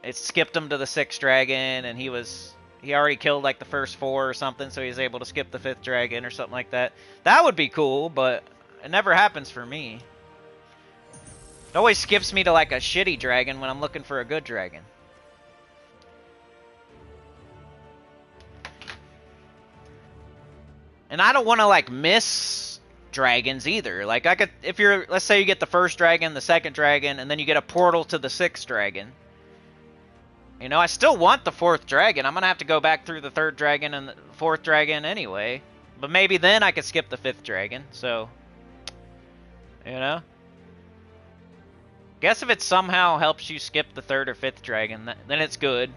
it skipped him to the 6th dragon, and he already killed, like, the first 4 or something, so he was able to skip the 5th dragon or something like that. That would be cool, but it never happens for me. It always skips me to, like, a shitty dragon when I'm looking for a good dragon. And I don't want to, like, miss dragons either. Like, I could, if you're, let's say you get the 1st dragon, the 2nd dragon, and then you get a portal to the 6th dragon. You know, I still want the 4th dragon. I'm going to have to go back through the 3rd dragon and the 4th dragon anyway. But maybe then I could skip the 5th dragon, so... You know? Guess if it somehow helps you skip the 3rd or 5th dragon, then it's good.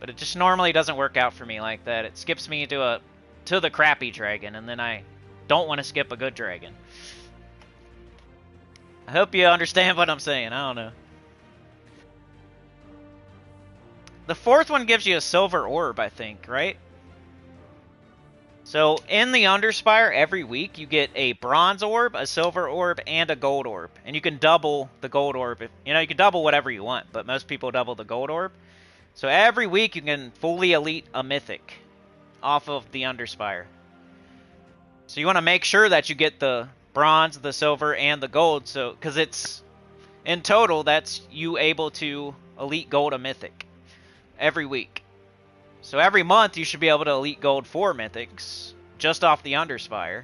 But it just normally doesn't work out for me like that. It skips me to the crappy dragon, and then I don't want to skip a good dragon. I hope you understand what I'm saying. I don't know. The 4th one gives you a silver orb, I think, right? So, in the Underspire, every week, you get a bronze orb, a silver orb, and a gold orb. And you can double the gold orb. You know, you can double whatever you want, but most people double the gold orb. So, every week, you can fully elite a mythic off of the Underspire. So, you want to make sure that you get the bronze, the silver, and the gold. So, because it's, in total, that's you able to elite gold a mythic every week. So every month you should be able to elite gold 4 mythics just off the Underspire.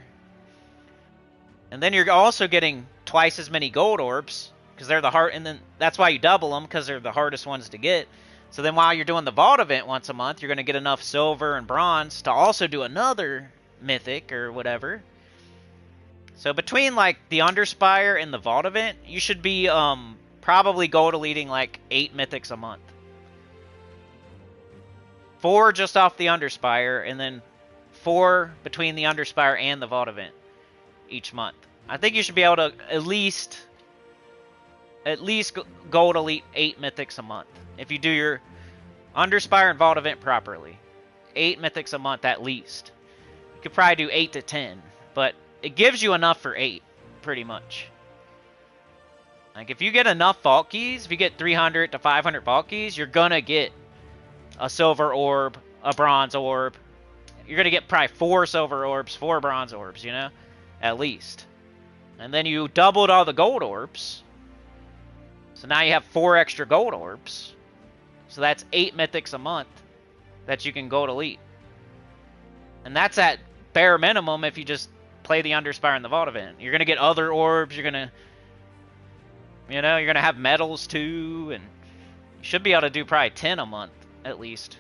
And then you're also getting twice as many gold orbs because they're the hard, and then that's why you double them, because they're the hardest ones to get. So then while you're doing the vault event once a month, you're going to get enough silver and bronze to also do another mythic or whatever. So between like the Underspire and the vault event, you should be probably gold deleting like 8 mythics a month. 4 just off the Underspire, and then 4 between the Underspire and the Vault event each month. I think you should be able to at least gold elite 8 mythics a month if you do your Underspire and Vault event properly. 8 mythics a month at least. You could probably do 8 to 10, but it gives you enough for 8, pretty much. Like, if you get enough vault keys, if you get 300 to 500 vault keys, you're gonna get a silver orb, a bronze orb. You're gonna get probably 4 silver orbs, 4 bronze orbs, you know? At least. And then you doubled all the gold orbs. So now you have 4 extra gold orbs. So that's 8 mythics a month that you can gold elite. And that's at bare minimum if you just play the Underspire and the Vault event. You're going to get other orbs. You're going to, you know, you're going to have medals too. And you should be able to do probably 10 a month at least.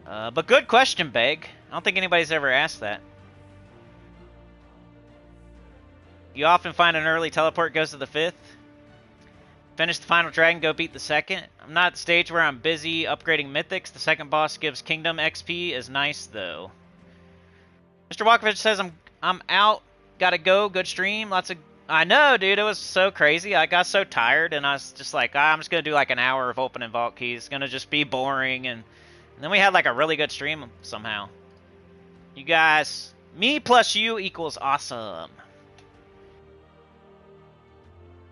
But good question, Beg. I don't think anybody's ever asked that. You often find an early teleport goes to the 5th. Finish the final dragon, go beat the 2nd. I'm not at the stage where I'm busy upgrading mythics. The 2nd boss gives kingdom XP is nice though. Mr. Walkovich says I'm out. Gotta go. Good stream. Lots of. I know, dude. It was so crazy. I got so tired, and I was just like, I'm just gonna do like an hour of opening vault keys. It's gonna just be boring, and then we had like a really good stream somehow. You guys, me plus you equals awesome.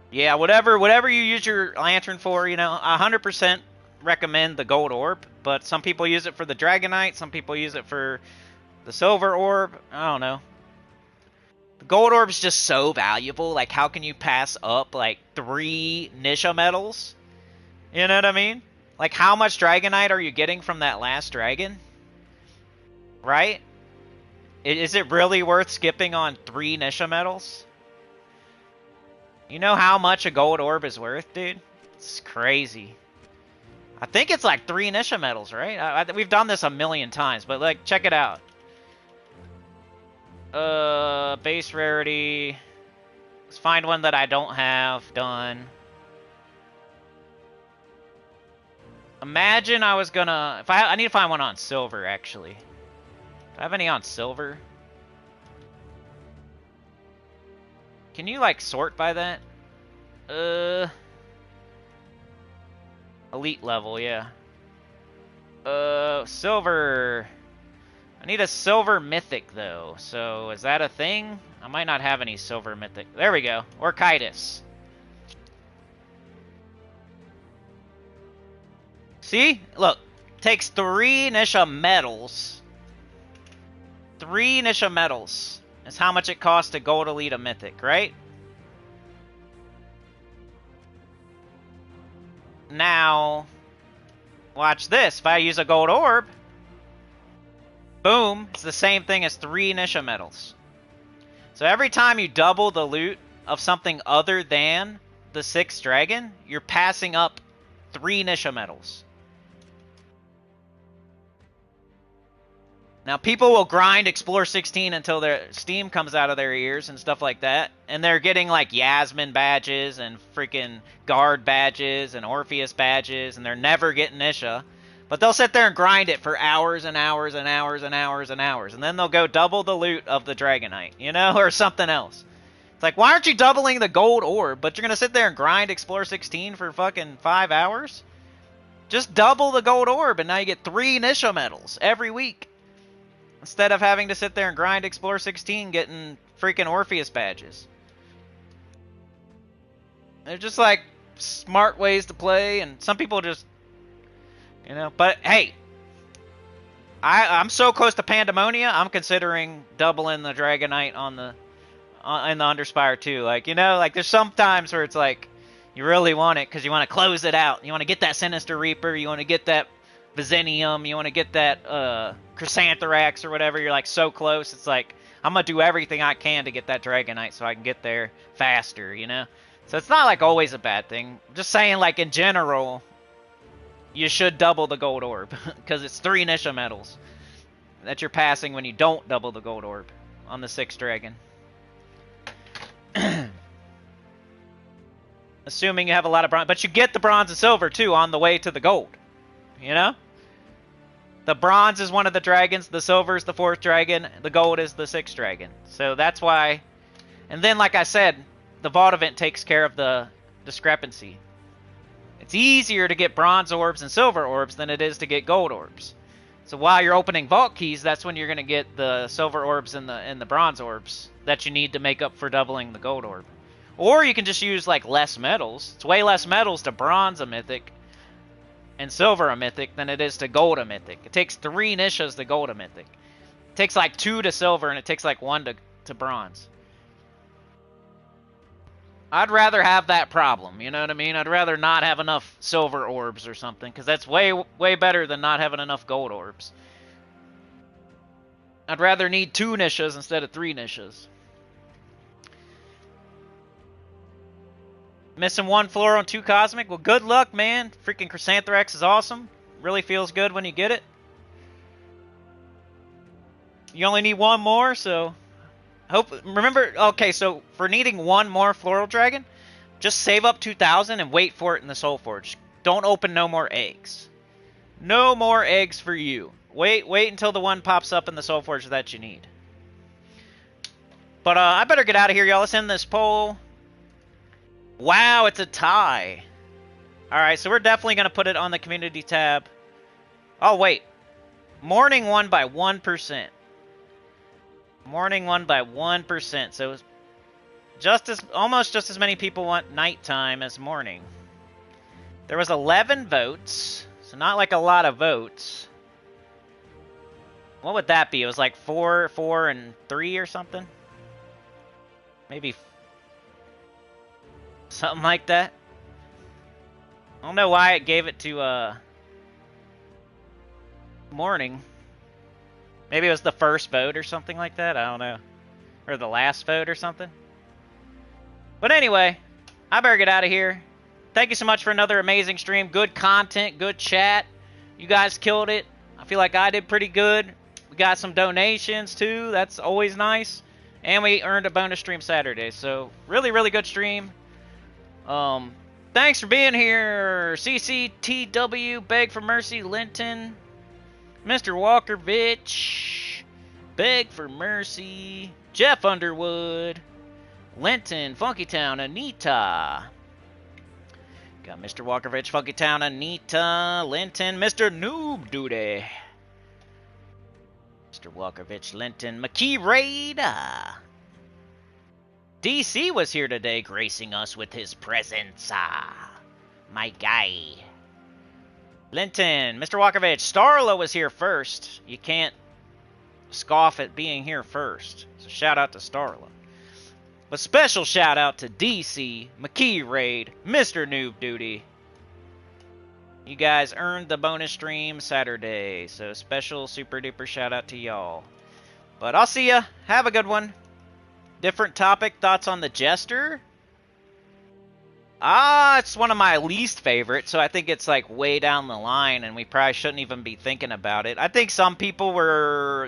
Yeah, whatever you use your lantern for, you know, 100% recommend the gold orb, but some people use it for the Dragonite, some people use it for the silver orb. I don't know. The gold orb's just so valuable. Like, how can you pass up like 3 Nisha medals? You know what I mean? Like, how much Dragonite are you getting from that last dragon? Right? Is it really worth skipping on 3 Nisha medals? You know how much a gold orb is worth, dude? It's crazy. I think it's like 3 Nisha medals, right? We've done this a million times, but like, check it out. Base rarity. Let's find one that I don't have. Done. Imagine I was gonna... I need to find one on silver, actually. Do I have any on silver? Can you, like, sort by that? Elite level, yeah. Silver. I need a silver mythic, though. So, is that a thing? I might not have any silver mythic. There we go. Orchitis. See? Look. Takes 3 Nisha medals. 3 Nisha medals. Is how much it costs to gold elite a mythic, right? Now, watch this. If I use a gold orb, boom, it's the same thing as 3 Nisha medals. So every time you double the loot of something other than the 6th dragon, you're passing up 3 Nisha medals. Now, people will grind Explore 16 until their steam comes out of their ears and stuff like that. And they're getting, like, Yasmin badges and freaking Guard badges and Orpheus badges. And they're never getting Nisha. But they'll sit there and grind it for hours and hours and hours and hours and hours. And then they'll go double the loot of the Dragonite, you know, or something else. It's like, why aren't you doubling the gold orb? But you're going to sit there and grind Explore 16 for fucking 5 hours? Just double the gold orb and now you get 3 Nisha medals every week. Instead of having to sit there and grind Explore 16 getting freaking Orpheus badges. They're just like smart ways to play, and some people just, you know, but hey, I'm so close to Pandemonia, I'm considering doubling the Dragonite in the Underspire too. Like, you know, like there's some times where it's like you really want it because you want to close it out. You want to get that Sinister Reaper, you want to get that Visinium, you want to get that Chrysanthrax or whatever. You're like so close. It's like I'm gonna do everything I can to get that Dragonite so I can get there faster, you know. So it's not like always a bad thing. I'm just saying, like in general, you should double the gold orb because it's 3 Nisha medals that you're passing when you don't double the gold orb on the 6th dragon. assuming you have a lot of bronze. But you get the bronze and silver, too, on the way to the gold. You know? The bronze is one of the dragons, the silver is the 4th dragon, the gold is the 6th dragon. So that's why... And then, like I said, the vault event takes care of the discrepancy. It's easier to get bronze orbs and silver orbs than it is to get gold orbs. So while you're opening vault keys, that's when you're going to get the silver orbs and the bronze orbs that you need to make up for doubling the gold orb. Or you can just use like less metals. It's way less metals to bronze a mythic and silver a mythic than it is to gold a mythic. It takes 3 nishas to gold a mythic. It takes like 2 to silver and it takes like 1 to bronze. I'd rather have that problem, you know what I mean? I'd rather not have enough silver orbs or something, because that's way better than not having enough gold orbs. I'd rather need 2 nishas instead of 3 nishas. Missing 1 floral and 2 cosmic? Well, good luck, man. Freaking Chrysanthrax is awesome. Really feels good when you get it. You only need 1 more, so... Remember, okay, so for needing 1 more floral dragon, just save up 2,000 and wait for it in the Soul Forge. Don't open no more eggs. No more eggs for you. Wait until the one pops up in the Soul Forge that you need. But I better get out of here, y'all. Let's end this poll. Wow, it's a tie. Alright, so we're definitely going to put it on the community tab. Oh, wait. Morning won by 1%. Morning won by 1%, so almost just as many people want nighttime as morning. There was 11 votes, so not like a lot of votes. What would that be? It was like 4, 4, and 3 or something? Maybe something like that. I don't know why it gave it to morning. Maybe it was the first vote or something like that. I don't know. Or the last vote or something. But anyway, I better get out of here. Thank you so much for another amazing stream. Good content, good chat. You guys killed it. I feel like I did pretty good. We got some donations too. That's always nice. And we earned a bonus stream Saturday. So really, really good stream. Thanks for being here. CCTW, Beg for Mercy, Linton. Mr. Walkervich, Beg for Mercy, Jeff Underwood, Linton, Funkytown, Anita. Got Mr. Walkervich, Funkytown, Anita, Linton, Mr. Noob Duty. Mr. Walkervich, Linton, McKee Raid. DC was here today, gracing us with his presence. My guy. Linton, Mr. Walkovich, Starla was here first. You can't scoff at being here first. So shout out to Starla. But special shout out to DC, McKee Raid, Mr. Noob Duty. You guys earned the bonus stream Saturday. So special super duper shout out to y'all. But I'll see ya. Have a good one. Different topic, thoughts on the Jester? It's one of my least favorites, so I think it's like way down the line, and we probably shouldn't even be thinking about it. I think some people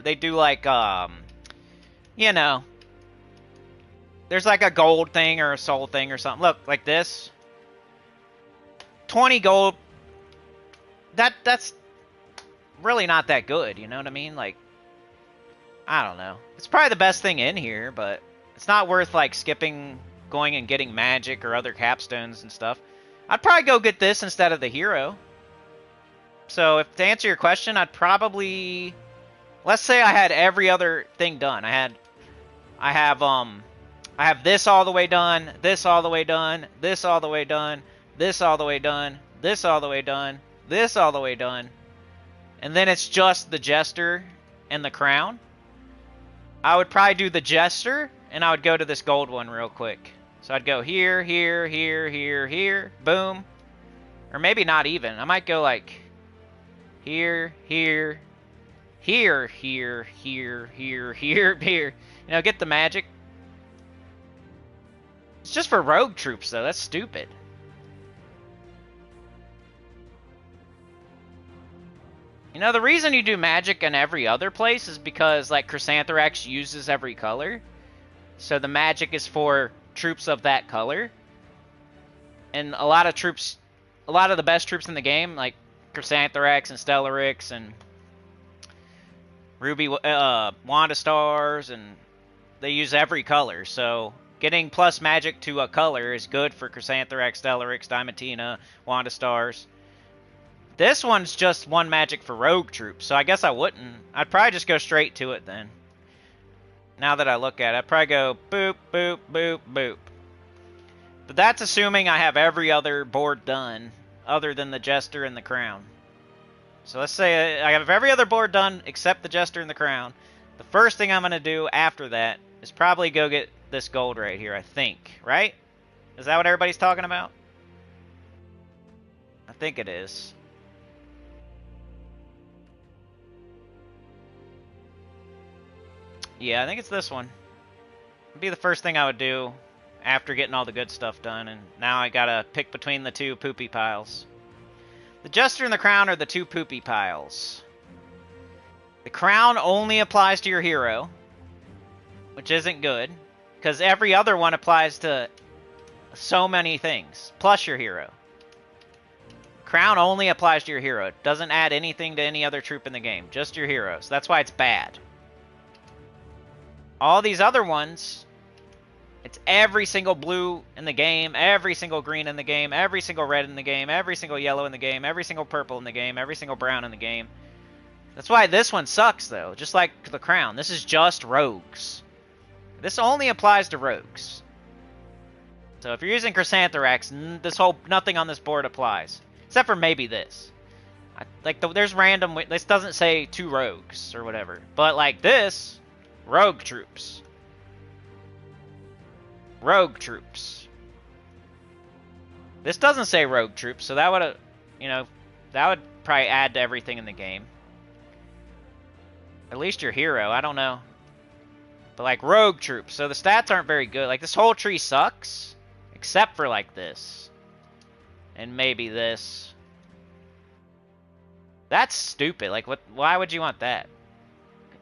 they do like, you know, there's like a gold thing or a soul thing or something. Look, like this. 20 gold. That's really not that good, you know what I mean? Like, I don't know. It's probably the best thing in here, but it's not worth like skipping going and getting magic or other capstones and stuff. I'd probably go get this instead of the hero. So if to answer your question, I'd probably, let's say I had every other thing done. I have this all the way done, this all the way done, this all the way done, this all the way done, this all the way done, this all the way done, and then it's just the Jester and the crown. I would probably do the Jester, and I would go to this gold one real quick. So I'd go here, here, here, here, here, boom. Or maybe not even. I might go like here, here, here, here, here, here, here, here. You know, get the magic. It's just for rogue troops, though. That's stupid. You know, the reason you do magic in every other place is because, like, Chrysanthrax uses every color. So the magic is for troops of that color. And a lot of troops, a lot of the best troops in the game, like Chrysanthrax and Stellarix and Ruby, Wanda Stars, and they use every color. So getting plus magic to a color is good for Chrysanthrax, Stellarix, Diamantina, Wanda Stars. This one's just one magic for rogue troops, so I guess I wouldn't. I'd probably just go straight to it then. Now that I look at it, I'd probably go boop, boop, boop, boop. But that's assuming I have every other board done other than the Jester and the Crown. So let's say I have every other board done except the Jester and the Crown. The first thing I'm going to do after that is probably go get this gold right here, I think. Right? Is that what everybody's talking about? I think it is. Yeah, I think it's this one. It'd be the first thing I would do after getting all the good stuff done, and now I gotta pick between the two poopy piles. The Jester and the Crown are the two poopy piles. The Crown only applies to your hero, which isn't good, because every other one applies to so many things, plus your hero. Crown only applies to your hero. It doesn't add anything to any other troop in the game, just your heroes. That's why it's bad. All these other ones, it's every single blue in the game, every single green in the game, every single red in the game, every single yellow in the game, every single purple in the game, every single brown in the game. That's why this one sucks, though, just like the Crown. This is just rogues. This only applies to rogues. So if you're using Chrysanthrax, nothing on this board applies. Except for maybe this. There's random, this doesn't say two rogues or whatever. But like this, rogue troops. Rogue troops. This doesn't say rogue troops, so that would, that would probably add to everything in the game. At least your hero, I don't know. But like rogue troops, so the stats aren't very good. Like this whole tree sucks, except for like this. And maybe this. That's stupid. Like what? Why would you want that?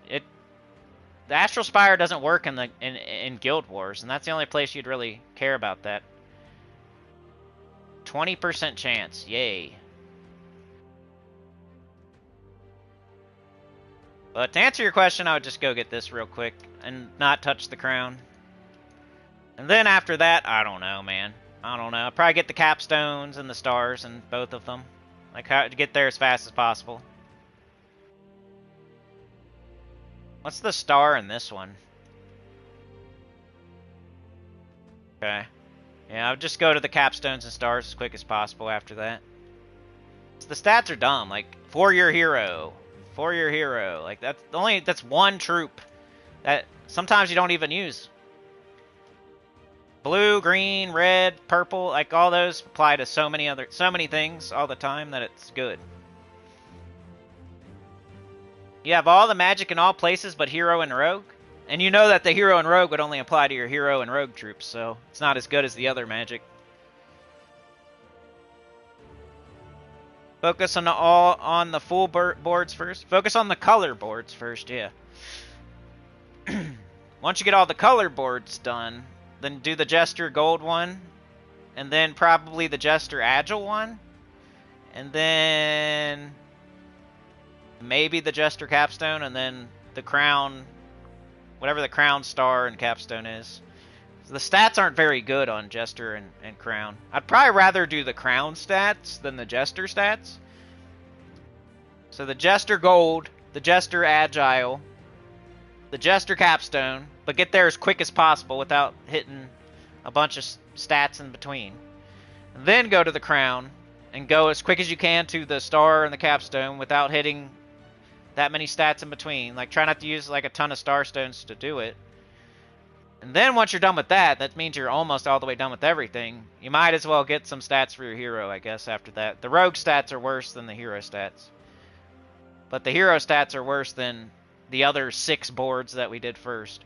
The Astral Spire doesn't work in Guild Wars, and that's the only place you'd really care about that. 20% chance, yay. But to answer your question, I would just go get this real quick and not touch the Crown. And then after that, I don't know, man. I don't know. I'll probably get the capstones and the stars and both of them. Like how to get there as fast as possible. What's the star in this one? Okay. Yeah, I'll just go to the capstones and stars as quick as possible after that. So the stats are dumb. Like, for your hero. For your hero. Like, that's one troop that sometimes you don't even use. Blue, green, red, purple, like all those apply to so many things all the time that it's good. You have all the magic in all places but hero and rogue. And you know that the hero and rogue would only apply to your hero and rogue troops, so it's not as good as the other magic. Focus on the full boards first. Focus on the color boards first, yeah. Once you get all the color boards done, then do the Jester Gold one, and then probably the Jester Agile one, and then maybe the Jester Capstone, and then the Crown, whatever the Crown Star and Capstone is. So the stats aren't very good on Jester and Crown. I'd probably rather do the Crown stats than the Jester stats. So the Jester Gold, the Jester Agile, the Jester Capstone, but get there as quick as possible without hitting a bunch of stats in between. And then go to the Crown, and go as quick as you can to the Star and the Capstone without hitting that many stats in between. Like, try not to use like a ton of Star Stones to do it. And then once you're done with that, that means you're almost all the way done with everything. You might as well get some stats for your hero, I guess, after that. The rogue stats are worse than the hero stats. But the hero stats are worse than the other 6 boards that we did first.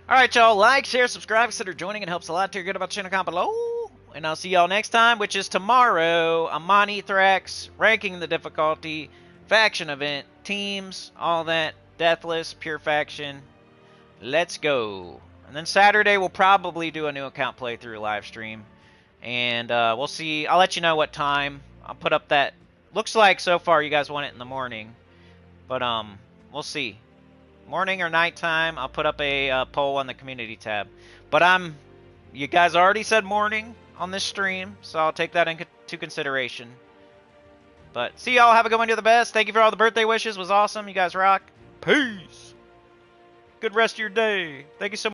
Alright, y'all. Like, share, subscribe, consider joining. It helps a lot to hear good about the channel. Comment below. And I'll see y'all next time, which is tomorrow. I'm on Ethrax, ranking the difficulty, faction event, teams, all that. Deathless, pure faction. Let's go. And then Saturday we'll probably do a new account playthrough live stream. And we'll see. I'll let you know what time. I'll put up that. Looks like so far you guys want it in the morning. But we'll see. Morning or nighttime, I'll put up a poll on the community tab. But you guys already said morning on this stream, so I'll take that into consideration. But see y'all. Have a good one. Do the best. Thank you for all the birthday wishes. It was awesome. You guys rock. Peace. Good rest of your day. Thank you so much.